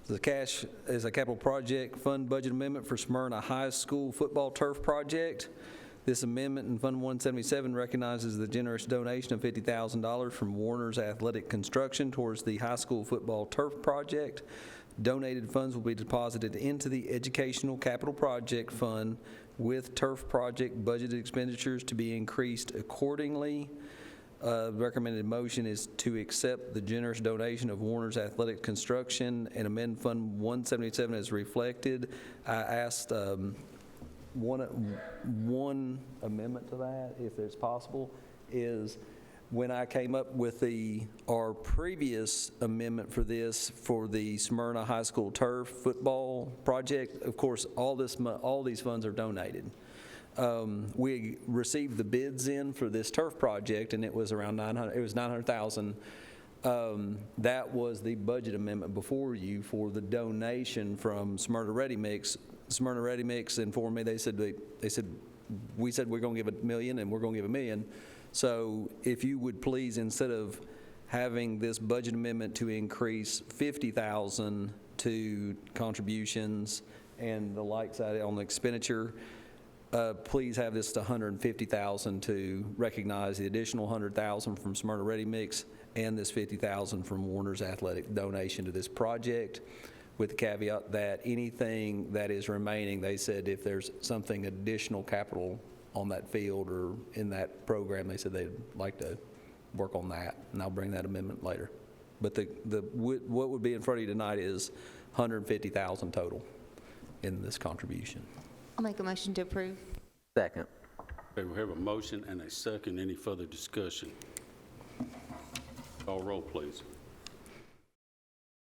The cash is a capital project fund budget amendment for Smyrna High School football turf project. This amendment in Fund 177 recognizes the generous donation of $50,000 from Warner's Athletic Construction towards the high school football turf project. Donated funds will be deposited into the Educational Capital Project Fund with turf project budgeted expenditures to be increased accordingly. Recommended motion is to accept the generous donation of Warner's Athletic Construction and amend Fund 177 as reflected. I asked one amendment to that, if it's possible, is when I came up with our previous amendment for this, for the Smyrna High School turf football project, of course, all these funds are donated. We received the bids in for this turf project, and it was around $900,000. That was the budget amendment before you for the donation from Smyrna Ready Mix. Smyrna Ready Mix informed me, we said we're going to give $1 million, and we're going to give $1 million. So if you would please, instead of having this budget amendment to increase $50,000 to contributions and the like side on the expenditure, please have this to $150,000 to recognize the additional $100,000 from Smyrna Ready Mix and this $50,000 from Warner's Athletic donation to this project, with the caveat that anything that is remaining, they said if there's something additional capital on that field or in that program, they said they'd like to work on that, and I'll bring that amendment later. But what would be in front of you tonight is $150,000 total in this contribution. I'll make a motion to approve. Second. Okay, we have a motion and a second. Any further discussion? Call roll, please.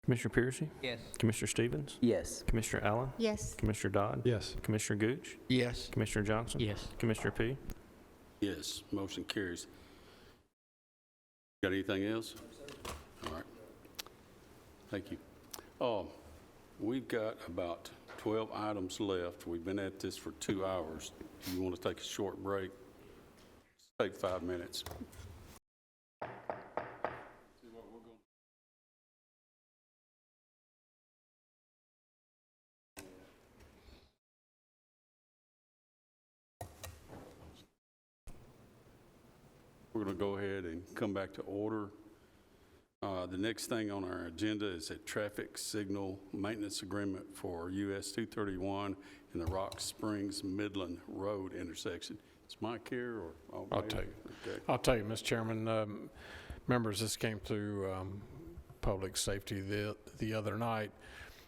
Commissioner Piercy? Yes. Commissioner Stevens? Yes. Commissioner Allen? Yes. Commissioner Dodd? Yes. Commissioner Gooch? Yes. Commissioner Johnson? Yes. Commissioner P? Yes, motion carries. Got anything else? All right. Thank you. We've got about 12 items left. We've been at this for 2 hours. Do you want to take a short break? Let's take 5 minutes. We're going to go ahead and come back to order. The next thing on our agenda is a traffic signal maintenance agreement for US 231 in the Rock Springs Midland Road intersection. Is Mike here, or? I'll take it. Okay. I'll tell you, Mr. Chairman, members, this came through Public Safety the other night.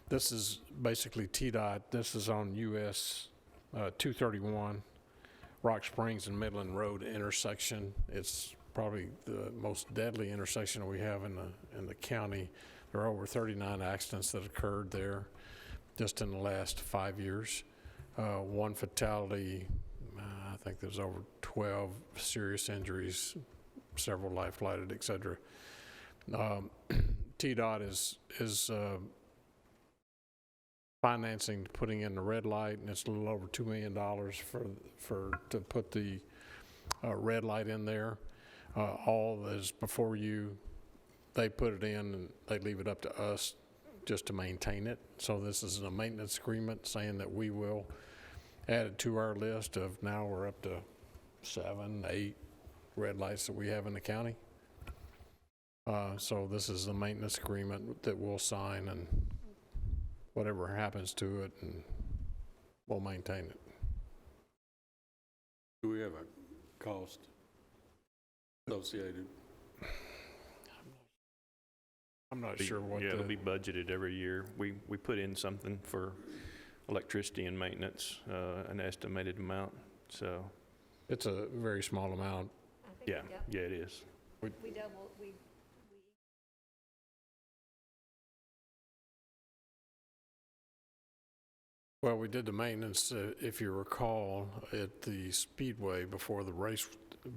This is basically TDOT. This is on US 231, Rock Springs and Midland Road intersection. It's probably the most deadly intersection we have in the county. There are over 39 accidents that occurred there just in the last 5 years. one fatality. I think there's over 12 serious injuries, several life-flighted, et cetera. TDOT is financing putting in the red light, and it's a little over $2 million to put the red light in there. All is before you. They put it in and they leave it up to us just to maintain it. So this is a maintenance agreement saying that we will add it to our list of, now we're up to 7, 8 red lights that we have in the county. So this is the maintenance agreement that we'll sign, and whatever happens to it, and we'll maintain it. Do we have a cost associated? I'm not sure what it'll be budgeted every year. We put in something for electricity and maintenance, an estimated amount, so. It's a very small amount. Yeah, it is. We double, Well, we did the maintenance, if you recall, at the Speedway before the race,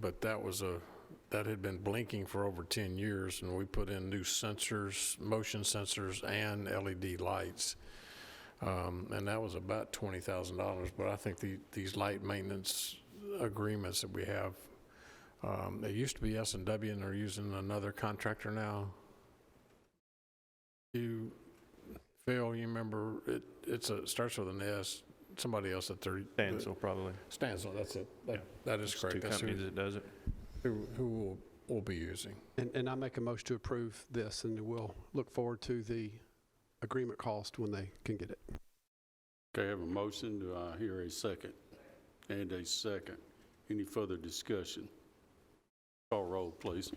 but that had been blinking for over 10 years, and we put in new sensors, motion sensors, and LED lights. And that was about $20,000, but I think these light maintenance agreements that we have, they used to be S&W, and they're using another contractor now. Phil, you remember, it starts with an S, somebody else at 30. Stansel, probably. Stansel, that's it. That is correct. Two companies that does it. Who we'll be using. And I make a motion to approve this, and we'll look forward to the agreement cost when they can get it. Okay, I have a motion. Do I hear a second? And a second. Any further discussion? Call roll, please.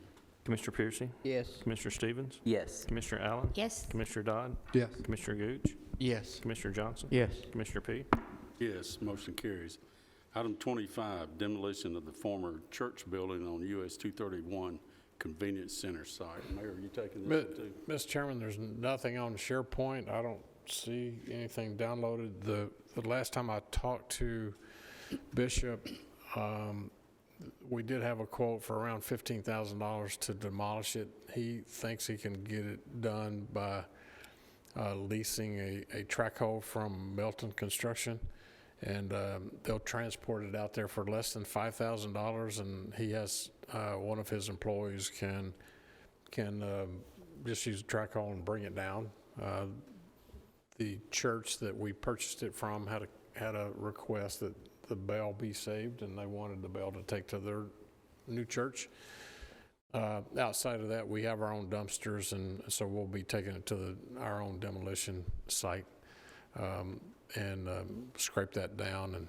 Commissioner Piercy? Yes. Commissioner Stevens? Yes. Commissioner Allen? Yes. Commissioner Dodd? Yes. Commissioner Gooch? Yes. Commissioner Johnson? Yes. Commissioner P? Yes, motion carries. Item 25, demolition of the former church building on US 231 Convenience Center site. Mayor, are you taking this one too? Mr. Chairman, there's nothing on SharePoint. I don't see anything downloaded. The last time I talked to Bishop, we did have a quote for around $15,000 to demolish it. He thinks he can get it done by leasing a track hole from Milton Construction, and they'll transport it out there for less than $5,000, and he has one of his employees can just use a track hole and bring it down. The church that we purchased it from had a request that the bell be saved, and they wanted the bell to take to their new church. Outside of that, we have our own dumpsters, and so we'll be taking it to our own demolition site and scrape that down, and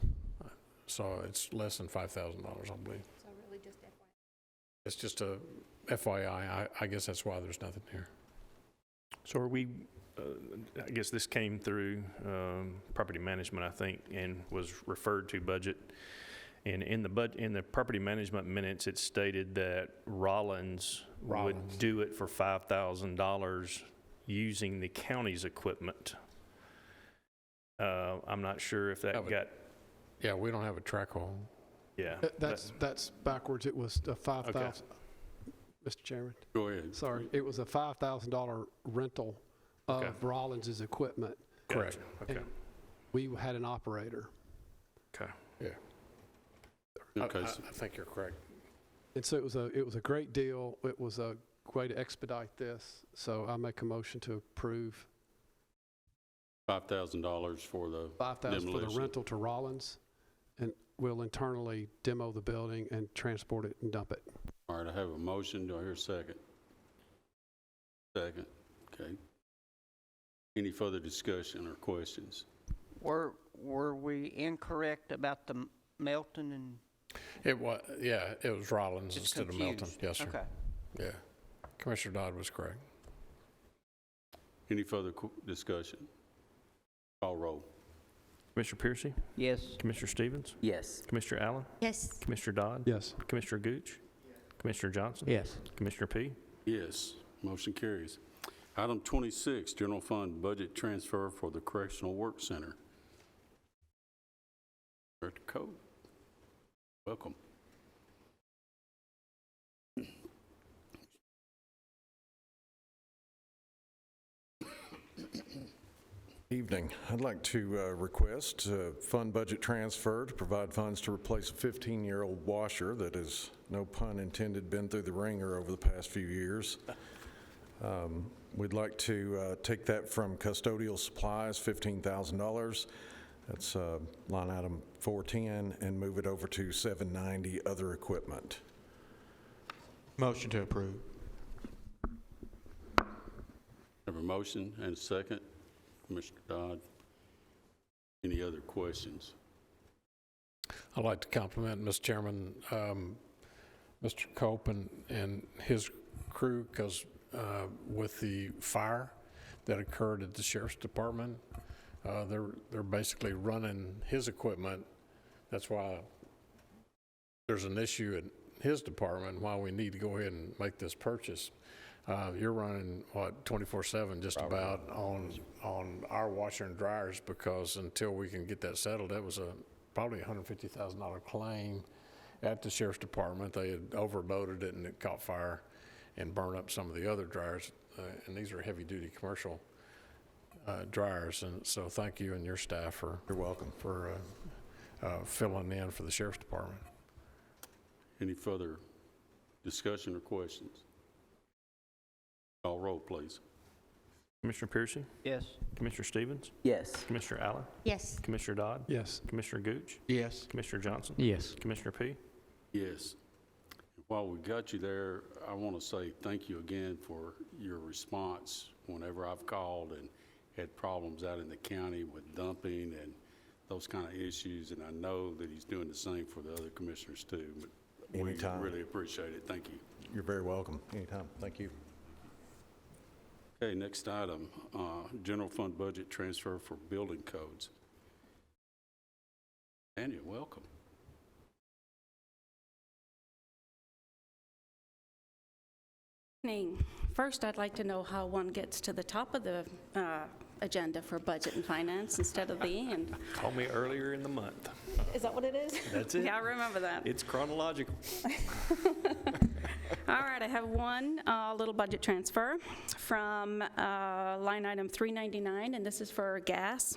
so it's less than $5,000, I believe. so really just FYI. It's just a FYI. I guess that's why there's nothing here. So are we, I guess this came through property management, I think, and was referred to budget. And in the property management minutes, it stated that Rollins would do it for $5,000 using the county's equipment. I'm not sure if that got. Yeah, we don't have a track hole. Yeah. That's backwards. It was a $5,000. Okay. Mr. Chairman. Go ahead. Sorry, it was a $5,000 rental of Rollins's equipment. Correct. Okay. And we had an operator. Okay. Yeah. Okay. I think you're correct. And so it was a great deal. It was a way to expedite this. So I make a motion to approve $5,000 for the $5,000 for the rental to Rollins, and we'll internally demo the building and transport it and dump it. All right, I have a motion. Do I hear a second? Second. Okay. Any further discussion or questions? Were we incorrect about the Melton and? It was, yeah, it was Rollins It's instead of Milton. confused. Yes, sir. Okay. Yeah. Commissioner Dodd was correct. Any further discussion? Call roll. Commissioner Piercy? Yes. Commissioner Stevens? Yes. Commissioner Allen? Yes. Commissioner Dodd? Yes. Commissioner Gooch? Commissioner Johnson? Yes. Commissioner P? Yes, motion carries. Item 26, general fund budget transfer for the Correctional Work Center. Director Coe, welcome. Evening. I'd like to request fund budget transfer to provide funds to replace a 15-year-old washer that has, no pun intended, been through the ringer over the past few years. We'd like to take that from custodial supplies, $15,000. That's line item 410, and move it over to 790, other equipment. Motion to approve. Have a motion and a second. Commissioner Dodd, any other questions? I'd like to compliment, Mr. Chairman, Mr. Cope and his crew, because with the fire that occurred at the Sheriff's Department, they're basically running his equipment. That's why there's an issue at his department, why we need to go ahead and make this purchase. You're running, what, 24/7 just about on our washer and dryers, because until we can get that settled, that was probably $150,000 claim at the Sheriff's Department. They had overloaded it and it caught fire and burned up some of the other dryers. And these are heavy-duty commercial dryers. And so thank you and your staff for, you're welcome, for filling in for the Sheriff's Department. Any further discussion or questions? Call roll, please. Commissioner Piercy? Yes. Commissioner Stevens? Yes. Commissioner Allen? Yes. Commissioner Dodd? Yes. Commissioner Gooch? Yes. Commissioner Johnson? Yes. Commissioner P? Yes. While we got you there, I want to say thank you again for your response whenever I've called and had problems out in the county with dumping and those kind of issues, and I know that he's doing the same for the other commissioners too. But Anytime. we really appreciate it. Thank you. You're very welcome. Anytime. Thank you. Okay, next item, general fund budget transfer for building codes. Daniel, welcome. First, I'd like to know how one gets to the top of the agenda for budget and finance instead of the end. Call me earlier in the month. Is that what it is? That's it. Yeah, I remember that. It's chronological. All right, I have one little budget transfer from line item 399, and this is for gas.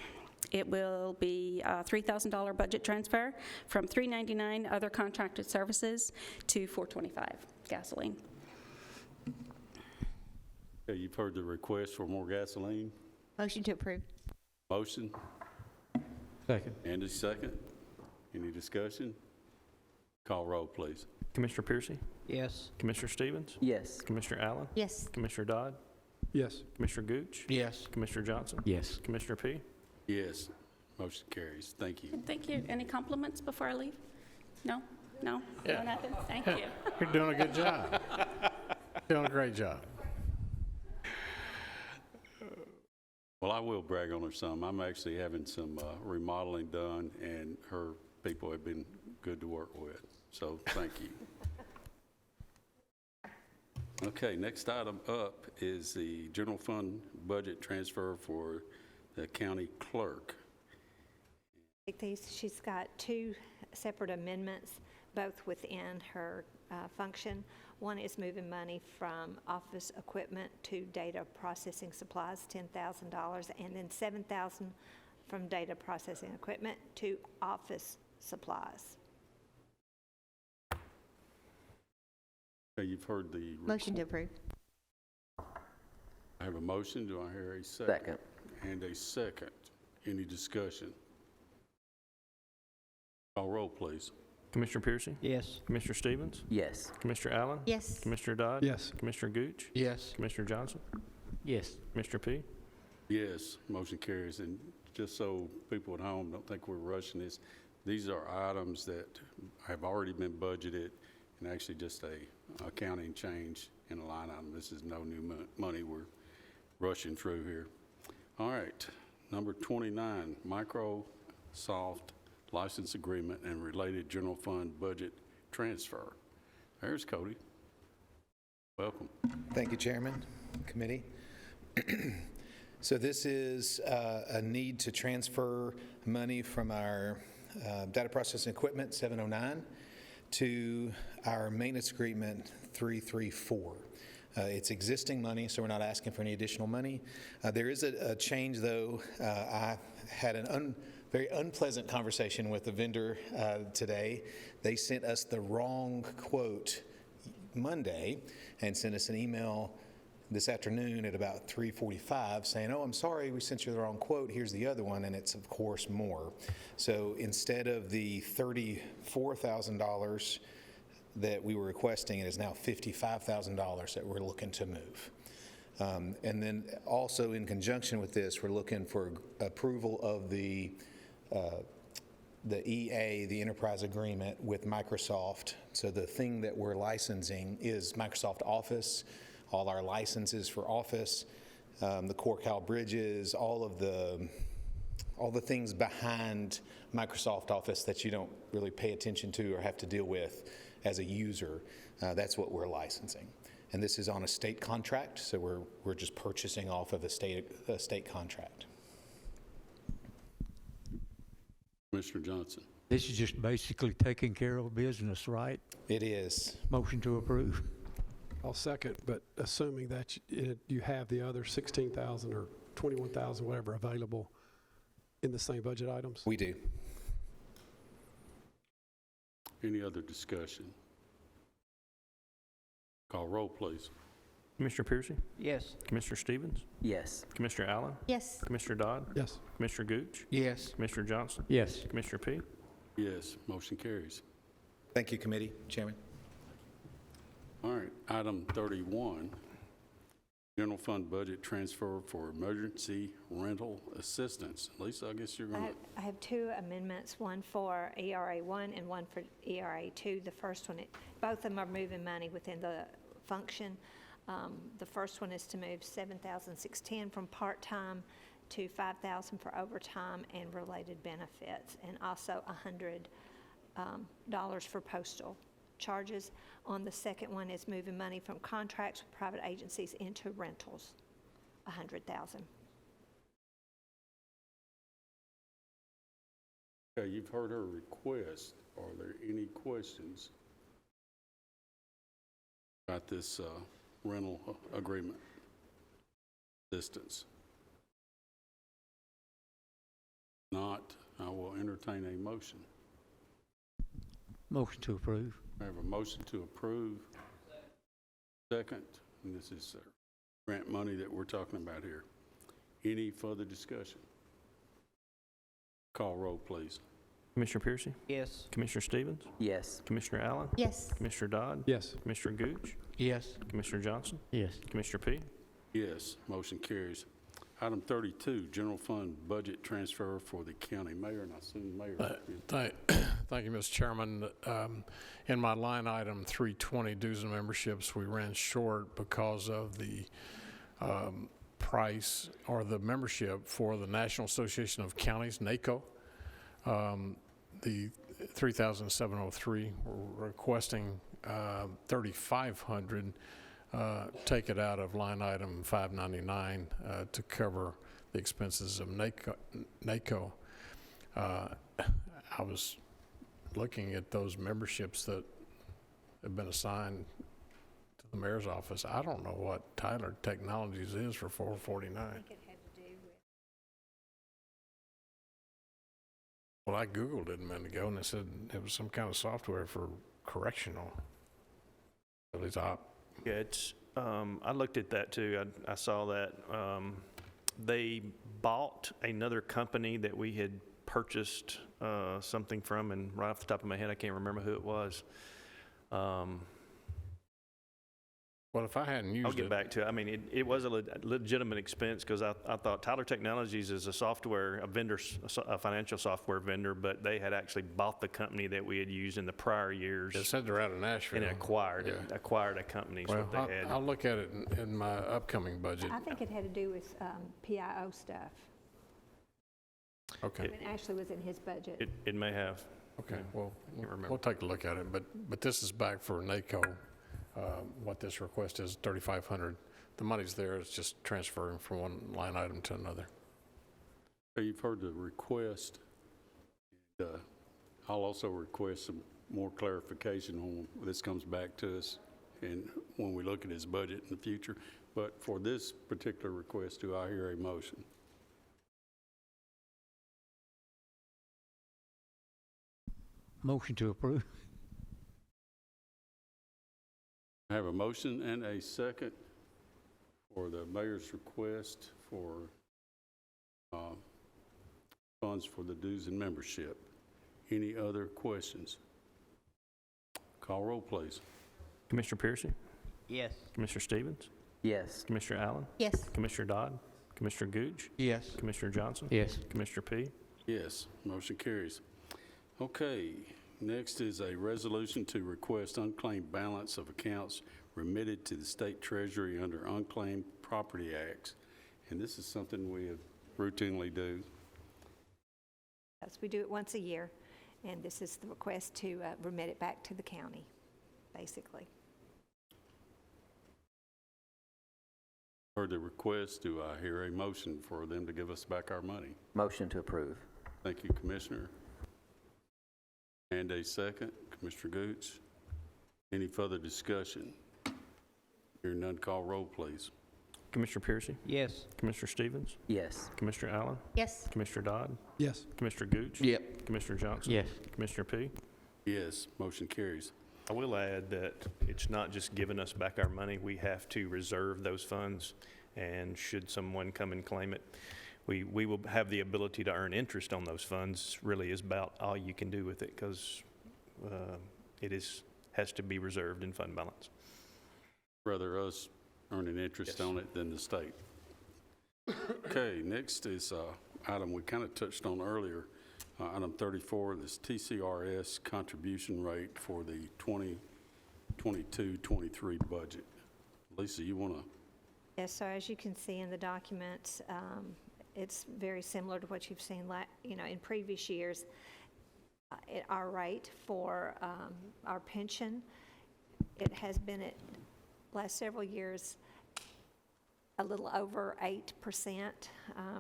It will be a $3,000 budget transfer from 399 other contracted services to 425 gasoline. Okay, you've heard the request for more gasoline. Motion to approve. Motion Second. and a second. Any discussion? Call roll, please. Commissioner Piercy? Yes. Commissioner Stevens? Yes. Commissioner Allen? Yes. Commissioner Dodd? Yes. Commissioner Gooch? Yes. Commissioner Johnson? Yes. Commissioner P? Yes. Motion carries. Thank you. Thank you. Any compliments before I leave? No? No? Yeah. No, nothing? Thank you. You're doing a good job. Doing a great job. Well, I will brag on her some. I'm actually having some remodeling done, and her people have been good to work with. So thank you. Okay, next item up is the general fund budget transfer for the county clerk. She's got two separate amendments, both within her function. One is moving money from office equipment to data processing supplies, $10,000, and then $7,000 from data processing equipment to office supplies. Okay, you've heard the... Motion to approve. I have a motion. Do I hear a second? Second. And a second. Any discussion? Call roll, please. Commissioner Piercy? Yes. Commissioner Stevens? Yes. Commissioner Allen? Yes. Commissioner Dodd? Yes. Commissioner Gooch? Yes. Commissioner Johnson? Yes. Commissioner P? Yes, motion carries. And just so people at home don't think we're rushing this, these are items that have already been budgeted and actually just a accounting change in a line item. This is no new money we're rushing through here. All right, number 29, Microsoft license agreement and related general fund budget transfer. There's Cody. Welcome. Thank you, Chairman, committee. So this is a need to transfer money from our data processing equipment, 709, to our maintenance agreement, 334. It's existing money, so we're not asking for any additional money. There is a change, though. I had a very unpleasant conversation with the vendor today. They sent us the wrong quote Monday and sent us an email this afternoon at about 3:45 saying, oh, I'm sorry, we sent you the wrong quote, here's the other one, and it's of course more. So instead of the $34,000 that we were requesting, it is now $55,000 that we're looking to move. And then also in conjunction with this, we're looking for approval of the EA, the enterprise agreement with Microsoft. So the thing that we're licensing is Microsoft Office, all our licenses for Office, the core Cal bridges, all the things behind Microsoft Office that you don't really pay attention to or have to deal with as a user. That's what we're licensing. And this is on a state contract, so we're just purchasing off of a state contract. Commissioner Johnson. This is just basically taking care of business, right? It is. Motion to approve. I'll second, but assuming that you have the other 16,000 or 21,000, whatever, available in the same budget items? We do. Any other discussion? Call roll, please. Commissioner Piercy? Yes. Commissioner Stevens? Yes. Commissioner Allen? Yes. Commissioner Dodd? Yes. Commissioner Gooch? Yes. Commissioner Johnson? Yes. Commissioner P? Yes, motion carries. Thank you, committee, Chairman. All right, item 31, general fund budget transfer for emergency rental assistance. Lisa, I guess you're going to... I have two amendments, one for ERA 1 and one for ERA 2. The first one, both of them are moving money within the function. The first one is to move $7,610 from part-time to $5,000 for overtime and related benefits, and also $100 for postal charges. On the second one is moving money from contracts with private agencies into rentals, $100,000. Okay, you've heard her request. Are there any questions about this rental agreement assistance? Not, I will entertain a motion. Motion to approve. I have a motion to approve. Second, and this is grant money that we're talking about here. Any further discussion? Call roll, please. Commissioner Piercy? Yes. Commissioner Stevens? Yes. Commissioner Allen? Yes. Commissioner Dodd? Yes. Commissioner Gooch? Yes. Commissioner Johnson? Yes. Commissioner P? Yes, motion carries. Item 32, general fund budget transfer for the county mayor, and I assume the mayor. Thank you, Mr. Chairman. In my line item 320, dues and memberships, we ran short because of the price or the membership for the National Association of Counties, NACO. The 3,703, we're requesting 3,500. Take it out of line item 599 to cover the expenses of NACO. I was looking at those memberships that have been assigned to the mayor's office. I don't know what Tyler Technologies is for 449. I think it had to do with... Well, I Googled it a minute ago, and it said it was some kind of software for correctional. At least Yeah, it's, I looked at that too. I saw that. They bought another company that we had purchased something from, and right off the top of my head, I can't remember who it was. Well, if I hadn't used it... I'll get back to it. I mean, it was a legitimate expense because I thought Tyler Technologies is a financial software vendor, but they had actually bought the company that we had used in the prior years. It said they're out of Nashville. And acquired a company. Well, what they had. I'll look at it in my upcoming budget. I think it had to do with PIO stuff. Okay. It actually was in his budget. It may have. Okay, well, we'll take a look at it, but this is back for NACO. What this request is, $3,500. The money's there, it's just transferring from one line item to another. Okay, you've heard the request. I'll also request some more clarification when this comes back to us and when we look at his budget in the future. But for this particular request, do I hear a motion? Motion to approve. I have a motion and a second for the mayor's request for funds for the dues and membership. Any other questions? Call roll, please. Commissioner Piercy? Yes. Commissioner Stevens? Yes. Commissioner Allen? Yes. Commissioner Dodd? Commissioner Gooch? Yes. Commissioner Johnson? Yes. Commissioner P? Yes, motion carries. Okay, next is a resolution to request unclaimed balance of accounts remitted to the state treasury under Unclaimed Property Acts. And this is something we routinely do. Yes, we do it once a year, and this is the request to remit it back to the county, basically. Heard the request, do I hear a motion for them to give us back our money? Motion to approve. Thank you, Commissioner. And a second, Commissioner Gooch. Any further discussion? Hearing none, call roll, please. Commissioner Piercy? Yes. Commissioner Stevens? Yes. Commissioner Allen? Yes. Commissioner Dodd? Yes. Commissioner Gooch? Yep. Commissioner Johnson? Yes. Commissioner P? Yes, motion carries. I will add that it's not just giving us back our money. We have to reserve those funds, and should someone come and claim it, we will have the ability to earn interest on those funds. Really is about all you can do with it, because it has to be reserved in fund balance. Rather us earning interest on it than the state. Okay, next is item we kind of touched on earlier, item 34, this TCRS contribution rate for the 2022-23 budget. Lisa, you want to? Yes, so as you can see in the documents, it's very similar to what you've seen in previous years. Our rate for our pension, it has been at last several years a little over 8%,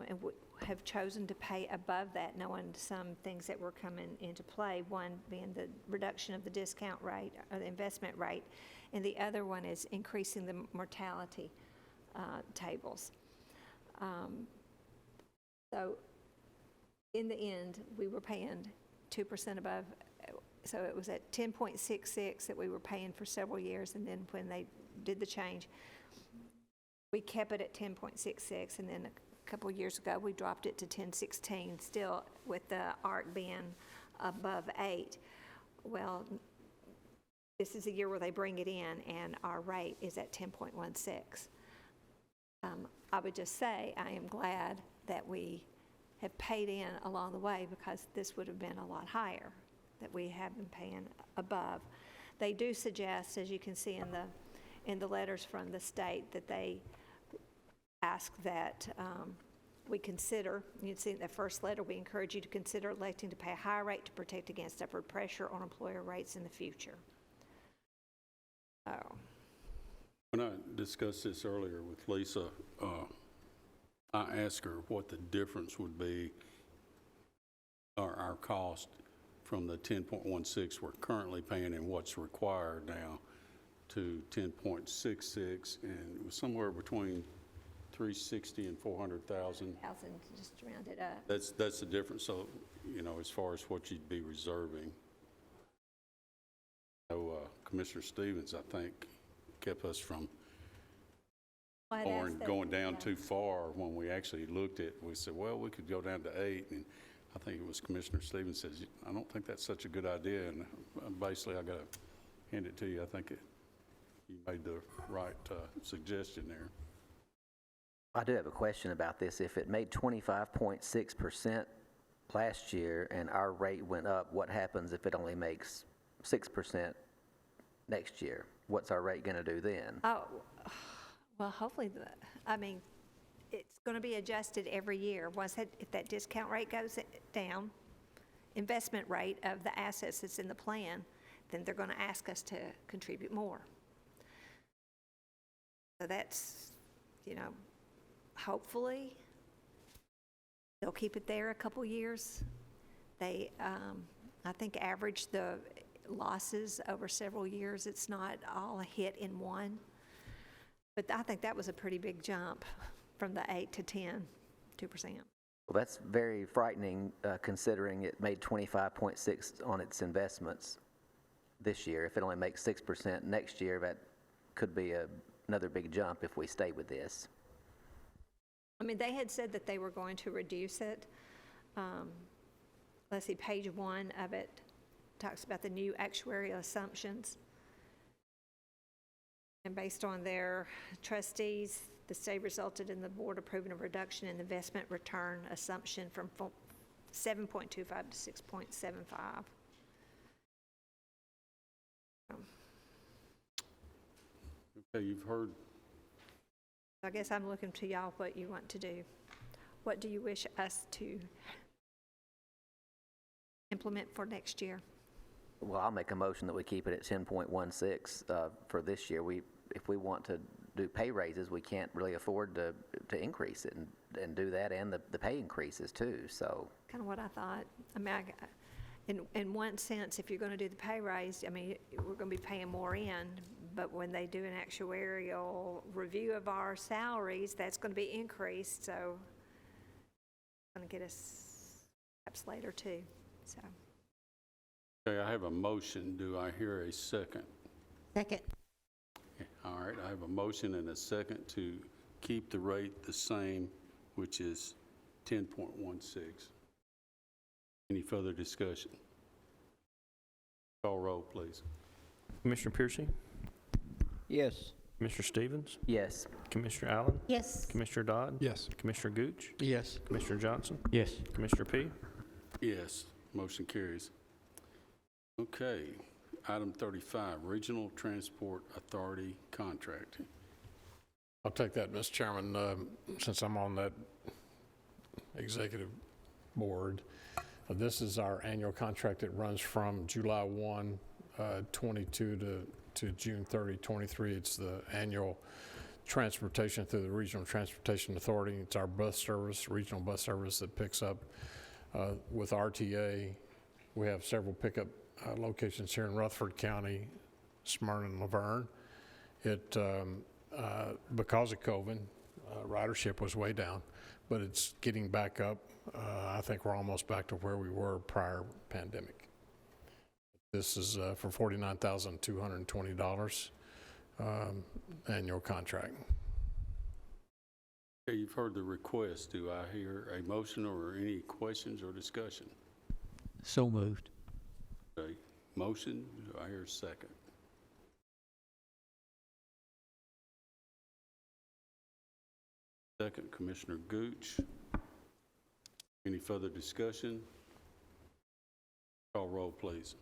and have chosen to pay above that, knowing some things that were coming into play, one being the reduction of the discount rate or the investment rate, and the other one is increasing the mortality tables. So in the end, we were paying 2% above, so it was at 10.66 that we were paying for several years, and then when they did the change, we kept it at 10.66, and then a couple years ago, we dropped it to 10.16, still with the ARC being above 8. Well, this is a year where they bring it in, and our rate is at 10.16. I would just say I am glad that we have paid in along the way, because this would have been a lot higher that we have been paying above. They do suggest, as you can see in the letters from the state, that they ask that we consider, you see in the first letter, we encourage you to consider electing to pay a higher rate to protect against upward pressure on employer rates in the future. Oh. When I discussed this earlier with Lisa, I asked her what the difference would be, or our cost from the 10.16 we're currently paying and what's required now to 10.66, and it was somewhere between 360 and 400,000. Just round it up. That's the difference. So, as far as what you'd be reserving. So, Commissioner Stevens, I think, kept us from going down too far. When we actually looked at, we said, well, we could go down to 8, and I think it was Commissioner Stevens says, I don't think that's such a good idea, and basically I got to hand it to you. I think you made the right suggestion there. I do have a question about this. If it made 25.6% last year and our rate went up, what happens if it only makes 6% next year? What's our rate going to do then? Oh, well, hopefully, it's going to be adjusted every year. If that discount rate goes down, investment rate of the assets that's in the plan, then they're going to ask us to contribute more. So that's, hopefully they'll keep it there a couple years. I I think, average the losses over several years. It's not all a hit in one. But I think that was a pretty big jump from the 8 to 10, 2%. Well, that's very frightening, considering it made 25.6 on its investments this year. If it only makes 6% next year, that could be another big jump if we stay with this. I mean, they had said that they were going to reduce it. Let's see, page 1 of it talks about the new actuarial assumptions. And based on their trustees, the study resulted in the board approving a reduction in investment return assumption from 7.25 to 6.75. Okay, you've heard. I guess I'm looking to y'all what you want to do. What do you wish us to implement for next year? Well, I'll make a motion that we keep it at 10.16 for this year. If we want to do pay raises, we can't really afford to increase it and do that, and the pay increases too, so. Kind of what I thought. I mean, in one sense, if you're going to do the pay raise, I mean, we're going to be paying more in, but when they do an actuarial review of our salaries, that's going to be increased, so it's going to get us perhaps later too, so. Okay, I have a motion. Do I hear a second? Second. All right, I have a motion and a second to keep the rate the same, which is 10.16. Any further discussion? Call roll, please. Commissioner Piercy? Yes. Commissioner Stevens? Yes. Commissioner Allen? Yes. Commissioner Dodd? Yes. Commissioner Gooch? Yes. Commissioner Johnson? Yes. Commissioner P? Yes, motion carries. Okay, item 35, Regional Transport Authority contracting. I'll take that, Mr. Chairman, since I'm on that executive board. This is our annual contract that runs from July 1, 22 to June 30, 23. It's the annual transportation through the Regional Transportation Authority. It's our bus service, regional bus service that picks up with RTA. We have several pickup locations here in Rutherford County, Smyrna, and Laverne. It, because of COVID, ridership was way down, but it's getting back up. I think we're almost back to where we were prior pandemic. This is for $49,220 annual contract. Okay, you've heard the request. Do I hear a motion or any questions or discussion? So moved. Okay, motion, do I hear a second? Second, Commissioner Gooch. Any further discussion? Call roll, please.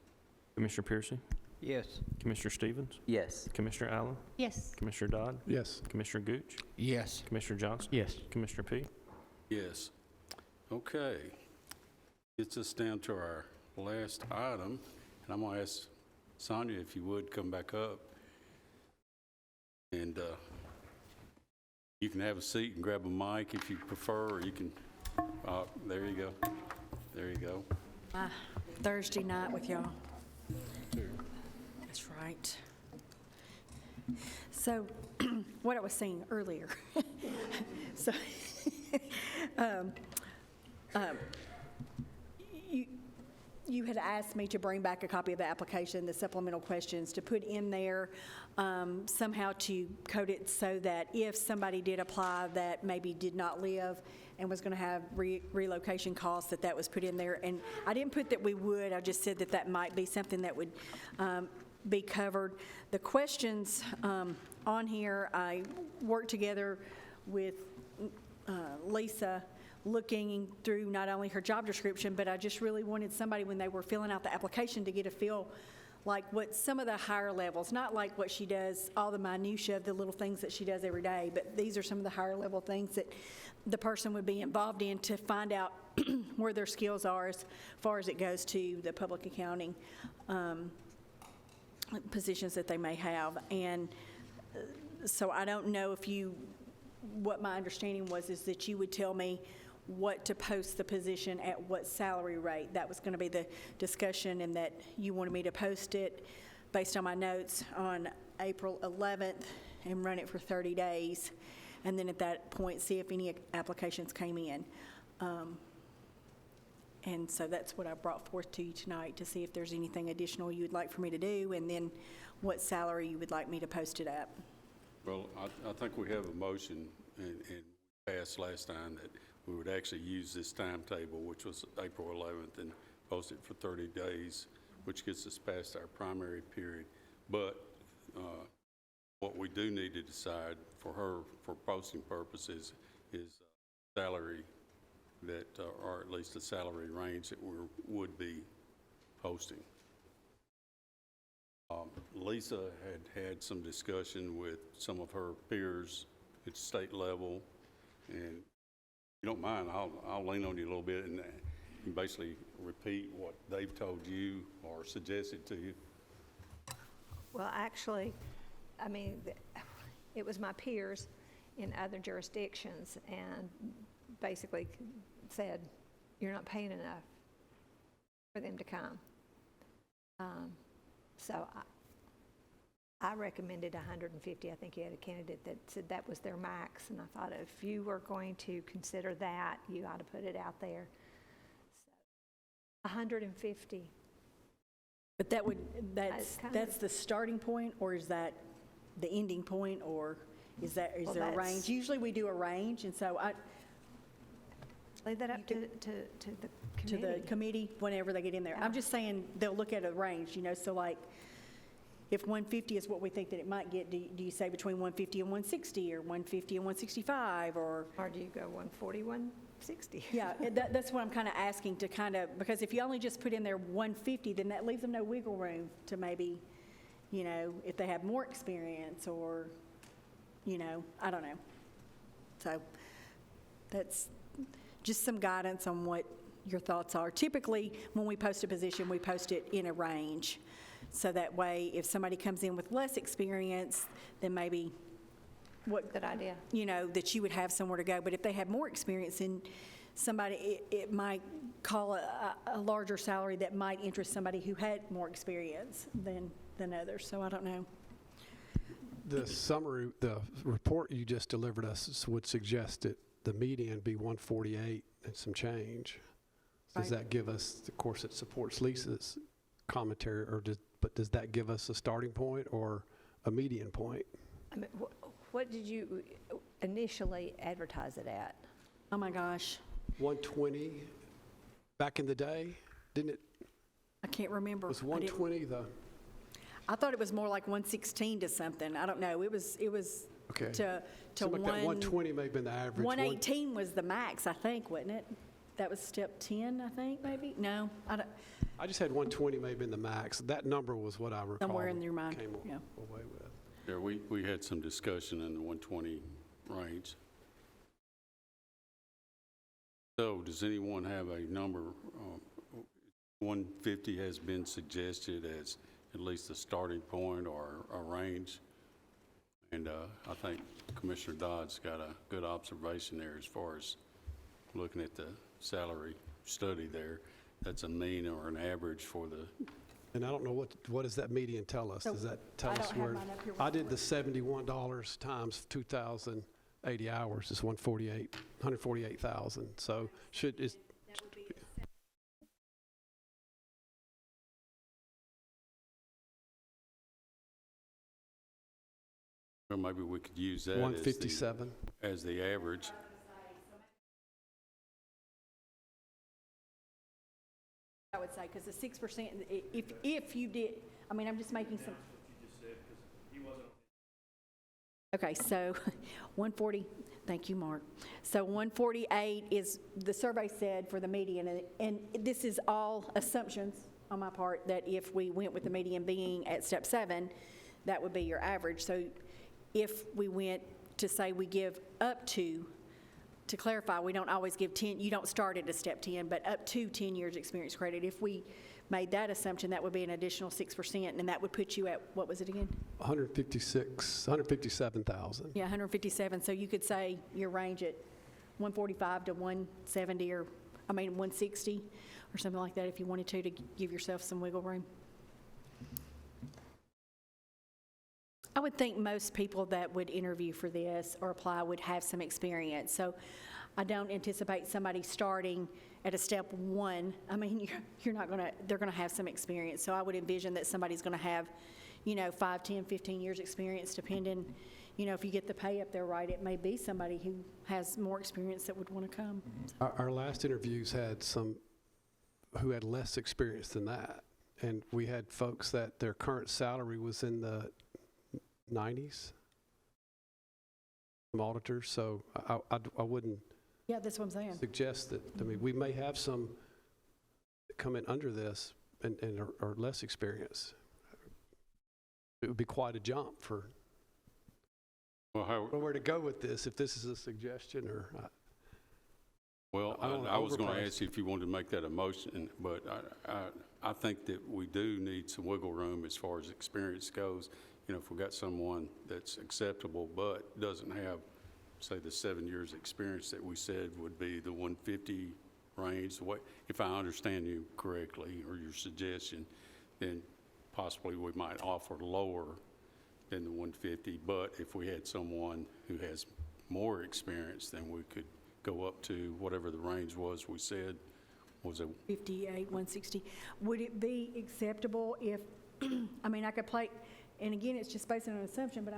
Commissioner Piercy? Yes. Commissioner Stevens? Yes. Commissioner Allen? Yes. Commissioner Dodd? Yes. Commissioner Gooch? Yes. Commissioner Johnson? Yes. Commissioner P? Yes. Okay. Gets us down to our last item, and I'm going to ask Sonia if you would come back up. And you can have a seat and grab a mic if you prefer, or you can, there you go. There you go. Thursday night with y'all. That's right. So, what I was saying earlier. So, you had asked me to bring back a copy of the application, the supplemental questions, to put in there somehow to code it so that if somebody did apply that maybe did not live and was going to have relocation costs, that was put in there. And I didn't put that we would, I just said that might be something that would be covered. The questions on here, I worked together with Lisa, looking through not only her job description, but I just really wanted somebody, when they were filling out the application, to get a feel like what some of the higher levels, not like what she does, all the minutia of the little things that she does every day, but these are some of the higher level things that the person would be involved in to find out where their skills are as far as it goes to the public accounting positions that they may have. And so I don't know if what my understanding was is that you would tell me what to post the position at what salary rate. That was going to be the discussion, and that you wanted me to post it based on my notes on April 11th and run it for 30 days, and then at that point see if any applications came in. And so that's what I brought forth to you tonight, to see if there's anything additional you would like for me to do, and then what salary you would like me to post it at. Well, I think we have a motion and passed last time that we would actually use this timetable, which was April 11th, and post it for 30 days, which gets us past our primary period. But what we do need to decide for her, for posting purposes, is salary that, or at least the salary range that we would be posting. Lisa had some discussion with some of her peers at state level, and if you don't mind, I'll lean on you a little bit and basically repeat what they've told you or suggested to you. Well, actually, I mean, it was my peers in other jurisdictions, and basically said, you're not paying enough for them to come. So I recommended 150. I think you had a candidate that said that was their max, and I thought if you were going to consider that, you ought to put it out there. So 150. But that's the starting point, or is that the ending point, or is there a range? Usually we do a range, and so I leave that up to the committee. To the committee whenever they get in there. I'm just saying they'll look at a range, so like if 150 is what we think that it might get, do you say between 150 and 160, or 150 and 165, or do you go 140, 160? Yeah, that's what I'm kind of asking, to kind of, because if you only just put in there 150, then that leaves them no wiggle room to maybe, if they have more experience, or, I don't know. So that's just some guidance on what your thoughts are. Typically, when we post a position, we post it in a range. So that way, if somebody comes in with less experience, then maybe good idea. That you would have somewhere to go. But if they have more experience, then somebody, it might call a larger salary that might interest somebody who had more experience than others. So I don't know. The summary, the report you just delivered us would suggest that the median be 148 and some change. Does that give us, of course, it supports Lisa's commentary, but does that give us a starting point or a median point? I mean, what did you initially advertise it at? Oh my gosh. 120 back in the day, didn't it? I can't remember. Was 120 I thought it was more like 116 to something. I don't know. It was okay. to so like that 120 may have been the average. 118 was the max, I think, wasn't it? That was step 10, I think, maybe? No, I just had 120 may have been the max. That number was what I recall. Somewhere in your mind, came yeah. away with. Yeah, we had some discussion in the 120 range. So does anyone have a number? 150 has been suggested as at least a starting point or a range. And I think Commissioner Dodd's got a good observation there as far as looking at the salary study there. That's a mean or an average for the... And I don't know what does that median tell us? Does that tell us where... I did the $71 times 2,080 hours is 148,000. So Or maybe we could use that 157 as the average. I would say, because the 6%, if you did, I mean, I'm just making some. Okay, so 140, thank you, Mark. So 148 is, the survey said, for the median, and this is all assumptions on my part, that if we went with the median being at step 7, that would be your average. So if we went to say we give up to clarify, we don't always give 10, you don't start at a step 10, but up to 10 years experience credit. If we made that assumption, that would be an additional 6%, and that would put you at, what was it again? 157,000. Yeah, 157. So you could say your range at 145 to 170 or, 160 or something like that if you wanted to give yourself some wiggle room. I would think most people that would interview for this or apply would have some experience. So I don't anticipate somebody starting at a step one. You're not going to, they're going to have some experience. So I would envision that somebody's going to have, 5, 10, 15 years experience, depending, if you get the pay up there right, it may be somebody who has more experience that would want to come. Our last interviews had some who had less experience than that. And we had folks that their current salary was in the 90s, some auditors. So I wouldn't Yeah, that's what I'm saying. suggest that, we may have some that come in under this and are less experienced. It would be quite a jump for where to go with this, if this is a suggestion or... I was going to ask you if you wanted to make that a motion, but I think that we do need some wiggle room as far as experience goes. If we've got someone that's acceptable but doesn't have, say, the 7 years experience that we said would be the 150 range, if I understand you correctly or your suggestion, then possibly we might offer lower than the 150. But if we had someone who has more experience, then we could go up to whatever the range was we said was a 58, 160. Would it be acceptable if, I could play, and again, it's just based on an assumption, but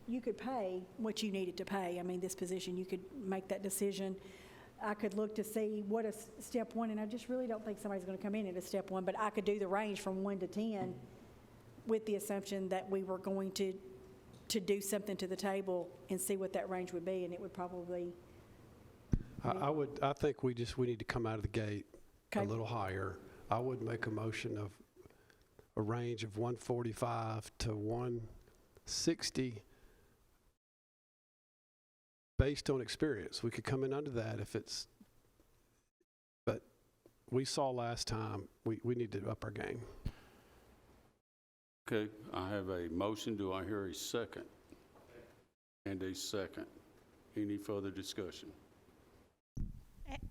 you could pay what you needed to pay. This position, you could make that decision. I could look to see what a step one, and I just really don't think somebody's going to come in at a step one, but I could do the range from 1 to 10 with the assumption that we were going to do something to the table and see what that range would be, and it would probably... I think we need to come out of the gate Okay. a little higher. I would make a motion of a range of 145 to 160 based on experience. We could come in under that but we saw last time, we need to up our game. Okay, I have a motion. Do I hear a second? And a second. Any further discussion?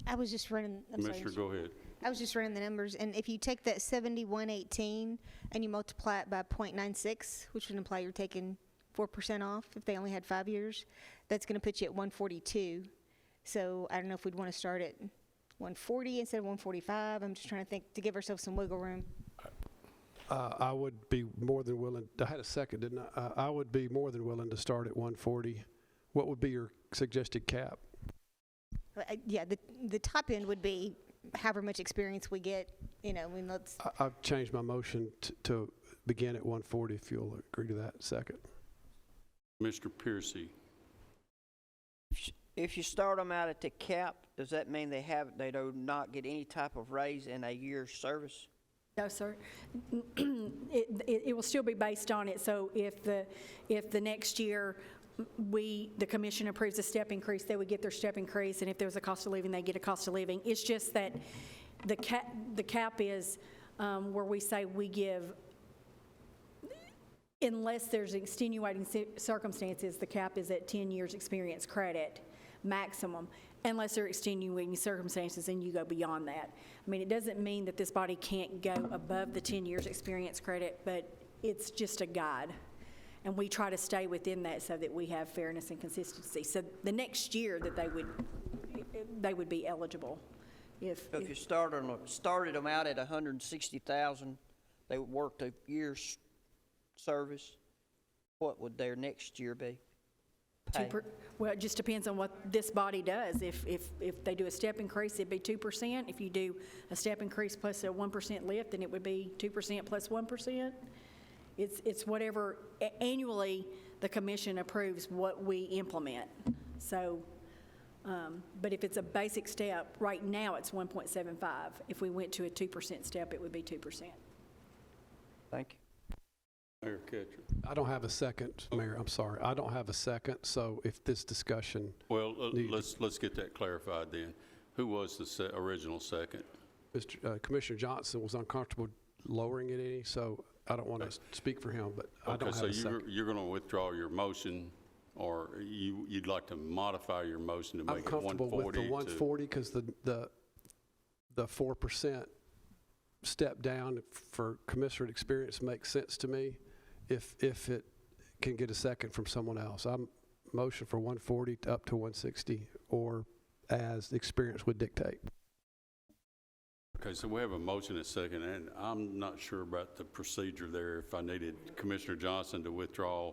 I was just running, Commissioner, go ahead. I was just running the numbers, and if you take that 7118 and you multiply it by 0.96, which would imply you're taking 4% off if they only had 5 years, that's going to put you at 142. So I don't know if we'd want to start at 140 instead of 145. I'm just trying to think to give ourselves some wiggle room. I would be more than willing, I had a second, didn't I? I would be more than willing to start at 140. What would be your suggested cap? Yeah, the top end would be however much experience we get, let's... I've changed my motion to begin at 140, if you'll agree to that. Second. Mr. Piercy. If you start them out at the cap, does that mean they do not get any type of raise in a year's service? No, sir. It will still be based on it. So if the next year the commission approves a step increase, they would get their step increase, and if there's a cost of living, they get a cost of living. It's just that the cap is where we say we give, unless there's extenuating circumstances, the cap is at 10 years experience credit maximum. Unless there are extenuating circumstances and you go beyond that. It doesn't mean that this body can't go above the 10 years experience credit, but it's just a guide. And we try to stay within that so that we have fairness and consistency. So the next year that they would be eligible. If you started them out at 160,000, they would work a year's service, what would their next year be? Well, it just depends on what this body does. If they do a step increase, it'd be 2%. If you do a step increase plus a 1% lift, then it would be 2% plus 1%. It's whatever annually the commission approves what we implement. So, but if it's a basic step, right now it's 1.75. If we went to a 2% step, it would be 2%. Thank you. Mayor Ketchum. I don't have a second, Mayor. I'm sorry. I don't have a second. So if this discussion... Well, let's get that clarified then. Who was the original second? Commissioner Johnson was uncomfortable lowering it any, so I don't want to speak for him, but I don't have a second. So you're going to withdraw your motion or you'd like to modify your motion to I'm make it comfortable 140? with the 140 because the 4% step down for commensurate experience makes sense to me if it can get a second from someone else. I'm motion for 140 up to 160 or as the experience would dictate. Okay, so we have a motion and a second, and I'm not sure about the procedure there, if I needed Commissioner Johnson to withdraw.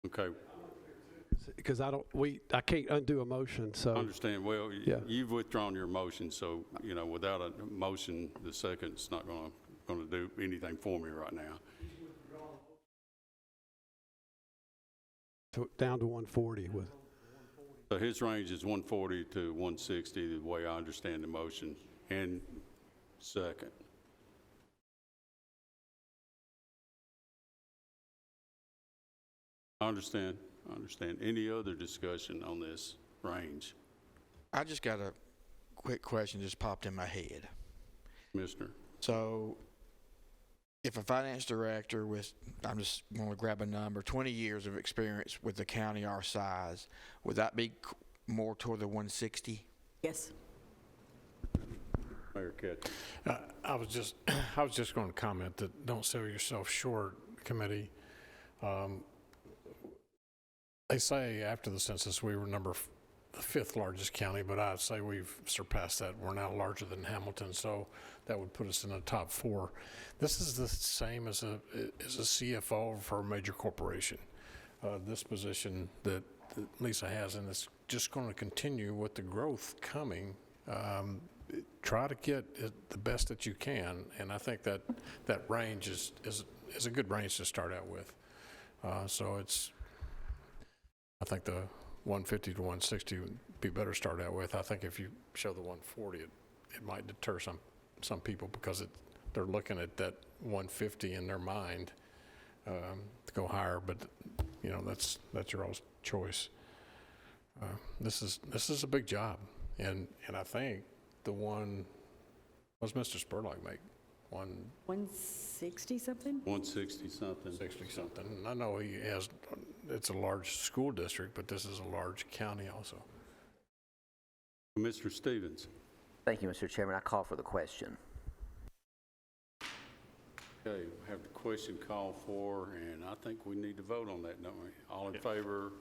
Okay. Because I can't undo a motion, so. I understand. Well, Yeah. you've withdrawn your motion, so, without a motion, the second's not going to do anything for me right now. So down to 140 with. So his range is 140 to 160, the way I understand the motion, and second. I understand. Any other discussion on this range? I just got a quick question just popped in my head. Commissioner? So if a finance director with, I'm just going to grab a number, 20 years of experience with the county our size, would that be more toward the 160? Yes. Mayor Ketchum. I was just going to comment that don't sell yourself short, committee. They say after the census we were the 5th largest county, but I'd say we've surpassed that. We're now larger than Hamilton, so that would put us in the top 4. This is the same as a CFO for a major corporation. This position that Lisa has, and it's just going to continue with the growth coming. Try to get the best that you can, and I think that range is a good range to start out with. So I think the 150 to 160 would be better to start out with. I think if you show the 140, it might deter some people because they're looking at that 150 in their mind to go higher. But that's your all's choice. This is a big job, and I think the one was Mr. Spurlock make 160 something. 160 something. 60 something. And I know it's a large school district, but this is a large county also. Mr. Stevens. Thank you, Mr. Chairman. I call for the question. Okay, we have the question called for, and I think we need to vote on that, don't we? All in favor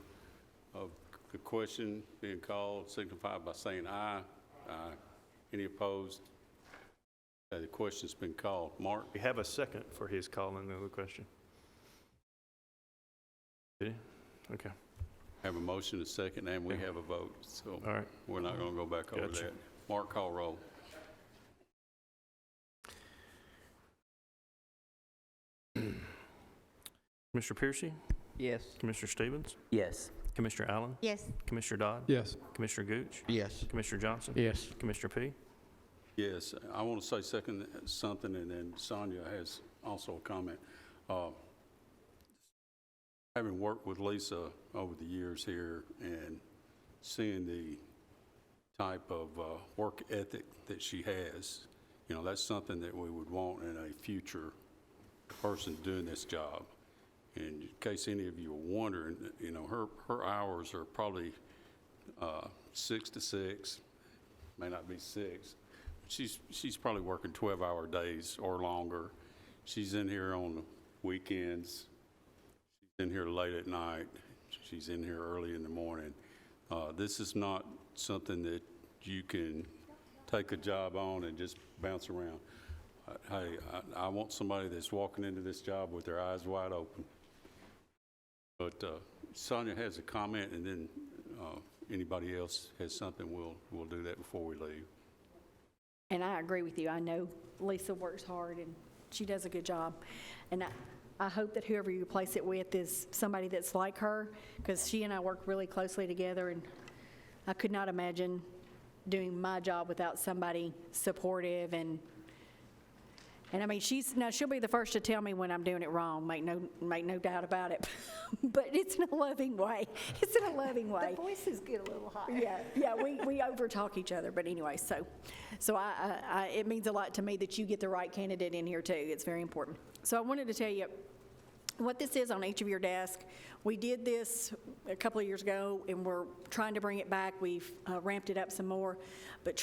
of the question being called, signify by saying aye. Aye. Any opposed? Okay, the question's been called. Mark? We have a second for his calling of the question. Okay. Have a motion, a second, and we have a vote, so all right. We're not going to go back over that. Mark, call roll. Commissioner Piercy? Yes. Commissioner Stevens? Yes. Commissioner Allen? Yes. Commissioner Dodd? Yes. Commissioner Gooch? Yes. Commissioner Johnson? Yes. Commissioner P? Yes, I want to say something, and then Sonia has also a comment. Having worked with Lisa over the years here and seeing the type of work ethic that she has, that's something that we would want in a future person doing this job. And in case any of you are wondering, her hours are probably 6 to 6, may not be 6. She's probably working 12-hour days or longer. She's in here on the weekends. She's in here late at night. She's in here early in the morning. This is not something that you can take a job on and just bounce around. Hey, I want somebody that's walking into this job with their eyes wide open. But Sonia has a comment, and then anybody else has something, we'll do that before we leave. And I agree with you. I know Lisa works hard and she does a good job. And I hope that whoever you replace it with is somebody that's like her, because she and I work really closely together, and I could not imagine doing my job without somebody supportive and I mean, she'll be the first to tell me when I'm doing it wrong, make no doubt about it. But it's in a loving way. It's in a loving way. The voices get a little higher. Yeah, we over-talk each other, but anyway, so it means a lot to me that you get the right candidate in here too. It's very important. So I wanted to tell you what this is on each of your desks. We did this a couple of years ago, and we're trying to bring it back. We've ramped it up some more, but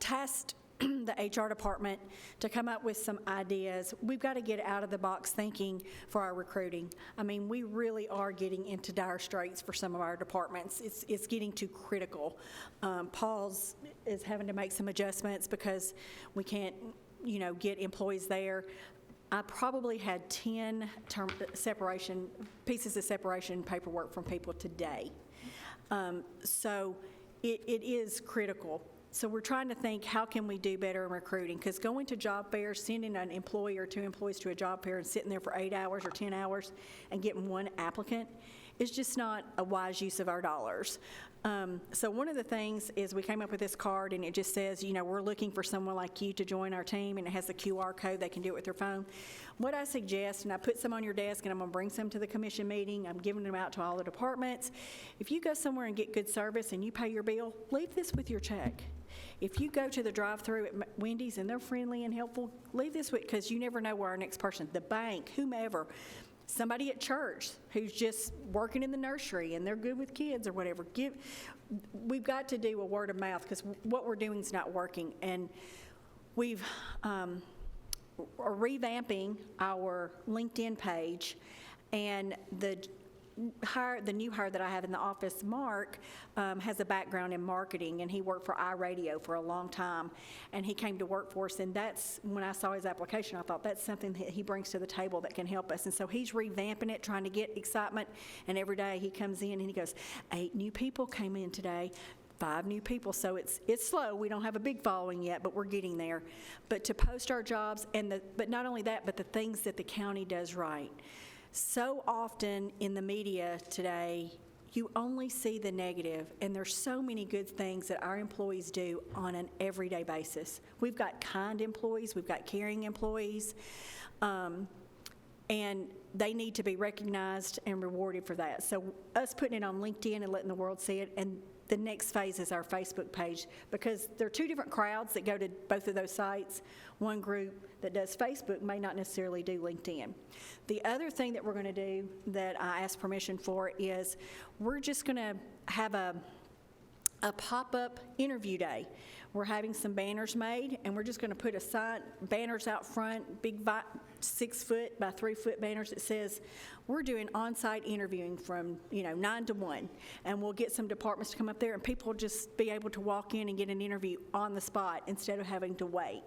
tasked the HR department to come up with some ideas. We've got to get out of the box thinking for our recruiting. I mean, we really are getting into dire straits for some of our departments. It's getting too critical. PAWS is having to make some adjustments because we can't, get employees there. I probably had 10 pieces of separation paperwork from people today. So it is critical. So we're trying to think, how can we do better in recruiting? Because going to job fairs, sending an employee or two employees to a job fair and sitting there for 8 hours or 10 hours and getting one applicant is just not a wise use of our dollars. So one of the things is we came up with this card, and it just says, we're looking for someone like you to join our team, and it has the QR code. They can do it with their phone. What I suggest, and I put some on your desk, and I'm going to bring some to the commission meeting. I'm giving them out to all the departments. If you go somewhere and get good service and you pay your bill, leave this with your check. If you go to the drive-thru at Wendy's and they're friendly and helpful, leave this with, because you never know where our next person, the bank, whomever, somebody at church who's just working in the nursery and they're good with kids or whatever. We've got to do a word of mouth, because what we're doing is not working. And we've are revamping our LinkedIn page, and the new hire that I have in the office, Mark, has a background in marketing, and he worked for iRadio for a long time, and he came to work for us, and that's when I saw his application, I thought that's something that he brings to the table that can help us. And so he's revamping it, trying to get excitement, and every day he comes in and he goes, 8 new people came in today, 5 new people. So it's slow. We don't have a big following yet, but we're getting there. But to post our jobs, but not only that, but the things that the county does right. So often in the media today, you only see the negative, and there's so many good things that our employees do on an everyday basis. We've got kind employees, we've got caring employees, and they need to be recognized and rewarded for that. So us putting it on LinkedIn and letting the world see it, and the next phase is our Facebook page, because there are 2 different crowds that go to both of those sites. One group that does Facebook may not necessarily do LinkedIn. The other thing that we're going to do that I asked permission for is we're just going to have a pop-up interview day. We're having some banners made, and we're just going to put banners out front, big 6-foot by 3-foot banners that says we're doing on-site interviewing from 9 to 1, and we'll get some departments to come up there, and people will just be able to walk in and get an interview on the spot instead of having to wait.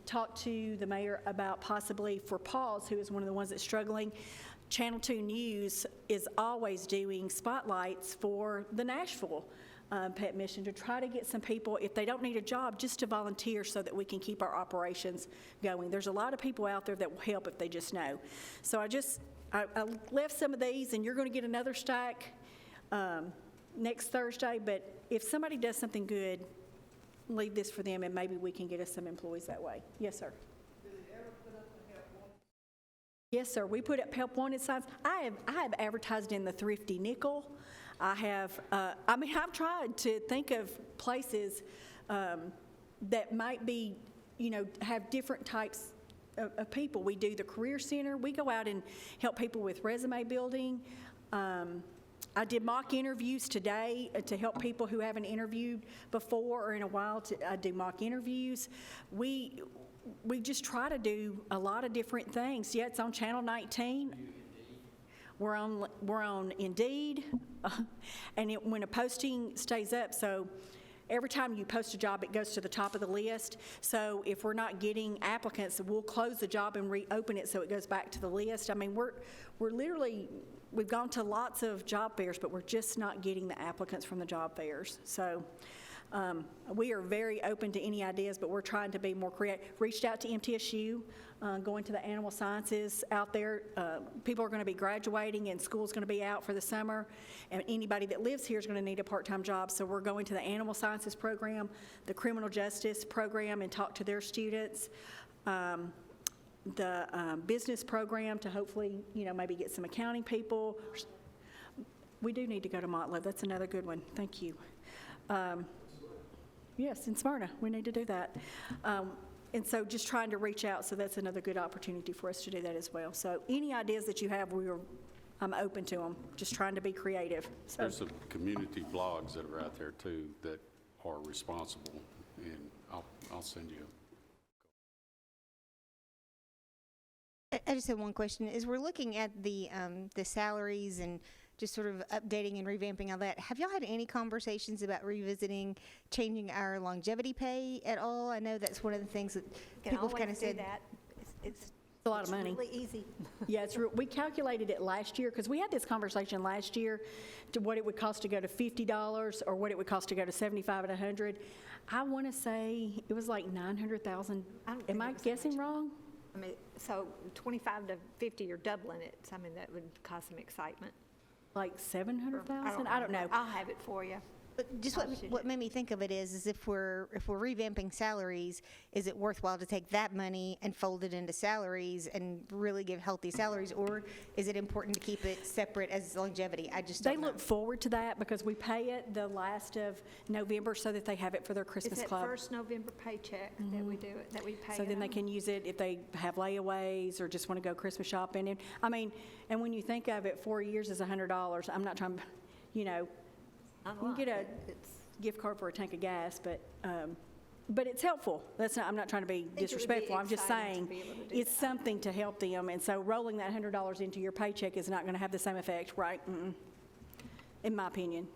Talked to the mayor about possibly for PAWS, who is one of the ones that's struggling. Channel 2 News is always doing spotlights for the Nashville pet mission to try to get some people, if they don't need a job, just to volunteer so that we can keep our operations going. There's a lot of people out there that will help if they just know. So I left some of these, and you're going to get another stack next Thursday, but if somebody does something good, leave this for them, and maybe we can get us some employees that way. Yes, sir. Yes, sir. We put up help wanted signs. I have advertised in the Thrifty Nickel. I've tried to think of places that might be, have different types of people. We do the Career Center. We go out and help people with resume building. I did mock interviews today to help people who haven't interviewed before or in a while. I do mock interviews. We just try to do a lot of different things. Yeah, it's on Channel 19. We're on Indeed, and when a posting stays up, so every time you post a job, it goes to the top of the list. So if we're not getting applicants, we'll close the job and reopen it so it goes back to the list. I mean, we're literally, we've gone to lots of job fairs, but we're just not getting the applicants from the job fairs. So we are very open to any ideas, but we're trying to be more creative. Reached out to MTSU, going to the animal sciences out there. People are going to be graduating, and school's going to be out for the summer, and anybody that lives here is going to need a part-time job. So we're going to the animal sciences program, the criminal justice program, and talk to their students. The business program to hopefully, maybe get some accounting people. We do need to go to Montlove. That's another good one. Thank you. Yes, in Smyrna. We need to do that. And so just trying to reach out, so that's another good opportunity for us to do that as well. So any ideas that you have, I'm open to them, just trying to be creative. So There's some community blogs that are out there too that are responsible, and I'll send you. I just have one question. As we're looking at the salaries and just sort of updating and revamping all that, have y'all had any conversations about revisiting changing our longevity pay at all? I know that's one of the things that people have kind of said. it's a lot of money. Really easy. Yeah, we calculated it last year, because we had this conversation last year, to what it would cost to go to $50 or what it would cost to go to 75 and 100. I want to say it was like 900,000. Am I guessing wrong? I mean, so 25 to 50, you're doubling it. So, I mean, that would cause some excitement. Like 700,000? I don't know. I'll have it for you. But just what made me think of it is if we're revamping salaries, is it worthwhile to take that money and fold it into salaries and really give healthy salaries, or is it important to keep it separate as longevity? I just don't know. They look forward to that because we pay it the last of November so that they have it for their Christmas It's club. that first November paycheck that we do it, that we pay. So then they can use it if they have layaways or just want to go Christmas shopping. And I mean, and when you think of it, 4 years is $100. I'm not trying, you know, you can get a gift card for a tank of gas, but it's helpful. That's not, I'm not trying to be disrespectful. I'm just saying it's something to help them. And so rolling that $100 into your paycheck is not going to have the same effect, right? In my opinion.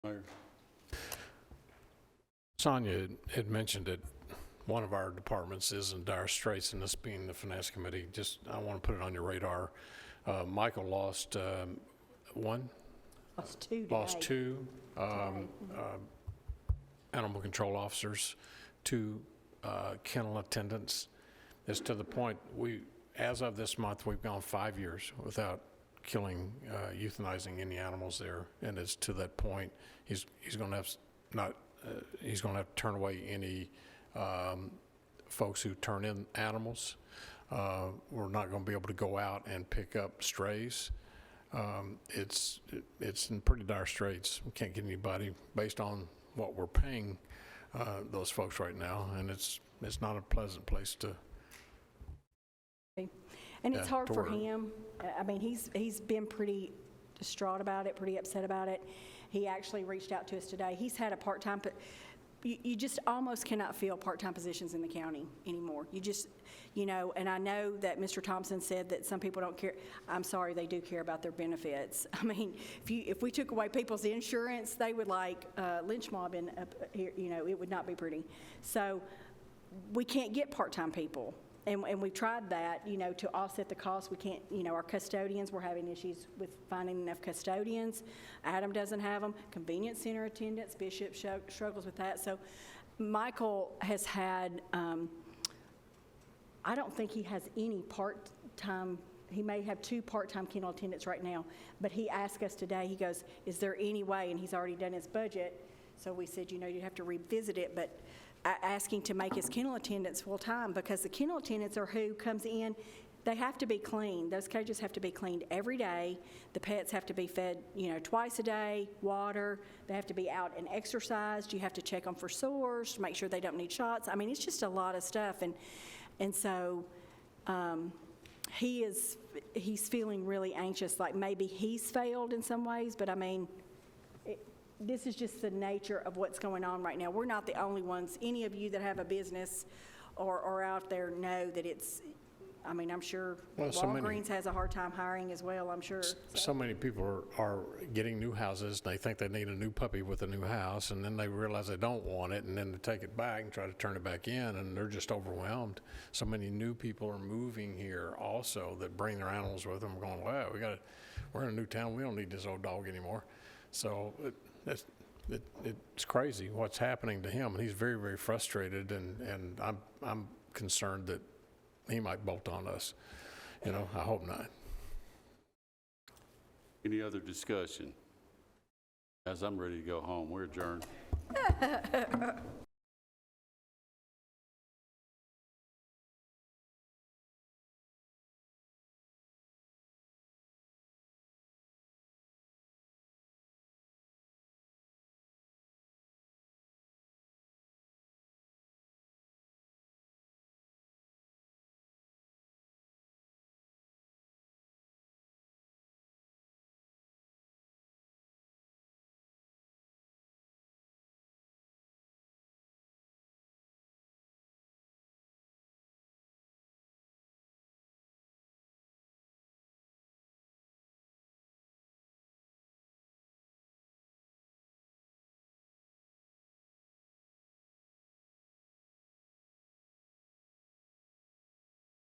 Mayor. Sonia had mentioned that one of our departments is in dire straits, and this being the Finance Committee, just I want to put it on your radar. Michael lost one? Lost two today. Lost two animal control officers, two kennel attendants. It's to the point as of this month, we've gone 5 years without killing, euthanizing any animals there, and it's to that point. He's going to have he's going to have to turn away any folks who turn in animals. We're not going to be able to go out and pick up strays. It's in pretty dire straits. We can't get anybody based on what we're paying those folks right now, and it's not a pleasant place to. And it's hard for him. I mean, he's been pretty distraught about it, pretty upset about it. He actually reached out to us today. He's had a part-time, but you just almost cannot fill part-time positions in the county anymore. You just, and I know that Mr. Thompson said that some people don't care. I'm sorry, they do care about their benefits. I mean, if we took away people's insurance, they would lynch mobbing up here, it would not be pretty. So we can't get part-time people. And we've tried that, to offset the cost. We can't, our custodians, we're having issues with finding enough custodians. Adam doesn't have them. Convenience center attendants, Bishop struggles with that. So Michael has had, I don't think he has any part-time, he may have 2 part-time kennel attendants right now, but he asked us today, he goes, is there any way, and he's already done his budget, so we said, you'd have to revisit it, but asking to make his kennel attendants full-time, because the kennel attendants are who comes in. They have to be cleaned. Those cages have to be cleaned every day. The pets have to be fed, twice a day, water. They have to be out and exercised. You have to check them for sores to make sure they don't need shots. I mean, it's just a lot of stuff. And so he's feeling really anxious, like maybe he's failed in some ways, but I mean, this is just the nature of what's going on right now. We're not the only ones. Any of you that have a business or out there know that it's, I mean, I'm sure Walgreens has a hard time hiring as well, I'm sure. So many people are getting new houses. They think they need a new puppy with a new house, and then they realize they don't want it, and then they take it back and try to turn it back in, and they're just overwhelmed. So many new people are moving here also that bring their animals with them. We're going, wow, we're in a new town. We don't need this old dog anymore. So it's crazy what's happening to him, and he's very, very frustrated, and I'm concerned that he might bolt on us. I hope not. Any other discussion? As I'm ready to go home, we're adjourned.